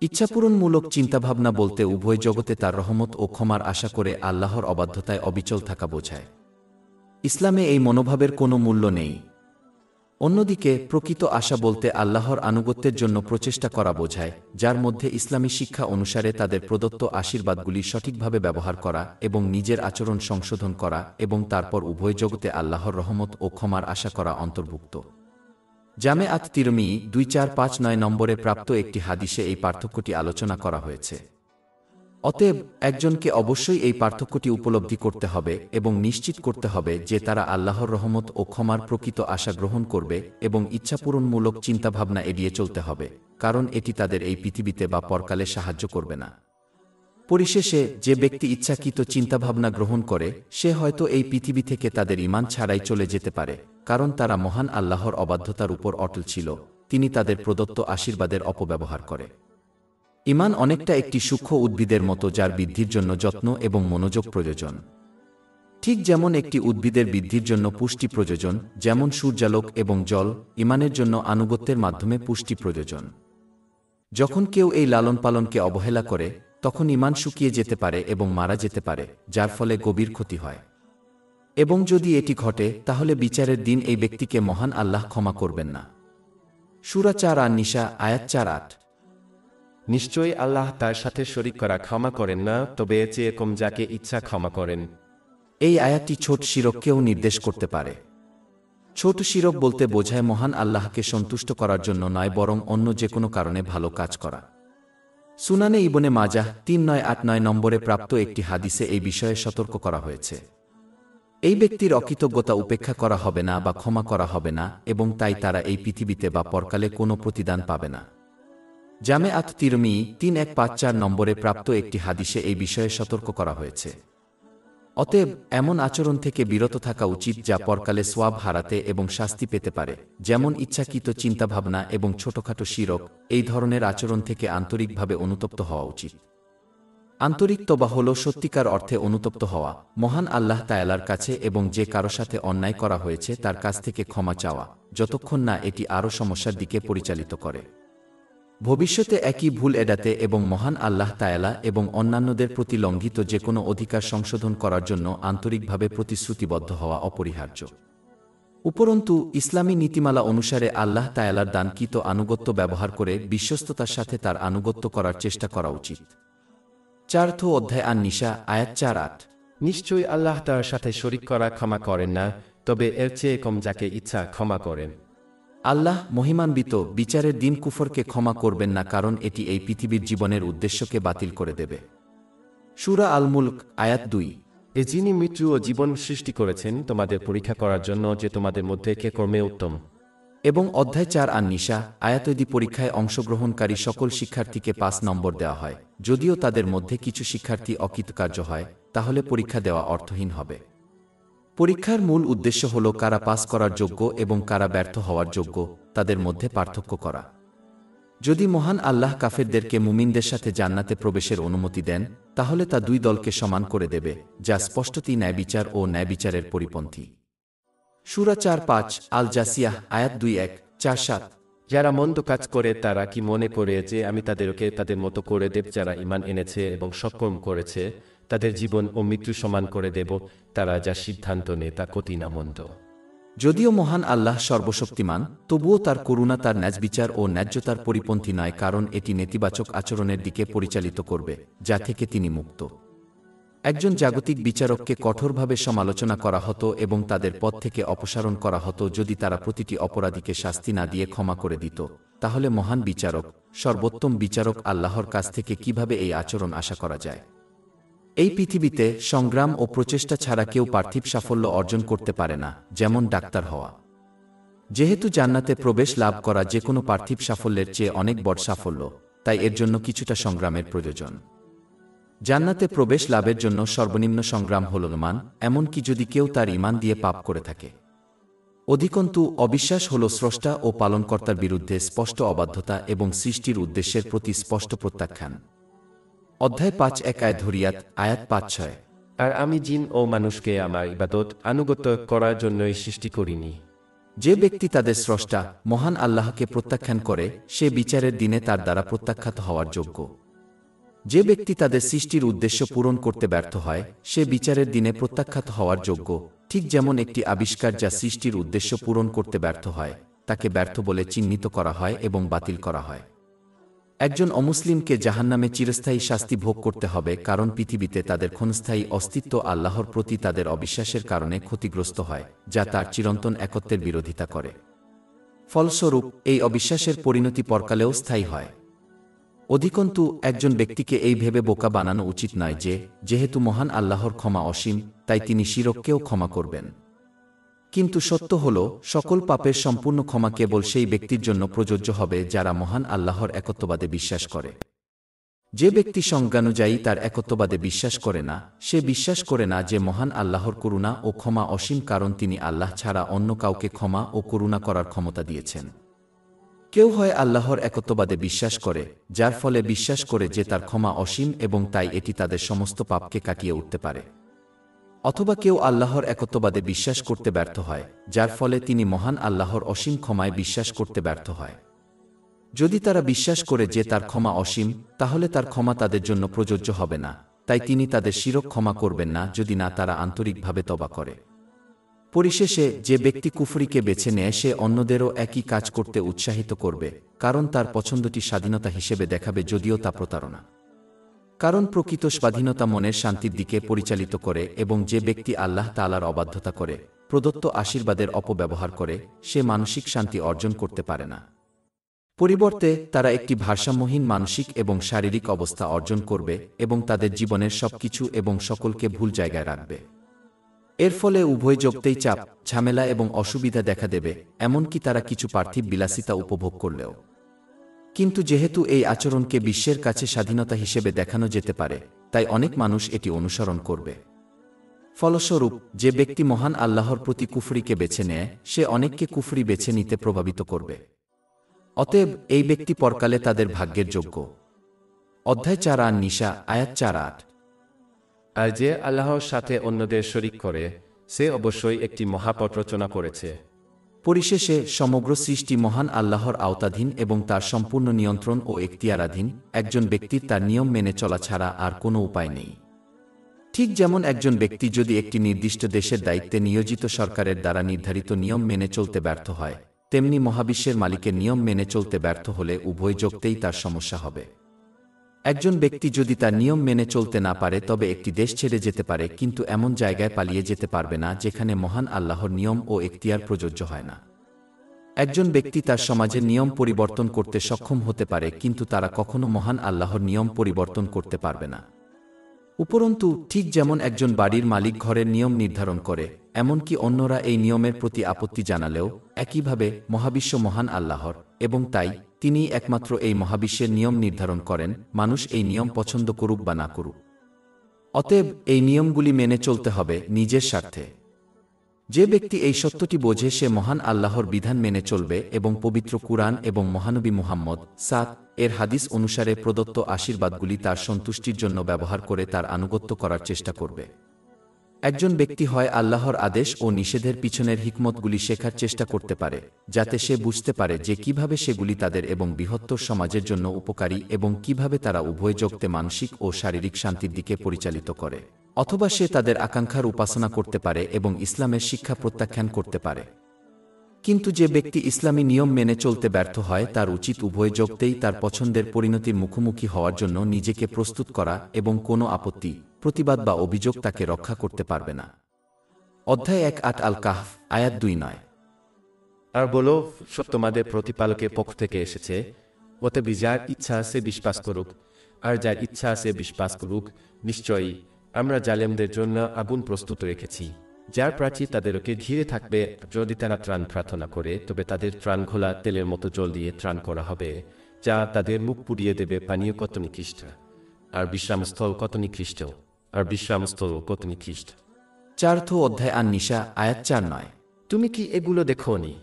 ইচ্ছাপূরণমূলক চিন্তাভাবনা বলতে উভয় জগতে তার রহমত ও ক্ষমার আশা করে আল্লাহর অবাধ্যতায় অবিচল থাকা বোঝায়। ইসলামে এই মনোভাবের কোনো মূল্য নেই। অন্যদিকে প্রকৃত আশা বলতে আল্লাহর আনুগত্যের জন্য প্রচেষ্টা করা বোঝায়, যার মধ্যে ইসলামী শিক্ষা অনুসারে তাদের প্রদত্ত আশীর্বাদগুলি সঠিকভাবে ব্যবহার করা এবং নিজের আচরণ সংশোধন করা এবং তারপর উভয় জগতে আল্লাহর রহমত ও ক্ষমার আশা করা অন্তর্ভুক্ত। জামে আত-তিরমিজি 2459 নম্বরে প্রাপ্ত একটি হাদিসে এই পার্থক্যটি আলোচনা করা হয়েছে। অতএব একজনকে অবশ্যই এই পার্থক্যটি উপলব্ধি করতে হবে এবং নিশ্চিত করতে হবে যে তারা আল্লাহর রহমত ও ক্ষমার প্রকৃত আশা গ্রহণ করবে এবং ইচ্ছাপূরণমূলক চিন্তাভাবনা এড়িয়ে চলতে হবে, কারণ এটি তাদের এই পৃথিবীতে বা পরকালে সাহায্য করবে না। পরিশেষে যে ব্যক্তি ইচ্ছাকৃত চিন্তাভাবনা গ্রহণ করে সে হয়তো এই পৃথিবী থেকে তাদের ঈমান ছাড়াই চলে যেতে পারে, কারণ তারা মহান আল্লাহর অবাধ্যতার উপর অটল ছিল, তিনি তাদের প্রদত্ত আশীর্বাদের অপব্যবহার করে। ঈমান অনেকটা একটি সূক্ষ্ম উদ্ভিদের মতো, যার বৃদ্ধির জন্য যত্ন এবং মনোযোগ প্রয়োজন। ঠিক যেমন একটি উদ্ভিদের বৃদ্ধির জন্য পুষ্টি প্রয়োজন, যেমন সূর্যালোক এবং জল, ঈমানের জন্য আনুগত্যের মাধ্যমে পুষ্টি প্রয়োজন। যখন কেউ এই লালন পালনকে অবহেলা করে তখন ঈমান শুকিয়ে যেতে পারে এবং মারা যেতে পারে, যার ফলে গভীর ক্ষতি হয়। এবং যদি এটি ঘটে তাহলে বিচারের দিন এই ব্যক্তিকে মহান আল্লাহ ক্ষমা করবেন না। সূরা ৪ আন-নিসা, আয়াত ৪-৮। নিশ্চয়ই আল্লাহ তার সাথে শরীক করা ক্ষমা করেন না, তবে এর চেয়ে কম যাকে ইচ্ছা ক্ষমা করেন। এই আয়াতটি ছোট শিরককেও নির্দেশ করতে পারে। ছোট শিরক বলতে বোঝায় মহান আল্লাহকে সন্তুষ্ট করার জন্য নয়, বরং অন্য যে কোনো কারণে ভালো কাজ করা। সুনানে ইবনে মাজাহ 3989 নম্বরে প্রাপ্ত একটি হাদিসে এই বিষয়ে সতর্ক করা হয়েছে। এই ব্যক্তির অকৃতজ্ঞতা উপেক্ষা করা হবে না বা ক্ষমা করা হবে না, এবং তাই তারা এই পৃথিবীতে বা পরকালে কোনো প্রতিদান পাবে না। জামে আত-তিরমিজি 3154 নম্বরে প্রাপ্ত একটি হাদিসে এই বিষয়ে সতর্ক করা হয়েছে। অতএব এমন আচরণ থেকে বিরত থাকা উচিত যা পরকালে সোয়াব হারাতে এবং শাস্তি পেতে পারে, যেমন ইচ্ছাকৃত চিন্তাভাবনা এবং ছোটখাটো শিরক। এই ধরনের আচরণ থেকে আন্তরিকভাবে অনুতপ্ত হওয়া উচিত। আন্তরিক তওবা হল সত্যিকার অর্থে অনুতপ্ত হওয়া মহান আল্লাহ তাআলার কাছে এবং যে কারো সাথে অন্যায় করা হয়েছে তার কাছ থেকে ক্ষমা চাওয়া, যতক্ষণ না এটি আরও সমস্যার দিকে পরিচালিত করে। ভবিষ্যতে একই ভুল এড়াতে এবং মহান আল্লাহ তাআলা এবং অন্যান্যদের প্রতি লঙ্ঘিত যে কোনো অধিকার সংশোধন করার জন্য আন্তরিকভাবে প্রতিশ্রুতিবদ্ধ হওয়া অপরিহার্য। উপরন্তু ইসলামী নীতিমালা অনুসারে আল্লাহ তাআলার দানকৃত আনুগত্য ব্যবহার করে বিশ্বস্ততার সাথে তার আনুগত্য করার চেষ্টা করা উচিত। 4 অধ্যায় আন-নিসা, আয়াত 4-8। নিশ্চয়ই আল্লাহ তার সাথে শরিক করা ক্ষমা করেন না, তবে এর চেয়ে কম যাকে ইচ্ছা ক্ষমা করেন। আল্লাহ মহিমান্বিত বিচারের দিন কুফরকে ক্ষমা করবেন না, কারণ এটি এই পৃথিবীর জীবনের উদ্দেশ্যকে বাতিল করে দেবে। সূরা আল মুলক, আয়াত 2। যিনি মৃত্যু ও জীবন সৃষ্টি করেছেন তোমাদের পরীক্ষা করার জন্য যে তোমাদের মধ্যে কে কর্মে উত্তম। এবং অধ্যায় 4 আন-নিসা, আয়াতদি পরীক্ষায় অংশগ্রহণকারী সকল শিক্ষার্থীকে 5 নম্বর দেওয়া হয়। যদিও তাদের মধ্যে কিছু শিক্ষার্থী অকৃতকার্য হয়, তাহলে পরীক্ষা দেওয়া অর্থহীন হবে। পরীক্ষার মূল উদ্দেশ্য হল কারা পাস করার যোগ্য এবং কারা ব্যর্থ হওয়ার যোগ্য, তাদের মধ্যে পার্থক্য করা। যদি মহান আল্লাহ কাফেরদেরকে মুমিনদের সাথে জান্নাতে প্রবেশের অনুমতি দেন, তাহলে তা দুই দলকে সমান করে দেবে, যা স্পষ্টতই ন্যায়বিচার ও ন্যায়বিচারের পরিপন্থী। সূরা 4-5 আল জাসিয়াহ, আয়াত 2-1-4-7। যারা মন্দ কাজ করে তারা কি মনে করে যে আমি তাদেরকে তাদের মতো করে দেব? যারা ঈমান এনেছে এবং সৎকর্ম করেছে তাদের জীবন ও মৃত্যু সমান করে দেব। তারা যা সিদ্ধান্ত নেয় তা কতই না মন্দ। যদিও মহান আল্লাহ সর্বশক্তিমান, তবুও তার করুণা তার ন্যাযবিচার ও ন্যায্যতার পরিপন্থী নয়, কারণ এটি নেতিবাচক আচরণের দিকে পরিচালিত করবে, যা থেকে তিনি মুক্ত। একজন জাগতিক বিচারককে কঠোরভাবে সমালোচনা করা হতো এবং তাদের পদ থেকে অপসারণ করা হতো যদি তারা প্রতিটি অপরাধীকে শাস্তি না দিয়ে ক্ষমা করে দিত। তাহলে মহান বিচারক, সর্বোত্তম বিচারক আল্লাহর কাছ থেকে কিভাবে এই আচরণ আশা করা যায়? এই পৃথিবীতে সংগ্রাম ও প্রচেষ্টা ছাড়া কেউ পার্থিব সাফল্য অর্জন করতে পারে না, যেমন ডাক্তার হওয়া। যেহেতু জান্নাতে প্রবেশ লাভ করা যে কোনো পার্থিব সাফল্যের চেয়ে অনেক বড় সাফল্য, তাই এর জন্য কিছুটা সংগ্রামের প্রয়োজন। জান্নাতে প্রবেশ লাভের জন্য সর্বনিম্ন সংগ্রাম হল ঈমান, এমনকি যদি কেউ তার ঈমান দিয়ে পাপ করে থাকে। অধিকন্তু অবিশ্বাস হল স্রষ্টা ও পালনকর্তার বিরুদ্ধে স্পষ্ট অবাধ্যতা এবং সৃষ্টির উদ্দেশ্যের প্রতি স্পষ্ট প্রত্যাখ্যান। অধ্যায় 5-1 আয়াত ধরিয়াত, আয়াত 5-6। আর আমি জিন ও মানুষকে আমার ইবাদত আনুগত্য করার জন্যই সৃষ্টি করিনি। যে ব্যক্তি তাদের স্রষ্টা মহান আল্লাহকে প্রত্যাখ্যান করে, সে বিচারের দিনে তার দ্বারা প্রত্যাখ্যাত হওয়ার যোগ্য। যে ব্যক্তি তাদের সৃষ্টির উদ্দেশ্য পূরণ করতে ব্যর্থ হয়, সে বিচারের দিনে প্রত্যাখ্যাত হওয়ার যোগ্য। ঠিক যেমন একটি আবিষ্কার যা সৃষ্টির উদ্দেশ্য পূরণ করতে ব্যর্থ হয়, তাকে ব্যর্থ বলে চিহ্নিত করা হয় এবং বাতিল করা হয়। একজন অমুসলিমকে জাহান্নামে চিরস্থায়ী শাস্তি ভোগ করতে হবে, কারণ পৃথিবীতে তাদের ক্ষণস্থায়ী অস্তিত্ব আল্লাহর প্রতি তাদের অবিশ্বাসের কারণে ক্ষতিগ্রস্ত হয়, যা তার চিরন্তন একত্বের বিরোধিতা করে। ফলস্বরূপ এই অবিশ্বাসের পরিণতি পরকালেও স্থায়ী হয়। অধিকন্তু একজন ব্যক্তিকে এই ভেবে বোকা বানানো উচিত নয় যে, যেহেতু মহান আল্লাহর ক্ষমা অসীম, তাই তিনি শিরককেও ক্ষমা করবেন। কিন্তু সত্য হল, সকল পাপের সম্পূর্ণ ক্ষমা কেবল সেই ব্যক্তির জন্য প্রযোজ্য হবে যারা মহান আল্লাহর একত্ববাদে বিশ্বাস করে। যে ব্যক্তি সংজ্ঞানুযায়ী তার একত্ববাদে বিশ্বাস করে না, সে বিশ্বাস করে না যে মহান আল্লাহর করুণা ও ক্ষমা অসীম, কারণ তিনি আল্লাহ ছাড়া অন্য কাউকে ক্ষমা ও করুণা করার ক্ষমতা দিয়েছেন। কেউ হয় আল্লাহর একত্ববাদে বিশ্বাস করে, যার ফলে বিশ্বাস করে যে তার ক্ষমা অসীম এবং তাই এটি তাদের সমস্ত পাপকে কাটিয়ে উঠতে পারে। অথবা কেউ আল্লাহর একত্ববাদে বিশ্বাস করতে ব্যর্থ হয়, যার ফলে তিনি মহান আল্লাহর অসীম ক্ষমায় বিশ্বাস করতে ব্যর্থ হয়। যদি তারা বিশ্বাস করে যে তার ক্ষমা অসীম, তাহলে তার ক্ষমা তাদের জন্য প্রযোজ্য হবে না, তাই তিনি তাদের শিরক ক্ষমা করবেন না যদি না তারা আন্তরিকভাবে তওবা করে। পরিশেষে যে ব্যক্তি কুফরিকে বেছে নেয় সে অন্যদেরও একই কাজ করতে উৎসাহিত করবে, কারণ তার পছন্দটি স্বাধীনতা হিসেবে দেখাবে, যদিও তা প্রতারণা। কারণ প্রকৃত স্বাধীনতা মনের শান্তির দিকে পরিচালিত করে, এবং যে ব্যক্তি আল্লাহ তাআলার অবাধ্যতা করে, প্রদত্ত আশীর্বাদের অপব্যবহার করে, সে মানসিক শান্তি অর্জন করতে পারে না। পরিবর্তে তারা একটি ভারসাম্যহীন মানসিক এবং শারীরিক অবস্থা অর্জন করবে এবং তাদের জীবনের সবকিছু এবং সকলকে ভুল জায়গায় রাখবে। এর ফলে উভয় জগতেই চাপ, ঝামেলা এবং অসুবিধা দেখা দেবে, এমনকি তারা কিছু পার্থিব বিলাসিতা উপভোগ করলেও। কিন্তু যেহেতু এই আচরণকে বিশ্বের কাছে স্বাধীনতা হিসেবে দেখানো যেতে পারে, তাই অনেক মানুষ এটি অনুসরণ করবে। ফলস্বরূপ যে ব্যক্তি মহান আল্লাহর প্রতি কুফরিকে বেছে নেয় সে অনেককে কুফরি বেছে নিতে প্রভাবিত করবে। অতএব এই ব্যক্তি পরকালে তাদের ভাগ্যের যোগ্য। অধ্যায় 4 আন নিসা আয়াত 4-8। আর যে আল্লাহর সাথে অন্যদের শরিক করে সে অবশ্যই একটি মহাপাপ রচনা করেছে। পরিশেষে সমগ্র সৃষ্টি মহান আল্লাহর আওতাধীন এবং তার সম্পূর্ণ নিয়ন্ত্রণ ও এখতিয়ারাধীন। একজন ব্যক্তির তার নিয়ম মেনে চলা ছাড়া আর কোনো উপায় নেই। ঠিক যেমন একজন ব্যক্তি যদি একটি নির্দিষ্ট দেশের দায়িত্বে নিয়োজিত সরকারের দ্বারা নির্ধারিত নিয়ম মেনে চলতে ব্যর্থ হয়, তেমনি মহাবিশ্বের মালিকের নিয়ম মেনে চলতে ব্যর্থ হলে উভয় যোগতেই তার সমস্যা হবে। একজন ব্যক্তি যদি তার নিয়ম মেনে চলতে না পারে তবে একটি দেশ ছেড়ে যেতে পারে, কিন্তু এমন জায়গায় পালিয়ে যেতে পারবে না যেখানে মহান আল্লাহর নিয়ম ও এখতিয়ার প্রযোজ্য হয় না। একজন ব্যক্তি তার সমাজের নিয়ম পরিবর্তন করতে সক্ষম হতে পারে, কিন্তু তারা কখনো মহান আল্লাহর নিয়ম পরিবর্তন করতে পারবে না। উপরন্তু ঠিক যেমন একজন বাড়ির মালিক ঘরের নিয়ম নির্ধারণ করে, এমনকি অন্যরা এই নিয়মের প্রতি আপত্তি জানালেও একইভাবে মহাবিশ্ব মহান আল্লাহর, এবং তাই তিনিই একমাত্র এই মহাবিশ্বের নিয়ম নির্ধারণ করেন, মানুষ এই নিয়ম পছন্দ করুক বা না করুক। অতএব এই নিয়মগুলি মেনে চলতে হবে নিজের স্বার্থে। যে ব্যক্তি এই সত্যটি বোঝে সে মহান আল্লাহর বিধান মেনে চলবে এবং পবিত্র কুরআন এবং মহানবী মুহাম্মদ এর হাদিস অনুসারে প্রদত্ত আশীর্বাদগুলি তার সন্তুষ্টির জন্য ব্যবহার করে তার আনুগত্য করার চেষ্টা করবে। একজন ব্যক্তি হয় আল্লাহর আদেশ ও নিষেধের পিছনের হিকমতগুলি শেখার চেষ্টা করতে পারে, যাতে সে বুঝতে পারে যে কিভাবে সেগুলি তাদের এবং বৃহত্তর সমাজের জন্য উপকারী এবং কিভাবে তারা উভয় জগতে মানসিক ও শারীরিক শান্তির দিকে পরিচালিত করে। অথবা সে তাদের আকাঙ্ক্ষার উপাসনা করতে পারে এবং ইসলামের শিক্ষা প্রত্যাখ্যান করতে পারে। কিন্তু যে ব্যক্তি ইসলামী নিয়ম মেনে চলতে ব্যর্থ হয় তার উচিত উভয় জগতেই তার পছন্দের পরিণতির মুখোমুখি হওয়ার জন্য নিজেকে প্রস্তুত করা, এবং কোনো আপত্তি, প্রতিবাদ বা অভিযোগ তাকে রক্ষা করতে পারবে না। অধ্যায় 1-8 আল কাহফ আয়াত 2-9। আর বলো, সব তোমাদের প্রতিপালকের পক্ষ থেকে এসেছে, অতএব যার ইচ্ছা সে বিশ্বাস করুক, আর যার ইচ্ছা সে বিশ্বাস করুক। নিশ্চয়ই আমরা জালেমদের জন্য আগুন প্রস্তুত রেখেছি, যার প্রাচীর তাদেরকে ঘিরে থাকবে। যদি তারা ত্রাণ প্রার্থনা করে তবে তাদের ত্রাণ ঘোলা তেলের মতো জল দিয়ে ত্রাণ করা হবে, যা তাদের মুখ পুড়িয়ে দেবে। পানীয় কত নিকৃষ্ট, আর বিশ্রামস্থল কত নিকৃষ্ট, আর বিশ্রামস্থল কত নিকৃষ্ট। 4th অধ্যায় আন নিসা আয়াত 4-9। তুমি কি এগুলো দেখোনি?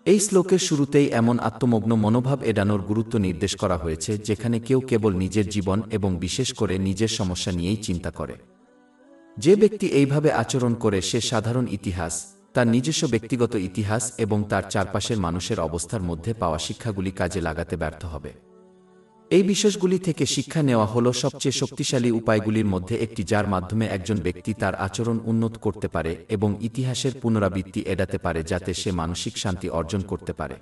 এই শ্লোকের শুরুতেই এমন আত্মমগ্ন মনোভাব এড়ানোর গুরুত্ব নির্দেশ করা হয়েছে যেখানে কেউ কেবল নিজের জীবন এবং বিশেষ করে নিজের সমস্যা নিয়েই চিন্তা করে। যে ব্যক্তি এইভাবে আচরণ করে সে সাধারণ ইতিহাস, তার নিজস্ব ব্যক্তিগত ইতিহাস এবং তার চারপাশের মানুষের অবস্থার মধ্যে পাওয়া শিক্ষাগুলি কাজে লাগাতে ব্যর্থ হবে। এই বিষয়গুলি থেকে শিক্ষা নেওয়া হল সবচেয়ে শক্তিশালী উপায়গুলির মধ্যে একটি, যার মাধ্যমে একজন ব্যক্তি তার আচরণ উন্নত করতে পারে এবং ইতিহাসের পুনরাবৃত্তি এড়াতে পারে যাতে সে মানসিক শান্তি অর্জন করতে পারে।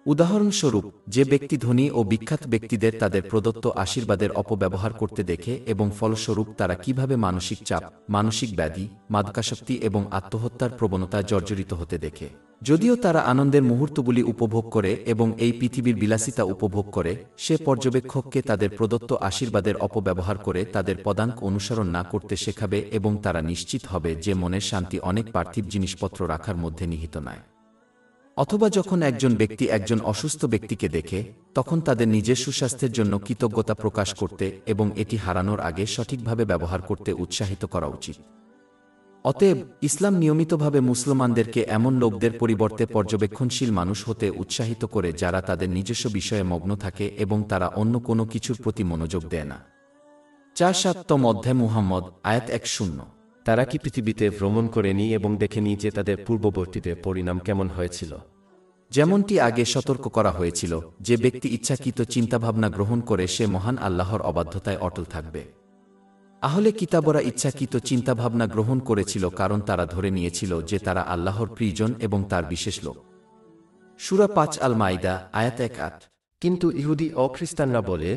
উদাহরণস্বরূপ, যে ব্যক্তি ধনী ও বিখ্যাত ব্যক্তিদের তাদের প্রদত্ত আশীর্বাদের অপব্যবহার করতে দেখে এবং ফলস্বরূপ তারা কিভাবে মানসিক চাপ, মানসিক ব্যাধি, মাদকাসক্তি এবং আত্মহত্যার প্রবণতায় জর্জরিত হতে দেখে, যদিও তারা আনন্দের মুহূর্তগুলি উপভোগ করে এবং এই পৃথিবীর বিলাসিতা উপভোগ করে, সে পর্যবেক্ষককে তাদের প্রদত্ত আশীর্বাদের অপব্যবহার করে তাদের পদাঙ্ক অনুসরণ না করতে শেখাবে এবং তারা নিশ্চিত হবে যে মনের শান্তি অনেক পার্থিব জিনিসপত্র রাখার মধ্যে নিহিত নয়। অথবা যখন একজন ব্যক্তি একজন অসুস্থ ব্যক্তিকে দেখে, তখন তাদের নিজের সুস্বাস্থ্যের জন্য কৃতজ্ঞতা প্রকাশ করতে এবং এটি হারানোর আগে সঠিকভাবে ব্যবহার করতে উৎসাহিত করা উচিত। অতএব ইসলাম নিয়মিতভাবে মুসলমানদেরকে এমন লোকদের পরিবর্তে পর্যবেক্ষণশীল মানুষ হতে উৎসাহিত করে যারা তাদের নিজস্ব বিষয়ে মগ্ন থাকে এবং তারা অন্য কোনো কিছুর প্রতি মনোযোগ দেয় না। 4-7 অধ্যায় মুহাম্মদ আয়াত 1-0। তারা কি পৃথিবীতে ভ্রমণ করেনি এবং দেখেনি যে তাদের পূর্ববর্তীদের পরিণাম কেমন হয়েছিল? যেমনটি আগে সতর্ক করা হয়েছিল, যে ব্যক্তি ইচ্ছাকৃত চিন্তাভাবনা গ্রহণ করে সে মহান আল্লাহর অবাধ্যতায় অটল থাকবে। আহলে কিতাবরা ইচ্ছাকৃত চিন্তাভাবনা গ্রহণ করেছিল কারণ তারা ধরে নিয়েছিল যে তারা আল্লাহর প্রিয়জন এবং তার বিশেষ লোক। সূরা 5 আল মাইদা আয়াত 1-8। কিন্তু ইহুদি ও খ্রিস্টানরা বলে,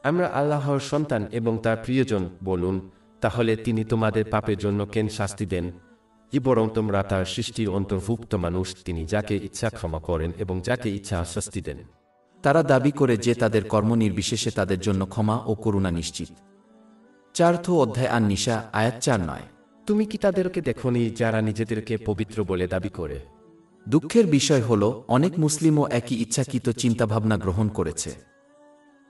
আমরা আল্লাহর সন্তান এবং তার প্রিয়জন। বলুন, তাহলে তিনি তোমাদের পাপের জন্য কেন শাস্তি দেন? বরং তোমরা তার সৃষ্টির অন্তর্ভুক্ত মানুষ, তিনি যাকে ইচ্ছা ক্ষমা করেন এবং যাকে ইচ্ছা শাস্তি দেন। তারা দাবি করে যে তাদের কর্ম নির্বিশেষে তাদের জন্য ক্ষমা ও করুণা নিশ্চিত। 4th অধ্যায় আন নিসা আয়াত 4-9। তুমি কি তাদেরকে দেখোনি যারা নিজেদেরকে পবিত্র বলে দাবি করে? দুঃখের বিষয় হল অনেক মুসলিমও একই ইচ্ছাকৃত চিন্তাভাবনা গ্রহণ করেছে।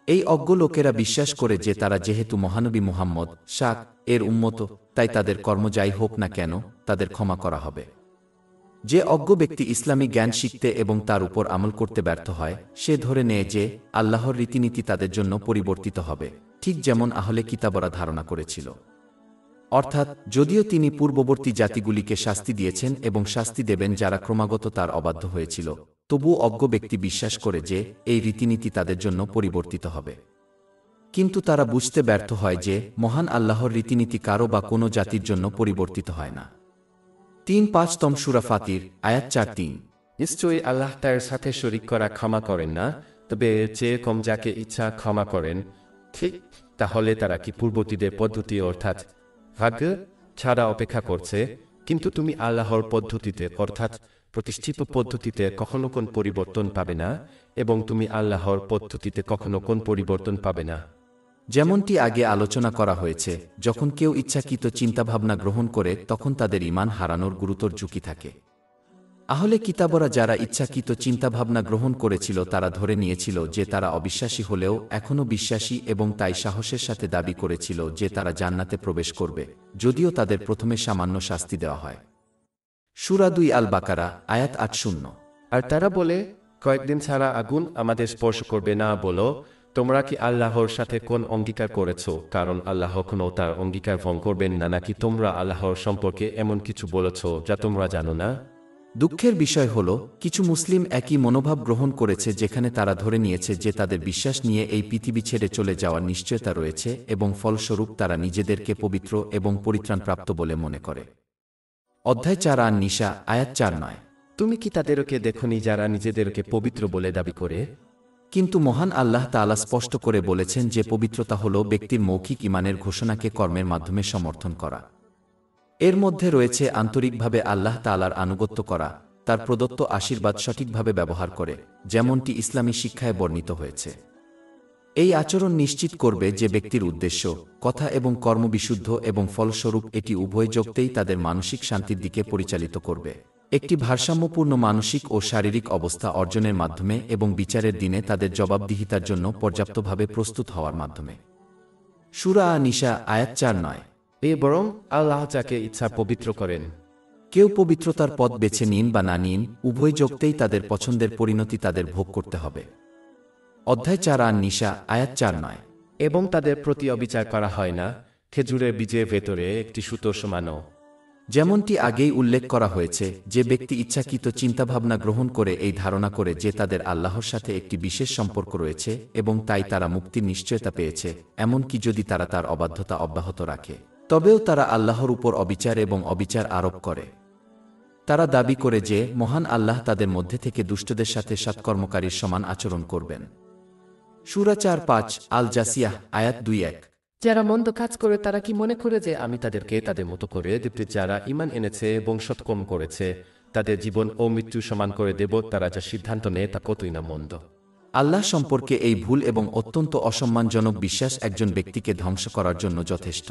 এই অজ্ঞ লোকেরা বিশ্বাস করে যে তারা যেহেতু মহানবী মুহাম্মদ শাক এর উম্মত, তাই তাদের কর্ম যাই হোক না কেন তাদের ক্ষমা করা হবে। যে অজ্ঞ ব্যক্তি ইসলামী জ্ঞান শিখতে এবং তার উপর আমল করতে ব্যর্থ হয়, সে ধরে নেয় যে আল্লাহর রীতিনীতি তাদের জন্য পরিবর্তিত হবে, ঠিক যেমন আহলে কিতাবরা ধারণা করেছিল। অর্থাৎ যদিও তিনি পূর্ববর্তী জাতিগুলিকে শাস্তি দিয়েছেন এবং শাস্তি দেবেন যারা ক্রমাগত তার অবাধ্য হয়েছিল, তবুও অজ্ঞ ব্যক্তি বিশ্বাস করে যে এই রীতিনীতি তাদের জন্য পরিবর্তিত হবে। কিন্তু তারা বুঝতে ব্যর্থ হয় যে মহান আল্লাহর রীতিনীতি কারো বা কোনো জাতির জন্য পরিবর্তিত হয় না। ৩-৫তম সূরা ফাতির, আয়াত ৪-৩। নিশ্চয়ই আল্লাহ তার সাথে শরীক করা ক্ষমা করেন না, তবে এর চেয়ে কম যাকে ইচ্ছা ক্ষমা করেন। ঠিক তাহলে তারা কি পূর্বতীদের পদ্ধতি অর্থাৎ ভাগ্য ছাড়া অপেক্ষা করছে? কিন্তু তুমি আল্লাহর পদ্ধতিতে অর্থাৎ প্রতিষ্ঠিত পদ্ধতিতে কখনো কোন পরিবর্তন পাবে না, এবং তুমি আল্লাহর পদ্ধতিতে কখনো কোন পরিবর্তন পাবে না। যেমনটি আগে আলোচনা করা হয়েছে, যখন কেউ ইচ্ছাকৃত চিন্তাভাবনা গ্রহণ করে তখন তাদের ঈমান হারানোর গুরুতর ঝুঁকি থাকে। আহলে কিতাবরা যারা ইচ্ছাকৃত চিন্তাভাবনা গ্রহণ করেছিল তারা ধরে নিয়েছিল যে তারা অবিশ্বাসী হলেও এখনও বিশ্বাসী এবং তাই সাহসের সাথে দাবি করেছিল যে তারা জান্নাতে প্রবেশ করবে, যদিও তাদের প্রথমে সামান্য শাস্তি দেওয়া হয়। সূরা ২ আল বাকারা, আয়াত ৮-০। আর তারা বলে, কয়েকদিন ছাড়া আগুন আমাদের স্পর্শ করবে না। বলো, তোমরা কি আল্লাহর সাথে কোন অঙ্গীকার করেছো? কারণ আল্লাহ কোনো তার অঙ্গীকার ভঙ্গ করবেন না। নাকি তোমরা আল্লাহর সম্পর্কে এমন কিছু বলেছ যা তোমরা জানো না? দুঃখের বিষয় হল, কিছু মুসলিম একই মনোভাব গ্রহণ করেছে, যেখানে তারা ধরে নিয়েছে যে তাদের বিশ্বাস নিয়ে এই পৃথিবী ছেড়ে চলে যাওয়ার নিশ্চয়তা রয়েছে এবং ফলস্বরূপ তারা নিজেদেরকে পবিত্র এবং পরিত্রাণপ্রাপ্ত বলে মনে করে। অধ্যায় ৪ আন নিসা, আয়াত ৪-৯। তুমি কি তাদেরকে দেখনি যারা নিজেদেরকে পবিত্র বলে দাবি করে? কিন্তু মহান আল্লাহ তাআলা স্পষ্ট করে বলেছেন যে পবিত্রতা হল ব্যক্তির মৌখিক ঈমানের ঘোষণাকে কর্মের মাধ্যমে সমর্থন করা। এর মধ্যে রয়েছে আন্তরিকভাবে আল্লাহ তাআলার আনুগত্য করা, তার প্রদত্ত আশীর্বাদ সঠিকভাবে ব্যবহার করে, যেমনটি ইসলামী শিক্ষায় বর্ণিত হয়েছে। এই আচরণ নিশ্চিত করবে যে ব্যক্তির উদ্দেশ্য, কথা এবং কর্ম বিশুদ্ধ এবং ফলস্বরূপ এটি উভয় যোগতেই তাদের মানসিক শান্তির দিকে পরিচালিত করবে, একটি ভারসাম্যপূর্ণ মানসিক ও শারীরিক অবস্থা অর্জনের মাধ্যমে এবং বিচারের দিনে তাদের জবাবদিহিতার জন্য পর্যাপ্তভাবে প্রস্তুত হওয়ার মাধ্যমে। সূরা আন-নিসা, আয়াত ৪-৯। বরং আল্লাহ যাকে ইচ্ছা পবিত্র করেন। কেউ পবিত্রতার পথ বেছে নিন বা না নিন, উভয় যোগতেই তাদের পছন্দের পরিণতি তাদের ভোগ করতে হবে। অধ্যায় ৪ আন-নিসা, আয়াত ৪-৯। এবং তাদের প্রতি অবিচার করা হয় না, খেজুরের বীজের ভেতরে একটি সুতো সমানো। যেমনটি আগেই উল্লেখ করা হয়েছে, যে ব্যক্তি ইচ্ছাকৃত চিন্তাভাবনা গ্রহণ করে এই ধারণা করে যে তাদের আল্লাহর সাথে একটি বিশেষ সম্পর্ক রয়েছে এবং তাই তারা মুক্তির নিশ্চয়তা পেয়েছে, এমনকি যদি তারা তার অবাধ্যতা অব্যাহত রাখে, তবেও তারা আল্লাহর উপর অবিচার এবং অবিচার আরোপ করে। তারা দাবি করে যে মহান আল্লাহ তাদের মধ্যে থেকে দুষ্টদের সাথে সৎকর্মকারীর সমান আচরণ করবেন। সূরা ৪-৫ আল জাসিয়াহ, আয়াত ২-১। যারা মন্দ কাজ করে তারা কি মনে করে যে আমি তাদেরকে তাদের মতো করে দেব? যারা ঈমান এনেছে এবং সৎকর্ম করেছে তাদের জীবন ও মৃত্যু সমান করে দেব। তারা যা সিদ্ধান্ত নেয় তা কতই না মন্দ। আল্লাহ সম্পর্কে এই ভুল এবং অত্যন্ত অসম্মানজনক বিশ্বাস একজন ব্যক্তিকে ধ্বংস করার জন্য যথেষ্ট।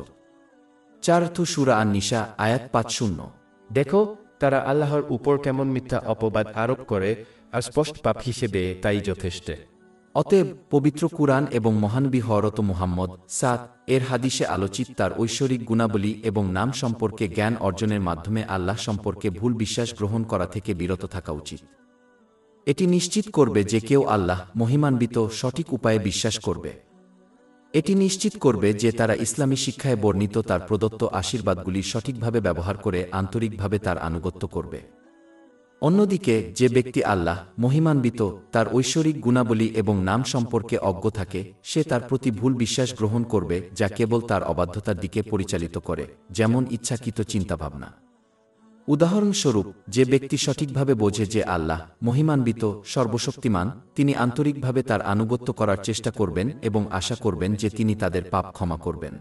৪ সূরা আন-নিসা, আয়াত ৫-০। দেখো তারা আল্লাহর উপর কেমন মিথ্যা অপবাদ আরোপ করে, আর স্পষ্ট পাপ হিসেবে তাই যথেষ্ট। অতএব পবিত্র কুরআন এবং মহানবী হযরত মুহাম্মদ এর হাদিসে আলোচিত তার ঐশ্বরিক গুণাবলী এবং নাম সম্পর্কে জ্ঞান অর্জনের মাধ্যমে আল্লাহ সম্পর্কে ভুল বিশ্বাস গ্রহণ করা থেকে বিরত থাকা উচিত। এটি নিশ্চিত করবে যে কেউ আল্লাহ মহিমান্বিত সঠিক উপায়ে বিশ্বাস করবে। এটি নিশ্চিত করবে যে তারা ইসলামী শিক্ষায় বর্ণিত তার প্রদত্ত আশীর্বাদগুলি সঠিকভাবে ব্যবহার করে আন্তরিকভাবে তার আনুগত্য করবে। অন্যদিকে যে ব্যক্তি আল্লাহ মহিমান্বিত তার ঐশ্বরিক গুণাবলী এবং নাম সম্পর্কে অজ্ঞ থাকে, সে তার প্রতি ভুল বিশ্বাস গ্রহণ করবে যা কেবল তার অবাধ্যতার দিকে পরিচালিত করে, যেমন ইচ্ছাকৃত চিন্তাভাবনা। উদাহরণস্বরূপ, যে ব্যক্তি সঠিকভাবে বোঝে যে আল্লাহ মহিমান্বিত সর্বশক্তিমান, তিনি আন্তরিকভাবে তার আনুগত্য করার চেষ্টা করবেন এবং আশা করবেন যে তিনি তাদের পাপ ক্ষমা করবেন।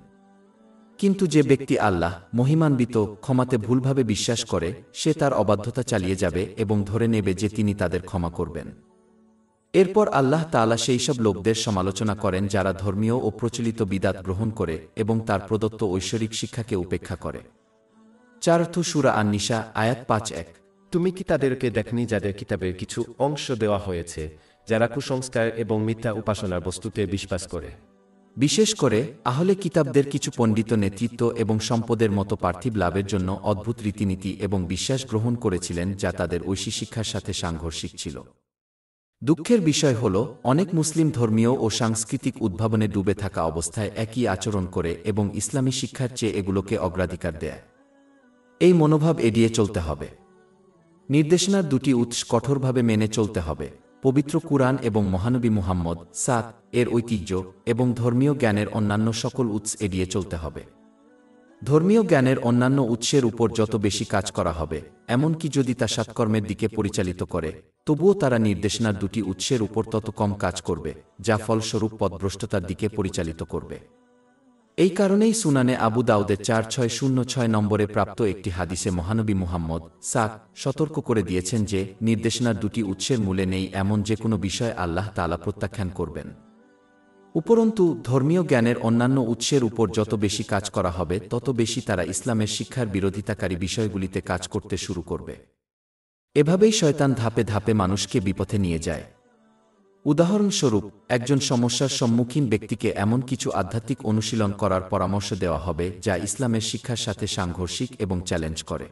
কিন্তু যে ব্যক্তি আল্লাহ মহিমান্বিত ক্ষমাতে ভুলভাবে বিশ্বাস করে, সে তার অবাধ্যতা চালিয়ে যাবে এবং ধরে নেবে যে তিনি তাদের ক্ষমা করবেন। এরপর আল্লাহ তাআলা সেইসব লোকদের সমালোচনা করেন যারা ধর্মীয় ও প্রচলিত বিদাত গ্রহণ করে এবং তার প্রদত্ত ঐশ্বরিক শিক্ষাকে উপেক্ষা করে। ৪ সূরা আন-নিসা, আয়াত ৫-১। তুমি কি তাদেরকে দেখনি যাদের কিতাবের কিছু অংশ দেওয়া হয়েছে, যারা কুসংস্কার এবং মিথ্যা উপাসনার বস্তুতে বিশ্বাস করে। বিশেষ করে আহলে কিতাবদের কিছু পণ্ডিত নেতৃত্ব এবং সম্পদের মতো পার্থিব লাভের জন্য অদ্ভুত রীতিনীতি এবং বিশ্বাস গ্রহণ করেছিলেন যা তাদের ঐশী শিক্ষার সাথে সাংঘর্ষিক ছিল। দুঃখের বিষয় হল অনেক মুসলিম ধর্মীয় ও সাংস্কৃতিক উদ্ভাবনে ডুবে থাকা অবস্থায় একই আচরণ করে এবং ইসলামী শিক্ষার চেয়ে এগুলোকে অগ্রাধিকার দেয়। এই মনোভাব এড়িয়ে চলতে হবে। নির্দেশনার দুটি উৎস কঠোরভাবে মেনে চলতে হবে: পবিত্র কুরআন এবং মহানবী মুহাম্মদ এর ঐতিহ্য এবং ধর্মীয় জ্ঞানের অন্যান্য সকল উৎস এড়িয়ে চলতে হবে। ধর্মীয় জ্ঞানের অন্যান্য উৎসের উপর যত বেশি কাজ করা হবে, এমনকি যদি তা সৎকর্মের দিকে পরিচালিত করে, তবুও তারা নির্দেশনার দুটি উৎসের উপর তত কম কাজ করবে, যা ফলস্বরূপ পথভ্রষ্টতার দিকে পরিচালিত করবে। এই কারণেই সুনানে আবু দাউদের 4606 নম্বরে প্রাপ্ত একটি হাদিসে মহানবী মুহাম্মদ সতর্ক করে দিয়েছেন যে নির্দেশনার দুটি উৎসের মূলে নেই এমন যে কোনো বিষয় আল্লাহ তাআলা প্রত্যাখ্যান করবেন। উপরন্তু ধর্মীয় জ্ঞানের অন্যান্য উৎসের উপর যত বেশি কাজ করা হবে, তত বেশি তারা ইসলামের শিক্ষার বিরোধিতাকারী বিষয়গুলিতে কাজ করতে শুরু করবে। এভাবেই শয়তান ধাপে ধাপে মানুষকে বিপথে নিয়ে যায়। উদাহরণস্বরূপ, একজন সমস্যার সম্মুখীন ব্যক্তিকে এমন কিছু আধ্যাত্মিক অনুশীলন করার পরামর্শ দেওয়া হবে যা ইসলামের শিক্ষার সাথে সাংঘর্ষিক এবং চ্যালেঞ্জ করে।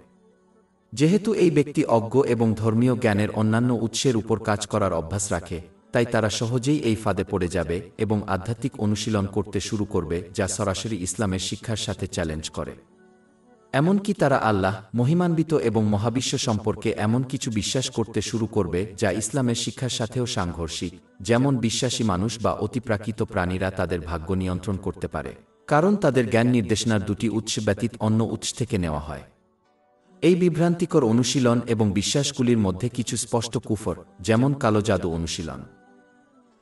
যেহেতু এই ব্যক্তি অজ্ঞ এবং ধর্মীয় জ্ঞানের অন্যান্য উৎসের উপর কাজ করার অভ্যাস রাখে, তাই তারা সহজেই এই ফাঁদে পড়ে যাবে এবং আধ্যাত্মিক অনুশীলন করতে শুরু করবে যা সরাসরি ইসলামের শিক্ষার সাথে চ্যালেঞ্জ করে। এমনকি তারা আল্লাহ, মহিমান্বিত এবং মহাবিশ্ব সম্পর্কে এমন কিছু বিশ্বাস করতে শুরু করবে যা ইসলামের শিক্ষার সাথেও সাংঘর্ষিক, যেমন বিশ্বাসী মানুষ বা অতিপ্রাকৃত প্রাণীরা তাদের ভাগ্য নিয়ন্ত্রণ করতে পারে, কারণ তাদের জ্ঞান নির্দেশনার দুটি উৎস ব্যতীত অন্য উৎস থেকে নেওয়া হয়। এই বিভ্রান্তিকর অনুশীলন এবং বিশ্বাসগুলির মধ্যে কিছু স্পষ্ট কুফর, যেমন কালো জাদু অনুশীলন।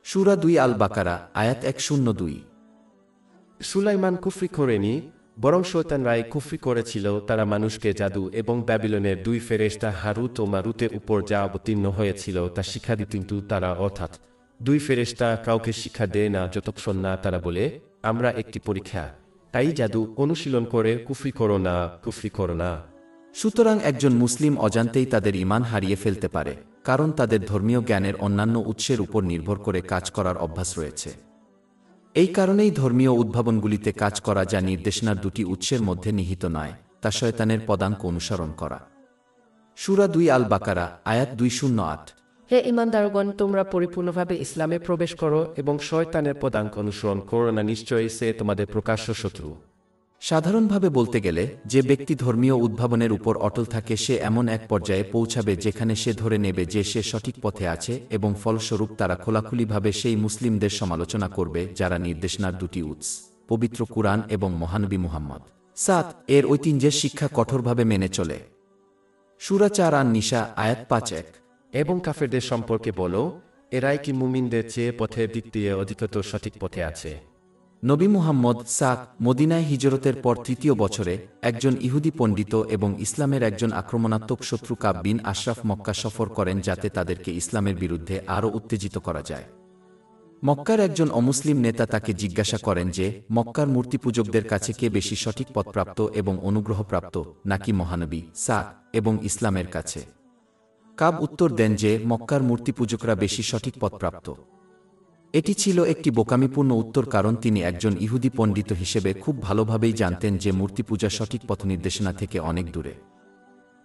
সূরা 2 আল বাকারা, আয়াত 102। সুলাইমান কুফরি করেনি, বরং শয়তানরাই কুফরি করেছিল। তারা মানুষকে জাদু এবং ব্যাবিলনের দুই ফেরেশতা হারুত ও মারুতের উপর যা অবতীর্ণ হয়েছিল তা শিক্ষা দিত, কিন্তু তারা অর্থাৎ দুই ফেরেশতা কাউকে শিক্ষা দেয় না যতক্ষণ না তারা বলে, আমরা একটি পরীক্ষা, তাই জাদু অনুশীলন করে কুফরি করো না, কুফরি করো না। সুতরাং একজন মুসলিম অজান্তেই তাদের ঈমান হারিয়ে ফেলতে পারে, কারণ তাদের ধর্মীয় জ্ঞানের অন্যান্য উৎসের উপর নির্ভর করে কাজ করার অভ্যাস রয়েছে। এই কারণেই ধর্মীয় উদ্ভাবনগুলিতে কাজ করা যা নির্দেশনার দুটি উৎসের মধ্যে নিহিত নয়, তা শয়তানের পদাঙ্ক অনুসরণ করা। সূরা 2 আল বাকারা, আয়াত 208। হে ঈমানদারগণ, তোমরা পরিপূর্ণভাবে ইসলামে প্রবেশ করো এবং শয়তানের পদাঙ্ক অনুসরণ করো না, নিশ্চয়ই সে তোমাদের প্রকাশ্য শত্রু। সাধারণভাবে বলতে গেলে, যে ব্যক্তি ধর্মীয় উদ্ভাবনের উপর অটল থাকে সে এমন এক পর্যায়ে পৌঁছাবে যেখানে সে ধরে নেবে যে সে সঠিক পথে আছে, এবং ফলস্বরূপ তারা খোলাখুলিভাবে সেই মুসলিমদের সমালোচনা করবে যারা নির্দেশনার দুটি উৎস, পবিত্র কুরআন এবং মহানবী মুহাম্মদ এর ঐতিহ্যের শিক্ষা কঠোরভাবে মেনে চলে। সূরা 4 আন নিসা, আয়াত 5-1। এবং কাফেরদের সম্পর্কে বলো, এরাই কি মুমিনদের চেয়ে পথের দিক দিয়ে অধিকতর সঠিক পথে আছে? নবী মুহাম্মদ মদিনায় হিজরতের পর 3য় বছরে একজন ইহুদি পণ্ডিত এবং ইসলামের একজন আক্রমণাত্মক শত্রু কাব বিন আশরাফ মক্কা সফর করেন যাতে তাদেরকে ইসলামের বিরুদ্ধে আরও উত্তেজিত করা যায়। মক্কার একজন অমুসলিম নেতা তাকে জিজ্ঞাসা করেন যে মক্কার মূর্তিপূজকদের কাছে কে বেশি সঠিক পথপ্রাপ্ত এবং অনুগ্রহপ্রাপ্ত, নাকি মহানবী এবং ইসলামের কাছে? কাব উত্তর দেন যে মক্কার মূর্তিপূজকরা বেশি সঠিক পথপ্রাপ্ত। এটি ছিল একটি বোকামিপূর্ণ উত্তর, কারণ তিনি একজন ইহুদি পণ্ডিত হিসেবে খুব ভালোভাবেই জানতেন যে মূর্তিপূজা সঠিক পথনির্দেশনা থেকে অনেক দূরে।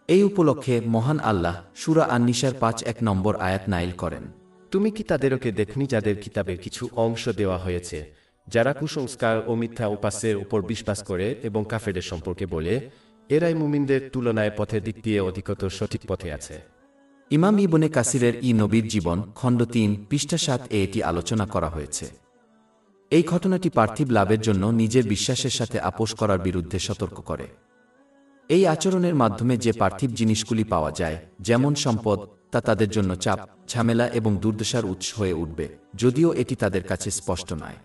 এই উপলক্ষে মহান আল্লাহ সূরা আন-নিসার 5-1 নম্বর আয়াত নাযিল করেন। তুমি কি তাদেরকে দেখনি যাদের কিতাবের কিছু অংশ দেওয়া হয়েছে, যারা কুসংস্কার ও মিথ্যা উপাস্যের উপর বিশ্বাস করে এবং কাফেরদের সম্পর্কে বলে, এরাই মুমিনদের তুলনায় পথের দিক দিয়ে অধিকতর সঠিক পথে আছে। ইমাম ইবনে কাসিরের নবীর জীবন, খণ্ড 3, পৃষ্ঠা 7 এ এটি আলোচনা করা হয়েছে। এই ঘটনাটি পার্থিব লাভের জন্য নিজের বিশ্বাসের সাথে আপোষ করার বিরুদ্ধে সতর্ক করে। এই আচরণের মাধ্যমে যে পার্থিব জিনিসগুলি পাওয়া যায়, যেমন সম্পদ, তা তাদের জন্য চাপ, ঝামেলা এবং দুর্দশার উৎস হয়ে উঠবে, যদিও এটি তাদের কাছে স্পষ্ট নয়।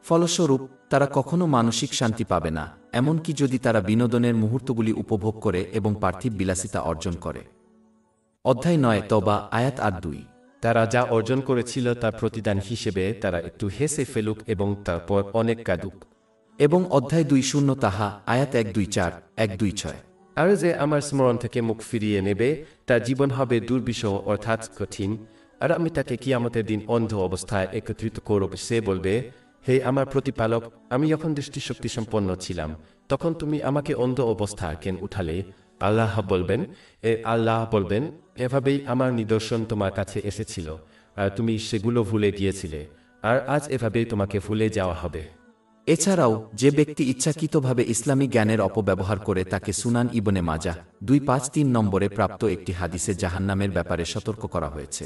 ফলস্বরূপ তারা কখনো মানসিক শান্তি পাবে না, এমনকি যদি তারা বিনোদনের মুহূর্তগুলি উপভোগ করে এবং পার্থিব বিলাসিতা অর্জন করে। অধ্যায় 9 তওবা, আয়াত 8-2। তারা যা অর্জন করেছিল তার প্রতিদান হিসেবে তারা একটু হেসে ফেলুক এবং তারপর অনেক কাঁদুক। এবং অধ্যায় 20 তাহা, আয়াত 1-2-4, 1-2-6। আর যে আমার স্মরণ থেকে মুখ ফিরিয়ে নেবে তার জীবন হবে দুর্বিষহ অর্থাৎ কঠিন, আর আমি তাকে কিয়ামতের দিন অন্ধ অবস্থায় একত্রিত করব। সে বলবে, হে আমার প্রতিপালক, আমি যখন দৃষ্টিশক্তি সম্পন্ন ছিলাম তখন তুমি আমাকে অন্ধ অবস্থায় কেন উঠালে? আল্লাহ বলবেন, এভাবেই আমার নিদর্শন তোমার কাছে এসেছিল আর তুমি সেগুলো ভুলে গিয়েছিলে, আর আজ এভাবেই তোমাকে ভুলে যাওয়া হবে। এছাড়াও যে ব্যক্তি ইচ্ছাকৃতভাবে ইসলামী জ্ঞানের অপব্যবহার করে তাকে সুনান ইবনে মাজাহ 253 নম্বরে প্রাপ্ত একটি হাদিসে জাহান্নামের ব্যাপারে সতর্ক করা হয়েছে।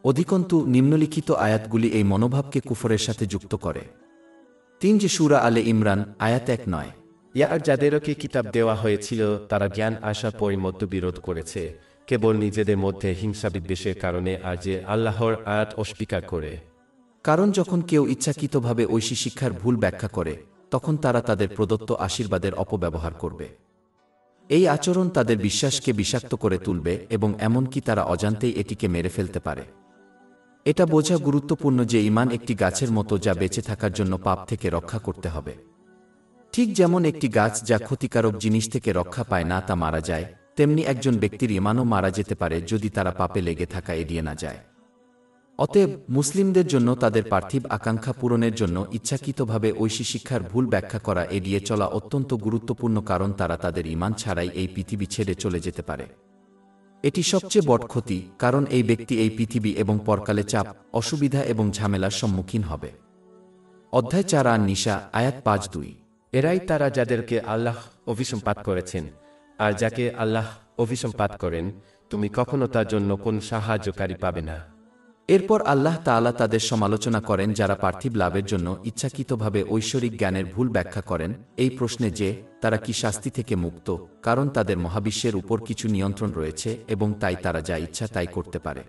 অধিকন্তু নিম্নলিখিত আয়াতগুলি এই মনোভাবকে কুফরের সাথে যুক্ত করে। 3 যে সূরা আলে ইমরান আয়াত 1-9। আর যাদেরকে কিতাব দেওয়া হয়েছিল তারা জ্ঞান আসার পরই মতবিরোধ করেছে, কেবল নিজেদের মধ্যে হিংসা বিদ্বেষের কারণে, আর যে আল্লাহর আয়াত অস্বীকার করে। কারণ যখন কেউ ইচ্ছাকৃতভাবে ঐশী শিক্ষার ভুল ব্যাখ্যা করে তখন তারা তাদের প্রদত্ত আশীর্বাদের অপব্যবহার করবে। এই আচরণ তাদের বিশ্বাসকে বিষাক্ত করে তুলবে এবং এমনকি তারা অজান্তেই এটিকে মেরে ফেলতে পারে। এটা বোঝা গুরুত্বপূর্ণ যে ঈমান একটি গাছের মতো যা বেঁচে থাকার জন্য পাপ থেকে রক্ষা করতে হবে। ঠিক যেমন একটি গাছ যা ক্ষতিকারক জিনিস থেকে রক্ষা পায় না তা মারা যায়, তেমনি একজন ব্যক্তির ঈমানও মারা যেতে পারে যদি তারা পাপে লেগে থাকা এড়িয়ে না যায়। অতএব মুসলিমদের জন্য তাদের পার্থিব আকাঙ্ক্ষা পূরণের জন্য ইচ্ছাকৃতভাবে ঐশী শিক্ষার ভুল ব্যাখ্যা করা এড়িয়ে চলা অত্যন্ত গুরুত্বপূর্ণ, কারণ তারা তাদের ঈমান ছাড়াই এই পৃথিবী ছেড়ে চলে যেতে পারে। এটি সবচেয়ে বড় ক্ষতি, কারণ এই ব্যক্তি এই পৃথিবী এবং পরকালে চাপ, অসুবিধা এবং ঝামেলার সম্মুখীন হবে। অধ্যায় 4 আন-নিসা আয়াত 5-2। এরাই তারা যাদেরকে আল্লাহ অভিসম্পাত করেছেন, আর যাকে আল্লাহ অভিসম্পাত করেন তুমি কখনো তার জন্য কোন সাহায্যকারী পাবে না। এরপর আল্লাহ তাআলা তাদের সমালোচনা করেন যারা পার্থিব লাভের জন্য ইচ্ছাকৃতভাবে ঐশ্বরিক জ্ঞানের ভুল ব্যাখ্যা করেন এই প্রশ্নে যে তারা কি শাস্তি থেকে মুক্ত, কারণ তাদের মহাবিশ্বের উপর কিছু নিয়ন্ত্রণ রয়েছে এবং তাই তারা যা ইচ্ছা তাই করতে পারে।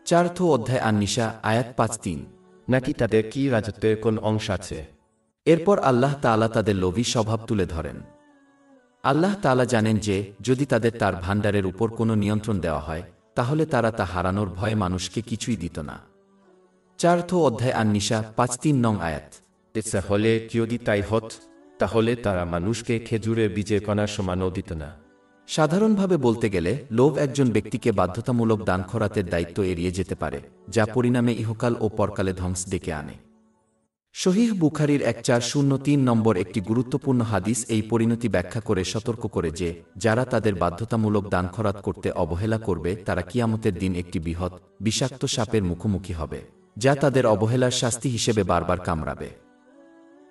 4th অধ্যায় আন-নিসা আয়াত 5-3। নাকি তাদের কি রাজত্বের কোন অংশ আছে? এরপর আল্লাহ তাআলা তাদের লোভী স্বভাব তুলে ধরেন। আল্লাহ তাআলা জানেন যে যদি তাদের তার ভাণ্ডারের উপর কোনো নিয়ন্ত্রণ দেওয়া হয় তাহলে তারা তা হারানোর ভয়ে মানুষকে কিছুই দিত না। 4th অধ্যায় আন-নিসা 5-3 নং আয়াত। হলে যদি তাই হত তাহলে তারা মানুষকে খেজুরের বীজের কণার সমানও দিত না। সাধারণভাবে বলতে গেলে লোভ একজন ব্যক্তিকে বাধ্যতামূলক দান খরাতের দায়িত্ব এড়িয়ে যেতে পারে, যা পরিণামে ইহকাল ও পরকালে ধ্বংস ডেকে আনে। সহিহ বুখারীর 1403 নম্বর একটি গুরুত্বপূর্ণ হাদিস এই পরিণতি ব্যাখ্যা করে সতর্ক করে যে যারা তাদের বাধ্যতামূলক দান খরাত করতে অবহেলা করবে তারা কিয়ামতের দিন একটি বৃহৎ বিষাক্ত সাপের মুখোমুখি হবে, যা তাদের অবহেলার শাস্তি হিসেবে বারবার কামড়াবে।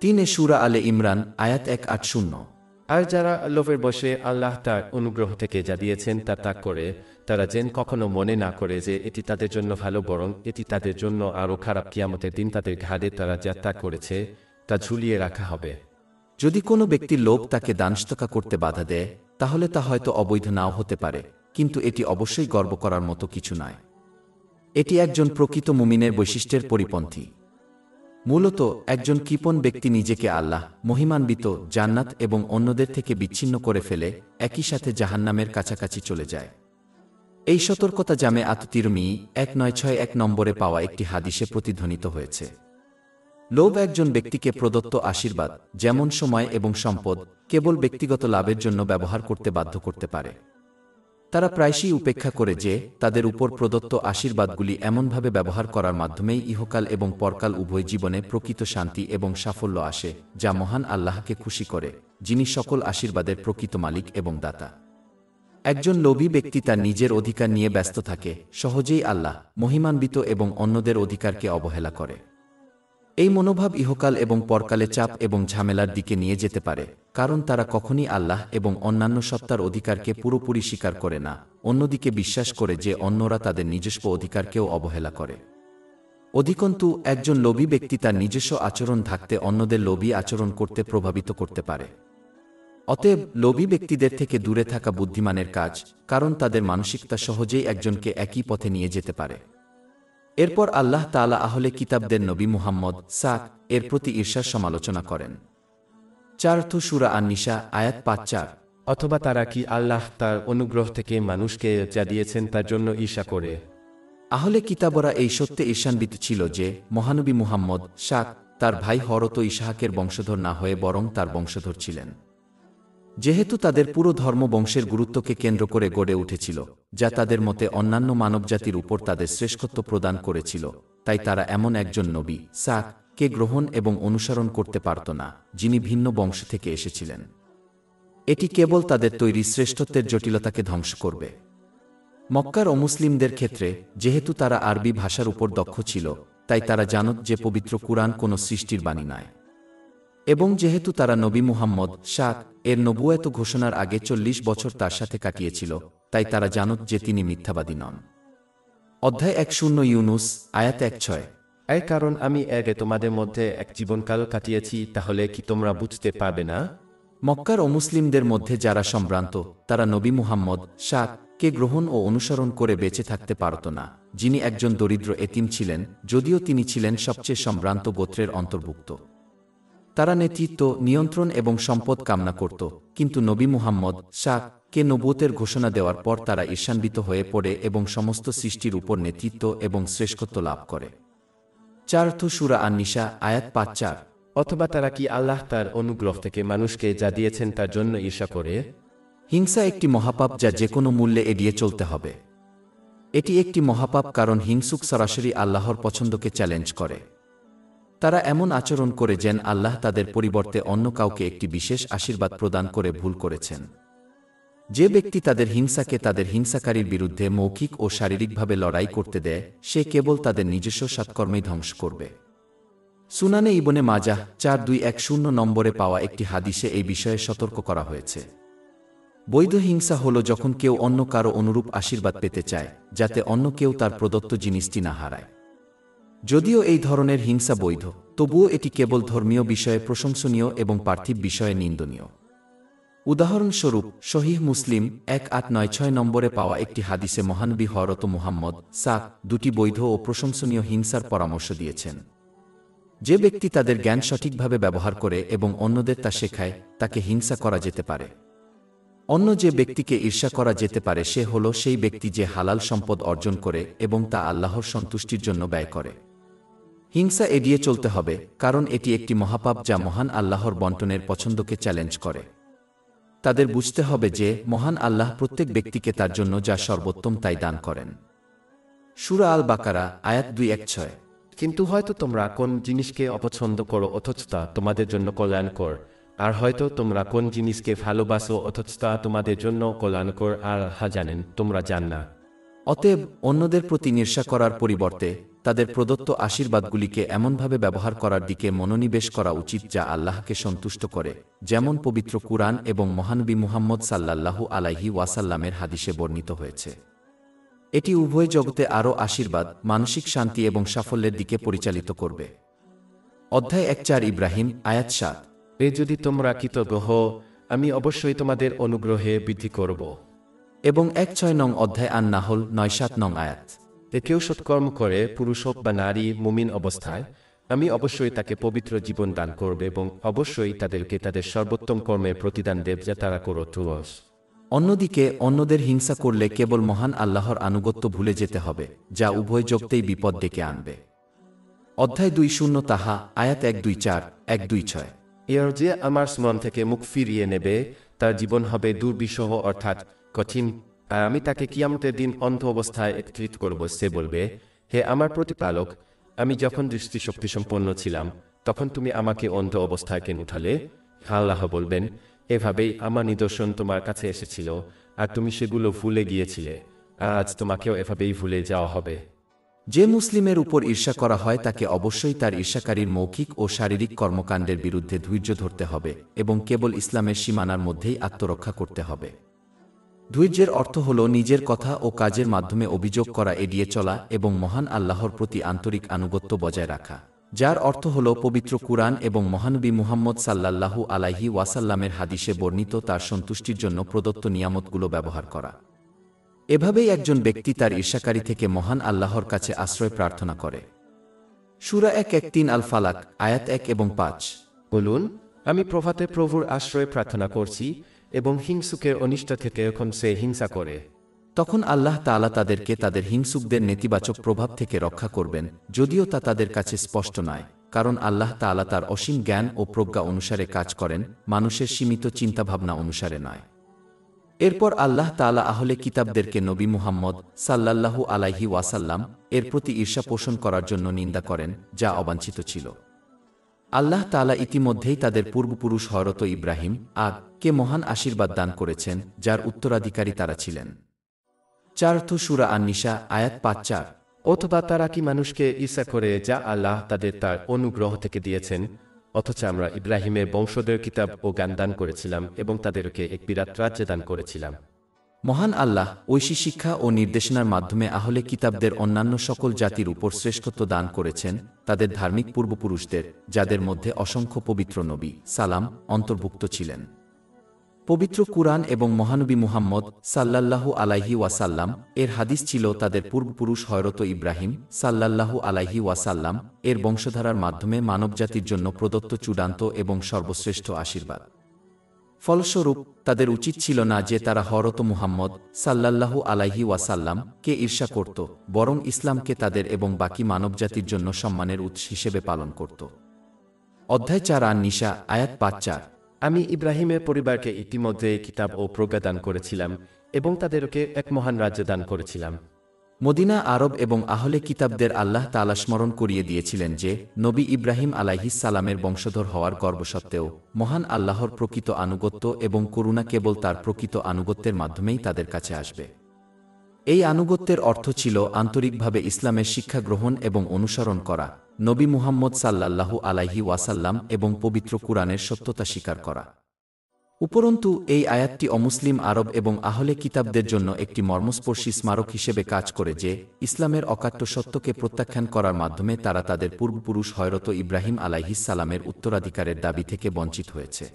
3 সূরা আলে ইমরান আয়াত 180। আর যারা লোভের বশে আল্লাহ তার অনুগ্রহ থেকে যা দিয়েছেন তা ত্যাগ করে, তারা যেন কখনো মনে না করে যে এটি তাদের জন্য ভালো, বরং এটি তাদের জন্য আরও খারাপ। কিয়ামতের দিন তাদের ঘাড়ে তারা যা ত্যাগ করেছে তা ঝুলিয়ে রাখা হবে। যদি কোনো ব্যক্তির লোভ তাকে দানস্তকা করতে বাধা দেয় তাহলে তা হয়তো অবৈধ নাও হতে পারে, কিন্তু এটি অবশ্যই গর্ব করার মতো কিছু নয়। এটি একজন প্রকৃত মুমিনের বৈশিষ্ট্যের পরিপন্থী। মূলত একজন কৃপণ ব্যক্তি নিজেকে আল্লাহ, মহিমান্বিত জান্নাত এবং অন্যদের থেকে বিচ্ছিন্ন করে ফেলে একই সাথে জাহান্নামের কাছাকাছি চলে যায়। এই সতর্কতা জামে আত-তিরমিজি 1961 নম্বরে পাওয়া একটি হাদিসে প্রতিধ্বনিত হয়েছে। লোভ একজন ব্যক্তিকে প্রদত্ত আশীর্বাদ যেমন সময় এবং সম্পদ কেবল ব্যক্তিগত লাভের জন্য ব্যবহার করতে বাধ্য করতে পারে। তারা প্রায়শই উপেক্ষা করে যে তাদের উপর প্রদত্ত আশীর্বাদগুলি এমনভাবে ব্যবহার করার মাধ্যমেই ইহকাল এবং পরকাল উভয় জীবনে প্রকৃত শান্তি এবং সাফল্য আসে, যা মহান আল্লাহকে খুশি করে, যিনি সকল আশীর্বাদের প্রকৃত মালিক এবং দাতা। একজন লোভী ব্যক্তি তার নিজের অধিকার নিয়ে ব্যস্ত থাকে, সহজেই আল্লাহ, মহিমান্বিত এবং অন্যদের অধিকারকে অবহেলা করে। এই মনোভাব ইহকাল এবং পরকালে চাপ এবং ঝামেলার দিকে নিয়ে যেতে পারে, কারণ তারা কখনই আল্লাহ এবং অন্যান্য সত্তার অধিকারকে পুরোপুরি স্বীকার করে না, অন্যদিকে বিশ্বাস করে যে অন্যরা তাদের নিজস্ব অধিকারকেও অবহেলা করে। অধিকন্তু একজন লোভী ব্যক্তি তার নিজস্ব আচরণ থাকতে অন্যদের লোভী আচরণ করতে প্রভাবিত করতে পারে। অতএব লোভী ব্যক্তিদের থেকে দূরে থাকা বুদ্ধিমানের কাজ, কারণ তাদের মানসিকতা সহজেই একজনকে একই পথে নিয়ে যেতে পারে। এরপর আল্লাহ তাআলা আহলে কিতাবদের নবী মুহাম্মদ এর প্রতি ঈর্ষার সমালোচনা করেন। 4th সূরা আন-নিসা আয়াত 5-4। অথবা তারা কি আল্লাহ তার অনুগ্রহ থেকে মানুষকে যা দিয়েছেন তার জন্য ঈর্ষা করে? আহলে কিতাবরা এই সত্যে ঈর্ষান্বিত ছিল যে মহানবী মুহাম্মদ তার ভাই হযরত ইসহাকের বংশধর না হয়ে বরং তার বংশধর ছিলেন। যেহেতু তাদের পুরো ধর্মবংশের গুরুত্বকে কেন্দ্র করে গড়ে উঠেছিল, যা তাদের মতে অন্যান্য মানবজাতির উপর তাদের শ্রেষ্ঠত্ব প্রদান করেছিল, তাই তারা এমন একজন নবী কে গ্রহণ এবং অনুসরণ করতে পারত না, যিনি ভিন্ন বংশ থেকে এসেছিলেন। এটি কেবল তাদের তৈরি শ্রেষ্ঠত্বের জটিলতাকে ধ্বংস করবে। মক্কার অমুসলিমদের ক্ষেত্রে, যেহেতু তারা আরবি ভাষার উপর দক্ষ ছিল, তাই তারা জানত যে পবিত্র কুরআন কোনো সৃষ্টির বাণী নয়। এবং যেহেতু তারা নবী মুহাম্মদ এর নবুয়ত ঘোষণার আগে 40 বছর তার সাথে কাটিয়েছিল, তাই তারা জানত যে তিনি মিথ্যাবাদী নন। অধ্যায় 10 ইউনুস আয়াত 1-6। এই কারণ আমি আগে তোমাদের মধ্যে এক জীবনকাল কাটিয়েছি, তাহলে কি তোমরা বুঝতে পারবে না? মক্কার অমুসলিমদের মধ্যে যারা সম্ভ্রান্ত, তারা নবী মুহাম্মদ কে গ্রহণ ও অনুসরণ করে বেঁচে থাকতে পারত না, যিনি একজন দরিদ্র এতিম ছিলেন, যদিও তিনি ছিলেন সবচেয়ে সম্ভ্রান্ত গোত্রের অন্তর্ভুক্ত। তারা নেতৃত্ব, নিয়ন্ত্রণ এবং সম্পদ কামনা করত, কিন্তু নবী মুহাম্মদ কে নবুয়তের ঘোষণা দেওয়ার পর তারা ঈর্ষান্বিত হয়ে পড়ে এবং সমস্ত সৃষ্টির উপর নেতৃত্ব এবং শ্রেষ্ঠত্ব লাভ করে। 4 সূরা আন-নিসা আয়াত 5-4। অথবা তারা কি আল্লাহ তার অনুগ্রহ থেকে মানুষকে যা দিয়েছেন তার জন্য ঈর্ষা করে? হিংসা একটি মহাপাপ যা যে কোনো মূল্যে এড়িয়ে চলতে হবে। এটি একটি মহাপাপ কারণ হিংসুক সরাসরি আল্লাহর পছন্দকে চ্যালেঞ্জ করে। তারা এমন আচরণ করে যেন আল্লাহ তাদের পরিবর্তে অন্য কাউকে একটি বিশেষ আশীর্বাদ প্রদান করে ভুল করেছেন। যে ব্যক্তি তাদের হিংসাকে তাদের হিংসাকারীর বিরুদ্ধে মৌখিক ও শারীরিকভাবে লড়াই করতে দেয়, সে কেবল তাদের নিজস্ব সৎকর্মেই ধ্বংস করবে। সুনানে ইবনে মাজাহ 4210 নম্বরে পাওয়া একটি হাদিসে এই বিষয়ে সতর্ক করা হয়েছে। বৈধ হিংসা হল যখন কেউ অন্য কারো অনুরূপ আশীর্বাদ পেতে চায়, যাতে অন্য কেউ তার প্রদত্ত জিনিসটি না হারায়। যদিও এই ধরনের হিংসা বৈধ, তবুও এটি কেবল ধর্মীয় বিষয়ে প্রশংসনীয় এবং পার্থিব বিষয়ে নিন্দনীয়। উদাহরণস্বরূপ, সহিহ মুসলিম 1896 নম্বরে পাওয়া একটি হাদিসে মহানবী হযরত মুহাম্মদ দুটি বৈধ ও প্রশংসনীয় হিংসার পরামর্শ দিয়েছেন। যে ব্যক্তি তাদের জ্ঞান সঠিকভাবে ব্যবহার করে এবং অন্যদের তা শেখায়, তাকে হিংসা করা যেতে পারে। অন্য যে ব্যক্তিকে ঈর্ষা করা যেতে পারে সে হল সেই ব্যক্তি যে হালাল সম্পদ অর্জন করে এবং তা আল্লাহর সন্তুষ্টির জন্য ব্যয় করে। হিংসা এড়িয়ে চলতে হবে, কারণ এটি একটি মহাপাপ যা মহান আল্লাহর বন্টনের পছন্দকে চ্যালেঞ্জ করে। তাদের বুঝতে হবে যে মহান আল্লাহ প্রত্যেক ব্যক্তিকে তার জন্য যা সর্বোত্তম তাই দান করেন। সূরা আল বাকারা আয়াত 216। কিন্তু হয়তো তোমরা কোন জিনিসকে অপছন্দ করো অথচ তা তোমাদের জন্য কল্যাণকর, আর হয়তো তোমরা কোন জিনিসকে ভালোবাসো অথচ তা তোমাদের জন্য কল্যাণকর, আর জানেন তোমরা জান না। অতএব অন্যদের প্রতি ঈর্ষা করার পরিবর্তে তাদের প্রদত্ত আশীর্বাদগুলিকে এমনভাবে ব্যবহার করার দিকে মনোনিবেশ করা উচিত যা আল্লাহকে সন্তুষ্ট করে, যেমন পবিত্র কুরআন এবং মহানবী মুহাম্মদ সাল্লাল্লাহু আলাইহি ওয়াসাল্লামের হাদিসে বর্ণিত হয়েছে। এটি উভয় জগতে আরও আশীর্বাদ, মানসিক শান্তি এবং সাফল্যের দিকে পরিচালিত করবে। অধ্যায় 14 ইব্রাহিম আয়াত 7। যদি তোমরা কৃতজ্ঞ হও, আমি অবশ্যই তোমাদের অনুগ্রহে বৃদ্ধি করব। এবং 16 নং অধ্যায় আন-নাহল 9-7 নং আয়াত। কেউ সৎকর্ম করে, পুরুষ হোক বা নারী, মুমিন অবস্থায়, আমি অবশ্যই তাকে পবিত্র জীবন দান করবে এবং অবশ্যই তাদেরকে তাদের সর্বোত্তম কর্মের প্রতিদান দেব যা তারা করত। অন্যদিকে অন্যদের হিংসা করলে কেবল মহান আল্লাহর আনুগত্য ভুলে যেতে হবে, যা উভয় জগতেই বিপদ ডেকে আনবে। অধ্যায় 20 তাহা আয়াত 124, 126। এর যে আমার স্মরণ থেকে মুখ ফিরিয়ে নেবে তার জীবন হবে দুর্বিষহ অর্থাৎ কঠিন, আর আমি তাকে কিয়ামতের দিন অন্ধ অবস্থায় একত্রিত করব। সে বলবে, হে আমার প্রতিপালক, আমি যখন দৃষ্টিশক্তি সম্পন্ন ছিলাম তখন তুমি আমাকে অন্ধ অবস্থায় কেন উঠালে? আল্লাহ বলবেন, এভাবেই আমার নিদর্শন তোমার কাছে এসেছিল আর তুমি সেগুলো ভুলে গিয়েছিলে, আজ তোমাকেও এভাবেই ভুলে যাওয়া হবে। যে মুসলিমের উপর ঈর্ষা করা হয় তাকে অবশ্যই তার ঈর্ষাকারীর মৌখিক ও শারীরিক কর্মকাণ্ডের বিরুদ্ধে ধৈর্য ধরতে হবে এবং কেবল ইসলামের সীমানার মধ্যেই আত্মরক্ষা করতে হবে। ধৈর্যের অর্থ হল নিজের কথা ও কাজের মাধ্যমে অভিযোগ করা এড়িয়ে চলা এবং মহান আল্লাহর প্রতি আন্তরিক আনুগত্য বজায় রাখা, যার অর্থ হল পবিত্র কুরআন এবং মহানবী মুহাম্মদ সাল্লাল্লাহু আলাইহি ওয়াসাল্লামের হাদিসে বর্ণিত তার সন্তুষ্টির জন্য প্রদত্ত নিয়ামতগুলো ব্যবহার করা। এভাবেই একজন ব্যক্তি তার ঈর্ষাকারী থেকে মহান আল্লাহর কাছে আশ্রয় প্রার্থনা করে। সূরা 1-1-3 আল ফালাক আয়াত 1 এবং 5। বলুন, আমি প্রভাতে প্রভুর আশ্রয় প্রার্থনা করছি এবং হিংসুকের অনিষ্ট থেকে যখন সে হিংসা করে। তখন আল্লাহ তাআলা তাদেরকে তাদের হিংসুকদের নেতিবাচক প্রভাব থেকে রক্ষা করবেন, যদিও তা তাদের কাছে স্পষ্ট নয়। কারণ আল্লাহ তাআলা তার অসীম জ্ঞান ও প্রজ্ঞা অনুসারে কাজ করেন, মানুষের সীমিত চিন্তাভাবনা অনুসারে নয়। এরপর আল্লাহ তাআলা আহলে কিতাবদেরকে নবী মুহাম্মদ সাল্লাল্লাহু আলাইহি ওয়াসাল্লাম এর প্রতি ঈর্ষা পোষণ করার জন্য নিন্দা করেন, যা অবাঞ্ছিত ছিল। আল্লাহ তাআলা ইতিমধ্যেই তাদের পূর্বপুরুষ হযরত ইব্রাহিম কে মহান আশীর্বাদ দান করেছেন, যার উত্তরাধিকারী তারা ছিলেন। 4 সূরা আন-নিসা আয়াত 5-4। অথবা তারা কি মানুষকে ঈর্ষা করে যা আল্লাহ তাদের তার অনুগ্রহ থেকে দিয়েছেন, অথচ আমরা ইব্রাহিমের বংশধর কিতাব ও জ্ঞান দান করেছিলাম এবং তাদেরকে এক বিরাট রাজ্য দান করেছিলাম। মহান আল্লাহ ঐশী শিক্ষা ও নির্দেশনার মাধ্যমে আহলে কিতাবদের অন্যান্য সকল জাতির উপর শ্রেষ্ঠত্ব দান করেছেন, তাদের ধার্মিক পূর্বপুরুষদের, যাদের মধ্যে অসংখ্য পবিত্র নবী সালাম অন্তর্ভুক্ত ছিলেন। পবিত্র কুরআন এবং মহানবী মুহাম্মদ সাল্লাল্লাহু আলাইহি ওয়াসাল্লাম এর হাদিস ছিল তাদের পূর্বপুরুষ হযরত ইব্রাহিম সাল্লাল্লাহু আলাইহি ওয়াসাল্লাম এর বংশধারার মাধ্যমে মানবজাতির জন্য প্রদত্ত চূড়ান্ত এবং সর্বশ্রেষ্ঠ আশীর্বাদ। ফলস্বরূপ তাদের উচিত ছিল না যে তারা হযরত মুহাম্মদ সাল্লাল্লাহু আলাইহি ওয়াসাল্লাম কে ঈর্ষা করত, বরং ইসলামকে তাদের এবং বাকি মানবজাতির জন্য সম্মানের উৎস হিসেবে পালন করত। অধ্যায় 4 আন-নিসা আয়াত 5-4। আমি ইব্রাহিমের পরিবারকে ইতিমধ্যে কিতাব ও প্রজ্ঞা দান করেছিলাম এবং তাদেরকে এক মহান রাজ্য দান করেছিলাম। মদিনা আরব এবং আহলে কিতাবদের আল্লাহ তাআলা স্মরণ করিয়ে দিয়েছিলেন যে নবী ইব্রাহিম আলাইহিস সালামের বংশধর হওয়ার গর্ব সত্ত্বেও মহান আল্লাহর প্রকৃত আনুগত্য এবং করুণা কেবল তার প্রকৃত আনুগত্যের মাধ্যমেই তাদের কাছে আসবে। এই আনুগত্যের অর্থ ছিল আন্তরিকভাবে ইসলামের শিক্ষা গ্রহণ এবং অনুসরণ করা, নবী মুহাম্মদ সাল্লাল্লাহু আলাইহি ওয়াসাল্লাম এবং পবিত্র কুরআনের সত্যতা স্বীকার করা। উপরন্তু এই আয়াতটি অমুসলিম আরব এবং আহলে কিতাবদের জন্য একটি মর্মস্পর্শী স্মারক হিসেবে কাজ করে যে ইসলামের অকাট্য সত্যকে প্রত্যাখ্যান করার মাধ্যমে তারা তাদের পূর্বপুরুষ হযরত ইব্রাহিম আলাইহিস সালামের উত্তরাধিকারের দাবি থেকে বঞ্চিত হয়েছে।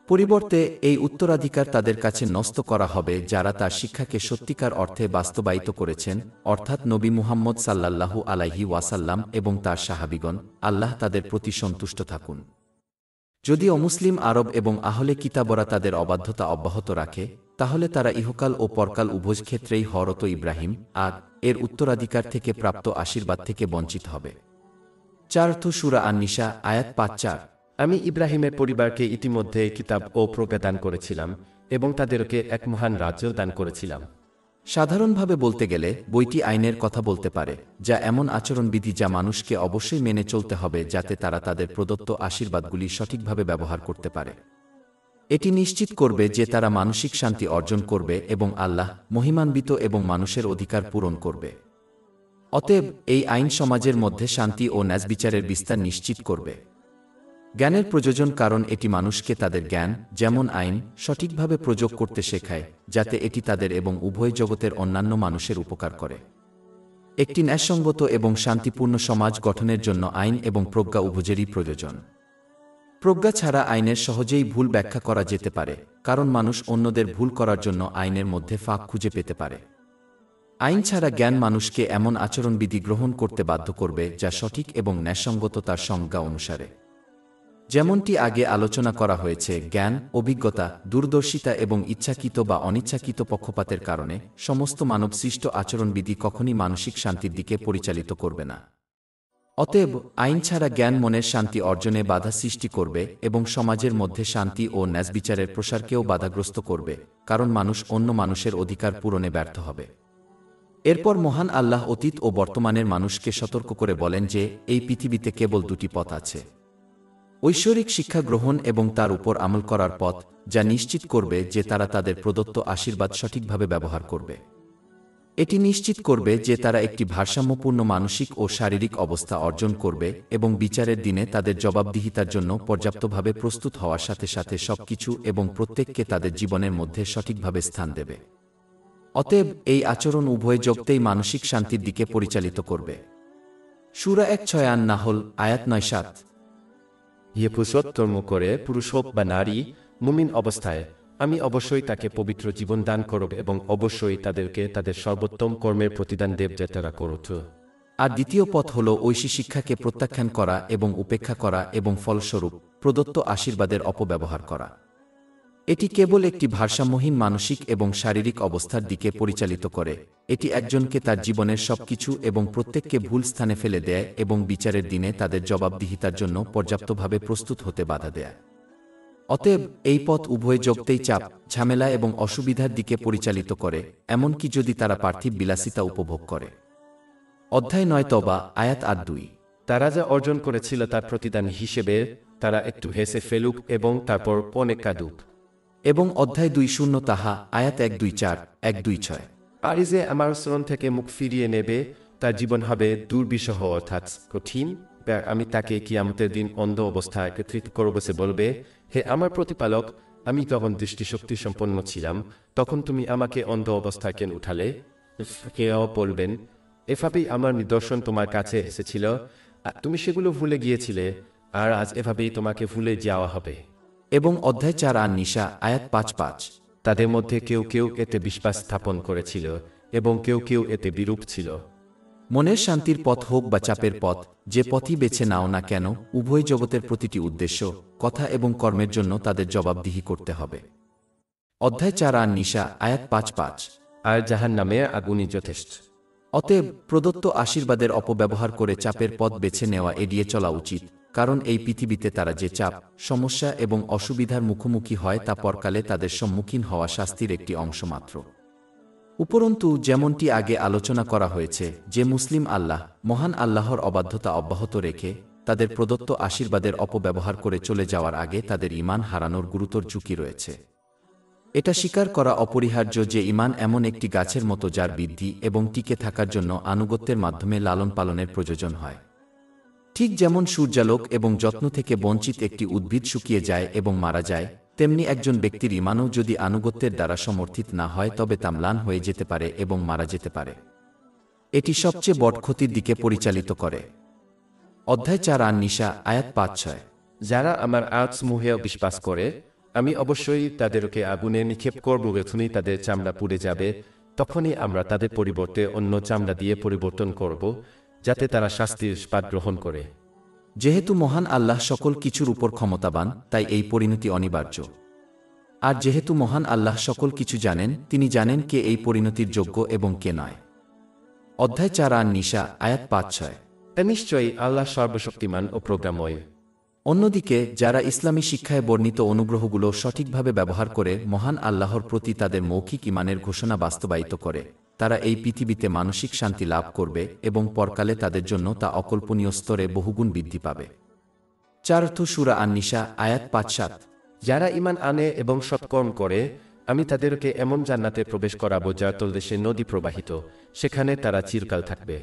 পরিবর্তে এই উত্তরাধিকার তাদের কাছে ন্যস্ত করা হবে যারা তার শিক্ষাকে সত্যিকার অর্থে বাস্তবায়িত করেছেন, অর্থাৎ নবী মুহাম্মদ সাল্লাল্লাহু আলাইহি ওয়াসাল্লাম এবং তার সাহাবীগণ। আল্লাহ তাদের প্রতি সন্তুষ্ট থাকুন। যদি অমুসলিম আরব এবং আহলে কিতাবরা তাদের অবাধ্যতা অব্যাহত রাখে, তাহলে তারা ইহকাল ও পরকাল উভয় ক্ষেত্রেই হযরত ইব্রাহিম এর উত্তরাধিকার থেকে প্রাপ্ত আশীর্বাদ থেকে বঞ্চিত হবে। 4 সূরা আন-নিসা আয়াত 5-4। আমি ইব্রাহিমের পরিবারকে ইতিমধ্যে কিতাব ও প্রজ্ঞা দান করেছিলাম এবং তাদেরকে এক মহান রাজ্য দান করেছিলাম। সাধারণভাবে বলতে গেলে বইটি আইনের কথা বলতে পারে, যা এমন আচরণবিধি যা মানুষকে অবশ্যই মেনে চলতে হবে যাতে তারা তাদের প্রদত্ত আশীর্বাদগুলি সঠিকভাবে ব্যবহার করতে পারে। এটি নিশ্চিত করবে যে তারা মানসিক শান্তি অর্জন করবে এবং আল্লাহ মহিমান্বিত এবং মানুষের অধিকার পূরণ করবে। অতএব এই আইন সমাজের মধ্যে শান্তি ও ন্যায়বিচারের বিস্তার নিশ্চিত করবে। জ্ঞানের প্রয়োজন কারণ এটি মানুষকে তাদের জ্ঞান, যেমন আইন, সঠিকভাবে প্রয়োগ করতে শেখায়, যাতে এটি তাদের এবং উভয় জগতের অন্যান্য মানুষের উপকার করে। একটি ন্যায়সঙ্গত এবং শান্তিপূর্ণ সমাজ গঠনের জন্য আইন এবং প্রজ্ঞা উভয়েরই প্রয়োজন। প্রজ্ঞা ছাড়া আইনের সহজেই ভুল ব্যাখ্যা করা যেতে পারে, কারণ মানুষ অন্যদের ভুল করার জন্য আইনের মধ্যে ফাঁক খুঁজে পেতে পারে। আইন ছাড়া জ্ঞান মানুষকে এমন আচরণবিধি গ্রহণ করতে বাধ্য করবে যা সঠিক এবং ন্যায়সঙ্গত তার সংজ্ঞা অনুসারে। যেমনটি আগে আলোচনা করা হয়েছে, জ্ঞান, অভিজ্ঞতা, দূরদর্শিতা এবং ইচ্ছাকৃত বা অনিচ্ছাকৃত পক্ষপাতের কারণে সমস্ত মানবসৃষ্ট আচরণবিধি কখনই মানসিক শান্তির দিকে পরিচালিত করবে না। অতএব আইন ছাড়া জ্ঞান মনের শান্তি অর্জনে বাধা সৃষ্টি করবে এবং সমাজের মধ্যে শান্তি ও ন্যায়বিচারের প্রসারকেও বাধাগ্রস্ত করবে, কারণ মানুষ অন্য মানুষের অধিকার পূরণে ব্যর্থ হবে। এরপর মহান আল্লাহ অতীত ও বর্তমানের মানুষকে সতর্ক করে বলেন যে এই পৃথিবীতে কেবল দুটি পথ আছে: ঐশ্বরিক শিক্ষা গ্রহণ এবং তার উপর আমল করার পথ, যা নিশ্চিত করবে যে তারা তাদের প্রদত্ত আশীর্বাদ সঠিকভাবে ব্যবহার করবে। এটি নিশ্চিত করবে যে তারা একটি ভারসাম্যপূর্ণ মানসিক ও শারীরিক অবস্থা অর্জন করবে এবং বিচারের দিনে তাদের জবাবদিহিতার জন্য পর্যাপ্তভাবে প্রস্তুত হওয়ার সাথে সাথে সবকিছু এবং প্রত্যেককে তাদের জীবনের মধ্যে সঠিকভাবে স্থান দেবে। অতএব এই আচরণ উভয় জগতেই মানসিক শান্তির দিকে পরিচালিত করবে। সূরা 1-6 আন-নাহল আয়াত 9-7। ইয়ে পুরুষোত্তম করে, পুরুষ হোক বা নারী, মুমিন অবস্থায় আমি অবশ্যই তাকে পবিত্র জীবন দান করব এবং অবশ্যই তাদেরকে তাদের সর্বোত্তম কর্মের প্রতিদান দেব যা তারা করত। আর দ্বিতীয় পথ হল ঐশী শিক্ষাকে প্রত্যাখ্যান করা এবং উপেক্ষা করা এবং ফলস্বরূপ প্রদত্ত আশীর্বাদের অপব্যবহার করা। এটি কেবল একটি ভারসাম্যহীন মানসিক এবং শারীরিক অবস্থার দিকে পরিচালিত করে। এটি একজনকে তার জীবনের সবকিছু এবং প্রত্যেককে ভুল স্থানে ফেলে দেয় এবং বিচারের দিনে তাদের জবাবদিহিতার জন্য পর্যাপ্তভাবে প্রস্তুত হতে বাধা দেয়। অতএব এই পথ উভয় জগতেই চাপ, ঝামেলা এবং অসুবিধার দিকে পরিচালিত করে, এমনকি যদি তারা পার্থিব বিলাসিতা উপভোগ করে। অধ্যায় 9 তওবা, আয়াত 8-2। তারা যা অর্জন করেছিল তার প্রতিদান হিসেবে তারা একটু হেসে ফেলুক এবং তারপর পণে কাঁদুক। এবং অধ্যায় 20 তাহা, আয়াত 1-2-4, 1-2-6। আর যে আমার স্মরণ থেকে মুখ ফিরিয়ে নেবে তার জীবন হবে দুর্বিষহ অর্থাৎ কঠিন। আমি তাকে কিয়ামতের দিন অন্ধ অবস্থায় একত্রিত করব, সে বলবে, হে আমার প্রতিপালক, আমি তখন দৃষ্টিশক্তি সম্পন্ন ছিলাম, তখন তুমি আমাকে অন্ধ অবস্থায় কেন উঠালে? কেউ বলবেন, এভাবেই আমার নিদর্শন তোমার কাছে এসেছিল, তুমি সেগুলো ভুলে গিয়েছিলে, আর আজ এভাবেই তোমাকে ভুলে যাওয়া হবে। এবং অধ্যায় 4 আন-নিসা, আয়াত 5-5। তাদের মধ্যে কেউ কেউ এতে বিশ্বাস স্থাপন করেছিল এবং কেউ কেউ এতে বিরূপ ছিল। মনের শান্তির পথ হোক বা চাপের পথ, যে পথই বেছে নাও না কেন, উভয় জগতের প্রতিটি উদ্দেশ্য, কথা এবং কর্মের জন্য তাদের জবাবদিহি করতে হবে। অধ্যায় 4 আন-নিসা, আয়াত 5-5। আর জাহান্নামের আগুনই যথেষ্ট। অতএব প্রদত্ত আশীর্বাদের অপব্যবহার করে চাপের পথ বেছে নেওয়া এড়িয়ে চলা উচিত, কারণ এই পৃথিবীতে তারা যে চাপ, সমস্যা এবং অসুবিধার মুখোমুখি হয় তা পরকালে তাদের সম্মুখীন হওয়া শাস্তির একটি অংশ মাত্র। উপরন্তু যেমনটি আগে আলোচনা করা হয়েছে যে মুসলিম আল্লাহ, মহান আল্লাহর অবাধ্যতা অব্যাহত রেখে তাদের প্রদত্ত আশীর্বাদের অপব্যবহার করে চলে যাওয়ার আগে তাদের ঈমান হারানোর গুরুতর ঝুঁকি রয়েছে। এটা স্বীকার করা অপরিহার্য যে ঈমান এমন একটি গাছের মতো যার বৃদ্ধি এবং টিকে থাকার জন্য আনুগত্যের মাধ্যমে লালন পালনের প্রয়োজন হয়। ঠিক যেমন সূর্যালোক এবং যত্ন থেকে বঞ্চিত একটি উদ্ভিদ শুকিয়ে যায় এবং মারা যায়, তেমনি একজন ব্যক্তির ঈমানও যদি আনুগত্যের দ্বারা সমর্থিত না হয় তবে তা ম্লান হয়ে যেতে পারে এবং মারা যেতে পারে। এটি সবচেয়ে বড় ক্ষতির দিকে পরিচালিত করে। অধ্যায় 4 আন-নিসা, আয়াত 5-6। যারা আমার আয়াতসমূহেও বিশ্বাস করে, আমি অবশ্যই তাদেরকে আগুনে নিক্ষেপ করব, যখনই তাদের চামড়া পুড়ে যাবে, তখনই আমরা তাদের পরিবর্তে অন্য চামড়া দিয়ে পরিবর্তন করব, যাতে তারা শাস্তির স্বাদ গ্রহণ করে। যেহেতু মহান আল্লাহ সকল কিছুর উপর ক্ষমতাবান, তাই এই পরিণতি অনিবার্য। আর যেহেতু মহান আল্লাহ সকল কিছু জানেন, তিনি জানেন কে এই পরিণতির যোগ্য এবং কে নয়। অধ্যায় 4 আন-নিসা, আয়াত 5-6। নিশ্চয়ই আল্লাহ সর্বশক্তিমান ও প্রজ্ঞাময়। অন্যদিকে যারা ইসলামী শিক্ষায় বর্ণিত অনুগ্রহগুলো সঠিকভাবে ব্যবহার করে মহান আল্লাহর প্রতি তাদের মৌখিক ঈমানের ঘোষণা বাস্তবায়িত করে, তারা এই পৃথিবীতে মানসিক শান্তি লাভ করবে এবং পরকালে তাদের জন্য তা অকল্পনীয় স্তরে বহুগুণ বৃদ্ধি পাবে। 4 সূরা আন-নিসা, আয়াত 5-7। যারা ঈমান আনে এবং সৎকর্ম করে, আমি তাদেরকে এমন জান্নাতে প্রবেশ করাবো যার তলদেশে নদী প্রবাহিত, সেখানে তারা চিরকাল থাকবে।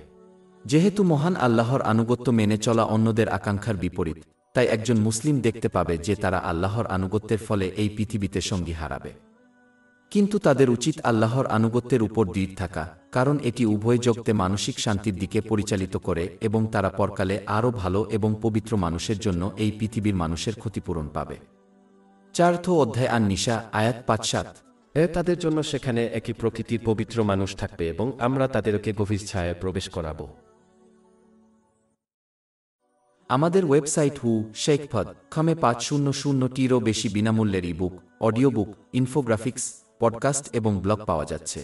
যেহেতু মহান আল্লাহর আনুগত্য মেনে চলা অন্যদের আকাঙ্ক্ষার বিপরীত, তাই একজন মুসলিম দেখতে পাবে যে তারা আল্লাহর আনুগত্যের ফলে এই পৃথিবীতে সঙ্গী হারাবে। কিন্তু তাদের উচিত আল্লাহর আনুগত্যের উপর দৃঢ় থাকা, কারণ এটি উভয় জগতে মানসিক শান্তির দিকে পরিচালিত করে এবং তারা পরকালে আরও ভালো এবং পবিত্র মানুষের জন্য এই পৃথিবীর মানুষের ক্ষতিপূরণ পাবে। 4 অধ্যায় আন-নিসা, আয়াত 5-7। তাদের জন্য সেখানে একই প্রকৃতির পবিত্র মানুষ থাকবে এবং আমরা তাদেরকে গভীর ছায়ায় প্রবেশ করাবো। আমাদের ওয়েবসাইট শেখফদ.com-এ 500টিরও বেশি বিনামূল্যের ebook, audio book, infographics, podcast এবং ব্লগ পাওয়া যাচ্ছে।